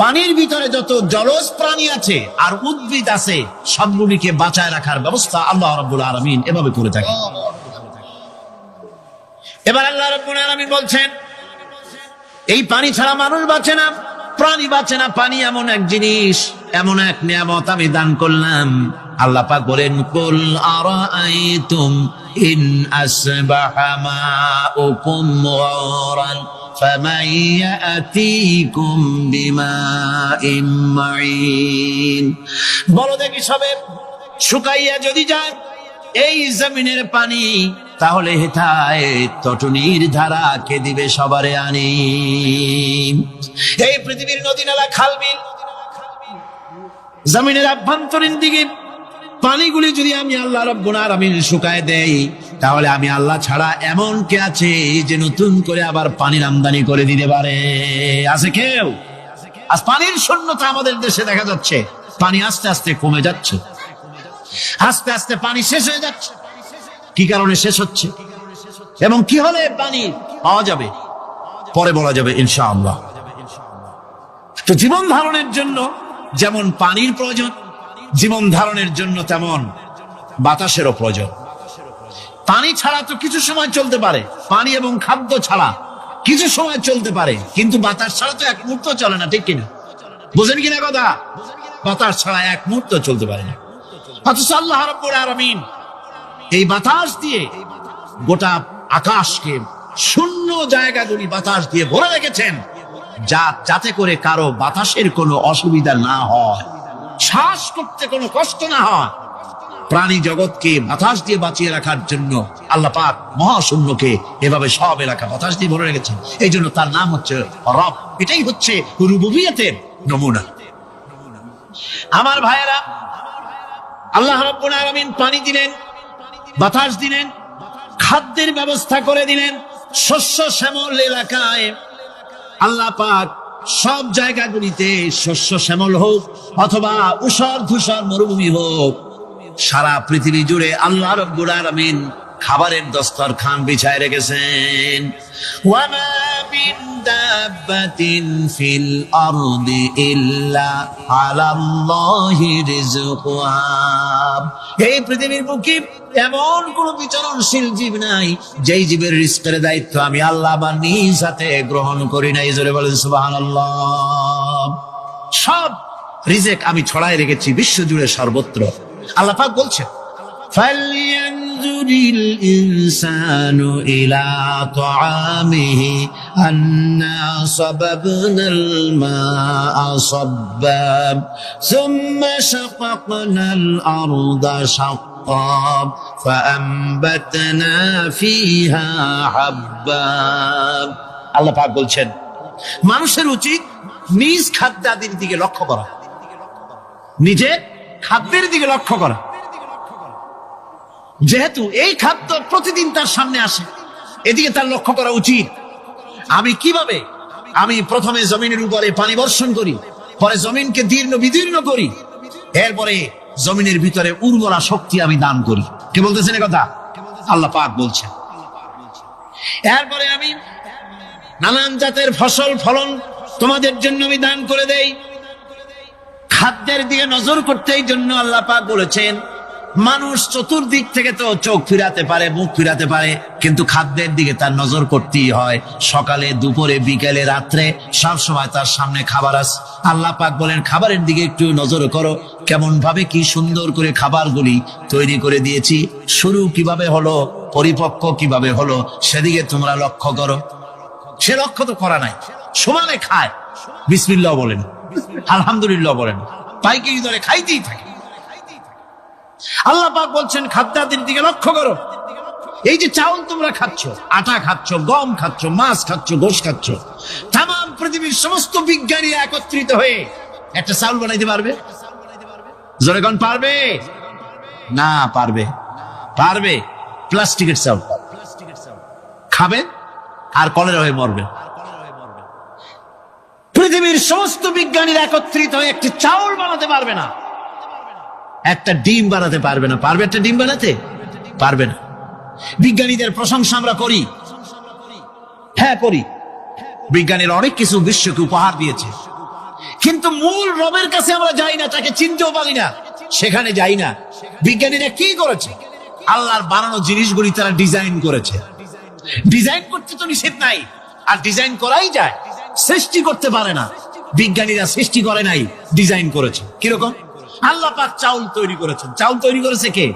পানির ভিতরে যত জলজ প্রাণী আছে আর উদ্ভিদ আছে, সবগুলিকে বাঁচায় রাখার ব্যবস্থা আল্লাহ রাব্বুল আলামিন এভাবে করে থাকে। এবার আল্লাহ রাব্বুল আলামিন বলছেন, এই পানি ছাড়া মানুষ বাঁচে না, প্রাণী বাঁচে না। পানি এমন এক জিনিস, এমন এক নিয়ামত আমি দান করলাম। আল্লাহ পাক বলেন, কুল আরাআইতুম ইন আসবাহা মাউকুম গাওরান ফামান ইয়াতিকুম বিমাইন মাইন। বলো দেখি, সবে শুকাইয়া যদি যায় এই জমিনের পানি, তাহলে হেথায় তটনির ধারা কে দিবে সবারে আনি। এই পৃথিবীর নদী নালা, খাল বিল, জমিনের আভ্যন্তরীণ দিকে পানিগুলি যদি আমি আল্লাহ রাব্বুল আলামিন শুকায় দেই, তাহলে আমি আল্লাহ ছাড়া এমন কে আছে যে নতুন করে আবার পানির আমদানি করে দিতে পারে? আছে কেউ? আজ পানির শূন্যতা আমাদের দেশে দেখা যাচ্ছে। পানি আস্তে আস্তে কমে যাচ্ছে, আস্তে আস্তে পানি শেষ হয়ে যাচ্ছে। কি কারণে শেষ হচ্ছে এবং কি হলে পানি পাওয়া যাবে পরে বলা যাবে ইনশাআল্লাহ। তো জীবন ধারণের জন্য যেমন পানির প্রয়োজন, জীবন ধারণের জন্য তেমন বাতাসেরও প্রয়োজন। পানি ছাড়া তো কিছু সময় চলতে পারে, পানি এবং খাদ্য ছাড়া কিছু সময় চলতে পারে, কিন্তু বাতাস ছাড়া তো এক মুহূর্ত চলে না, ঠিক কিনা? বুঝেন কিনা কথা? বাতাস ছাড়া এক মুহূর্ত চলতে পারে না। অথচ আল্লাহ রাব্বুল আলামিন এই বাতাস দিয়ে গোটা আকাশকে, শূন্য জায়গাগুলি বাতাস দিয়ে ভরে রেখেছেন, যাতে করে কারো বাতাসের কোনো অসুবিধা না হয়, শ্বাস করতে কোনো কষ্ট না হয়। প্রাণী জগৎকে বাতাস দিয়ে বাঁচিয়ে রাখার জন্য আল্লাহ পাক মহাশূন্যকে এভাবে সব এলাকা বাতাস দিয়ে ভরে রেখেছেন। এই জন্য তার নাম হচ্ছে রব। এটাই হচ্ছে রুবুবিয়তের নমুনা। আমার ভাইয়েরা, আল্লাহ রাব্বুল আলামিন পানি দিলেন, বাতাস দিলেন, খাদ্যের ব্যবস্থা করে দিলেন। শস্য শ্যামল এলাকায় আল্লাহ পাক সব জায়গাগুলিতে শস্য শ্যামল হোক অথবা উষর ধূসর মরুভূমি হোক, সারা পৃথিবী জুড়ে আল্লাহ রাব্বুল আলামিন খাবারের দস্তরখান বিছায় রেখেছেন। ওয়ামা মিন দাব্বাতিন ফিল আরদি ইল্লা আলাল্লাহি রিজকুহা। এই পৃথিবীর বুকে এমন কোন বিচরণশীল জীব নাই যেই জীবের রিজকের দায়িত্ব আমি আল্লাহ বা নিজ হাতে গ্রহণ করি নাই। জোরে বলেন সুবহানাল্লাহ। সব রিজেক আমি ছড়ায় রেখেছি বিশ্ব জুড়ে সর্বত্র। আল্লাহ পাক বলছেন, فَلْيَنْظُرِ الْإِنسَانُ إِلَى طَعَامِهِ أَنَّا صَبَبْنَا الْمَاءَ صَبًّا ثُمَّ شَقَقْنَا الْأَرْضَ شَقًّا فَأَنبَتْنَا فِيهَا حَبًّا। আল্লাহ পাক বলছেন, মানুষের উচিত নিজ খাদ্যাদির দিকে লক্ষ্য করা, নিজে খাদ্যের দিকে লক্ষ্য করা। যেহেতু এই খাদ্য প্রতিদিন তার সামনে আসে, এদিকে তার লক্ষ্য করা উচিত। আমি প্রথমে জমিনের উপরে পানি বর্ষণ করি, পরে জমিনকে দীর্ণ বিদীর্ণ করি, এরপরে জমিনের ভিতরে উর্বরা শক্তি আমি দান করি। কে বলতেছেন কথা? আল্লাহ পাক বলছেন। এরপরে আমি নানান জাতের ফসল ফলন তোমাদের জন্য আমি দান করে দেই। খাদ্যের দিকে নজর করতে এই জন্য আল্লাহ পাক বলেছেন, মানুষ চতুর্দিক থেকে তো চোখ ফিরাতে পারে, মুখ ফিরাতে পারে, কিন্তু খাদ্যের দিকে তার নজর করতেই হয়। সকালে, দুপুরে, বিকেলে, রাত্রে সব সময় তার সামনে খাবার আছে। আল্লাহ পাক বলেন, খাবারের দিকে একটু নজর করো, কেমন ভাবে কি সুন্দর করে খাবারগুলি তৈরি করে দিয়েছি, শুরু কিভাবে হলো, পরিপক্ক কিভাবে হলো, সেদিকে তোমরা লক্ষ্য করো। সে লক্ষ্য তো করা নাই, সমানে খায়, বিসমিল্লাহ বলেন, আলহামদুলিল্লাহ বলেন, পাইকারি দরে খাইতেই থাকে। আল্লাহ পাক বলছেন, খাদ্যাদির দিকে লক্ষ্য করো। এই যে চাউল তোমরা খাচ্ছ, আটা খাচ্ছ, গম খাচ্ছ, মাছ খাচ্ছ, গোশ খাচ্ছ, তাম পৃথিবীর সমস্ত বিজ্ঞানী একত্রিত হয়ে একটা চাউল বানাইতে পারবে? জোরে কোন পারবে? না পারবে। পারবে প্লাস্টিকের চাউল খাবেন আর কলেরা হয়ে মরবে। পৃথিবীর সমস্ত বিজ্ঞানীরা একত্রিত হয়ে একটি চাউল বানাতে পারবে না, একটা ডিম বানাতে পারবে না। পারবে একটা ডিম বানাতে? পারবে না। বিজ্ঞানীদের প্রশংসা আমরা করি, হ্যাঁ করি, বিজ্ঞানীরা অনেক কিছু বিশ্বকে উপহার দিয়েছে, কিন্তু মূল রবের কাছে আমরা যাই না, তাকে চিনতেও পারি না, সেখানে যাই না। বিজ্ঞানীরা কি করেছে? আল্লাহর বানানো জিনিসগুলি তারা ডিজাইন করেছে। ডিজাইন করতে তো নিষেধ নাই, আর ডিজাইন করাই যায়, সৃষ্টি করতে পারে না। বিজ্ঞানীরা সৃষ্টি করে নাই, ডিজাইন করেছে। কিরকম? আল্লাহ পাক চাউল তৈরি করেছেন। চাউল তৈরি করেছে কে?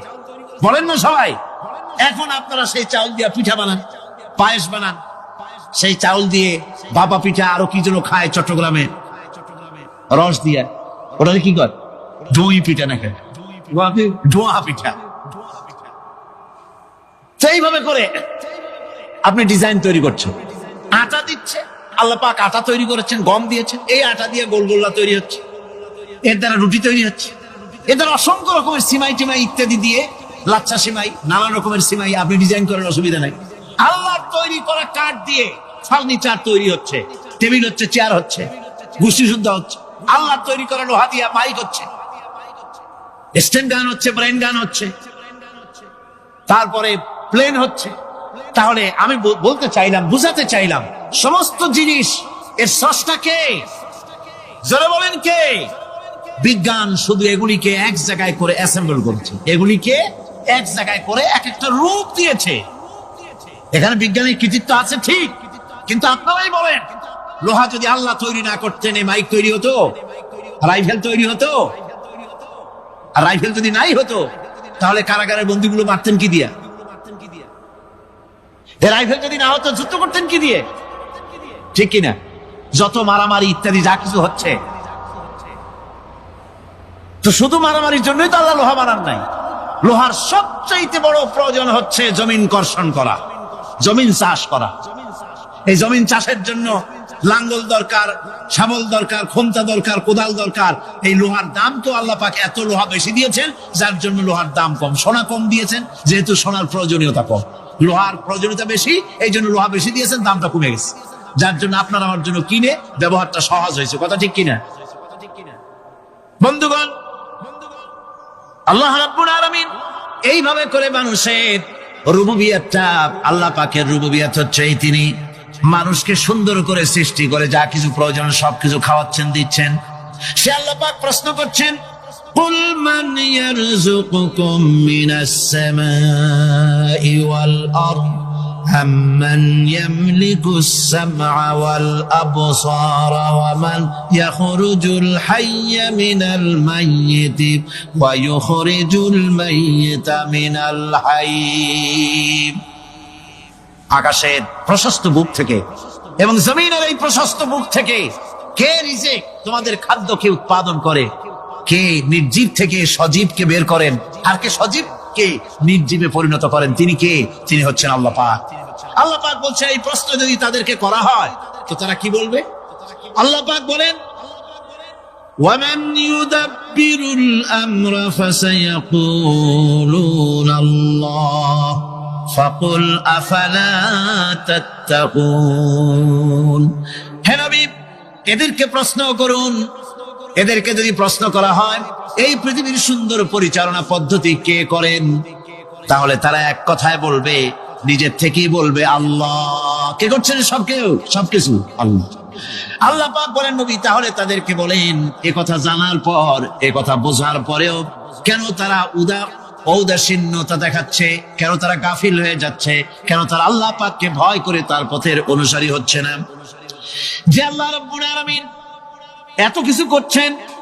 বলেন না সবাই। এখন আপনারা সেই চাউল দিয়ে পিঠা বানান, পায়েস বানান, সেই চাউল দিয়ে বাবা পিঠা আরো কি যেন খায় চট্টগ্রামে, রস দিয়ে, ওটা কি কর? দই পিঠা না খায়, ডোয়া পিঠা। সেইভাবে করে আপনি ডিজাইন তৈরি করছেন। আটা দিচ্ছে, আল্লাহ পাক আটা তৈরি করেছেন, গম দিয়েছেন, এই আটা দিয়ে গোলগোল্লা তৈরি হচ্ছে, এর দ্বারা রুটি তৈরি হচ্ছে, এর দ্বারা অসংখ্য রকমের সিমাই টিমাই ইত্যাদি দিয়ে, লাচ্ছা সিমাই, নানান রকমের সিমাই আপনি ডিজাইন করার অসুবিধা নাই। আল্লাহর তৈরি করা কাঠ দিয়ে ফার্নিচার তৈরি হচ্ছে, টেবিল হচ্ছে, চেয়ার হচ্ছে, গুষ্টি শুদ্ধ হচ্ছে। আল্লাহর তৈরি করা লোহা দিয়ে মাইক হচ্ছে, স্ট্যান্ড গান হচ্ছে, ব্রেন গান হচ্ছে, তারপরে প্লেন হচ্ছে। তাহলে আমি বলতে চাইলাম, বুঝাতে চাইলাম, সমস্ত জিনিস এর স্রষ্টা কে? জোরে বলেন কে? বিজ্ঞান শুধু এগুলিকে এক জায়গায় করে অ্যাসেম্বল করছে, এগুলিকে এক জায়গায় করে এক একটা রূপ দিয়েছে। এখানে বিজ্ঞানের কৃতিত্ব আছে ঠিক, কিন্তু আপনারাই বলেন, লোহা যদি আল্লাহ তৈরি না করতেন, এই মাইক তৈরি হতো, রাইফেল তৈরি হতো? আর রাইফেল যদি নাই হতো, তাহলে কারাগারের বন্দীগুলো মারতেন কি দিয়া? রাইফেল যদি না হতো, যুদ্ধ করতেন কি দিয়ে? ঠিক কিনা? যত মারামারি ইত্যাদি যা কিছু হচ্ছে, তো শুধু মারামারির জন্যই তো আল্লাহ লোহা বানান নাই। লোহার সবচাইতে বড় প্রয়োজন হচ্ছে জমিন কর্ষণ করা, জমিন চাষ করা। এই জমিন চাষের জন্য লাঙ্গল দরকার, শাবল দরকার, খোমতা দরকার, কোদাল দরকার। এই লোহার দাম তো আল্লাহ পাক এত লোহা বেশি দিয়েছেন, যার জন্য লোহার দাম কম। সোনা কম দিয়েছেন, যেহেতু সোনার প্রয়োজনীয়তা কম, লোহার প্রয়োজনীয়তা বেশি, এই জন্য লোহা বেশি দিয়েছেন, দামটা কমে গেছে, যার জন্য আপনার আমার জন্য কিনে ব্যবহারটা সহজ হয়েছে। কথা ঠিক কিনা বন্ধুগণ? আল্লাহ রাব্বুল আলামিন এইভাবে করে মানুষের রুবুবিয়তটা, আল্লাহ পাকের রুবুবিয়ত হচ্ছে এই, তিনি মানুষকে সুন্দর করে সৃষ্টি করে যা কিছু প্রয়োজন সবকিছু খাওয়াচ্ছেন, দিচ্ছেন। সে আল্লাহ পাক প্রশ্ন করছেন, কুল মান ইয়ারযুকুকুম মিনাস সামাই ওয়াল আরদ أَمَّنْ يَمْلِكُ السَّمْعَ وَالْأَبْصَارَ وَمَنْ يَخْرُجُ الْحَيَّ مِنَ الْمَيِّتِ وَيُخْرِجُ الْمَيِّتَ مِنَ الْحَيِّ। আকাশের প্রশস্ত বুক থেকে এবং জমিনের এই প্রশস্ত বুক থেকে কে রিজিক, তোমাদের খাদ্যকে উৎপাদন করে? কে নির্জীব থেকে সজীবকে বের করেন? আর কে সজীবকে নির্জীবে পরিণত করেন? তিনি কে? তিনি হচ্ছেন আল্লাহ পাক। আল্লাহ পাক বলছে, এই প্রশ্ন যদি তাদেরকে করা হয় তো তারা কি বলবে? আল্লাহ পাক বলেন, وَمَنْ يُدَبِّرُ الْأَمْرَ فَسَيَقُولُونَ اللَّهُ فَقُلْ أَفَلَا تَتَّقُونَ। হে নবী, এদেরকে প্রশ্ন করুন। এদেরকে যদি প্রশ্ন করা হয় এই পৃথিবীর সুন্দর পরিচালনা পদ্ধতি কে করেন, তাহলে তারা এক কথায় বলবে, নিজের থেকেই বলবে আল্লাহ। কে করছেন সবকিছু? আল্লাহ। আল্লাহ পাক বলেন, নবী তাহলে তাদেরকে বলেন, এ কথা জানার পর, এ কথা বোঝার পরেও কেন তারা ঔদাসীন্যতা দেখাচ্ছে? কেন তারা গাফিল হয়ে যাচ্ছে? কেন তারা আল্লাহ পাককে ভয় করে তার পথের অনুসারী হচ্ছে না? যে আল্লাহ রাব্বুল আলামিন এত কিছু করছেন,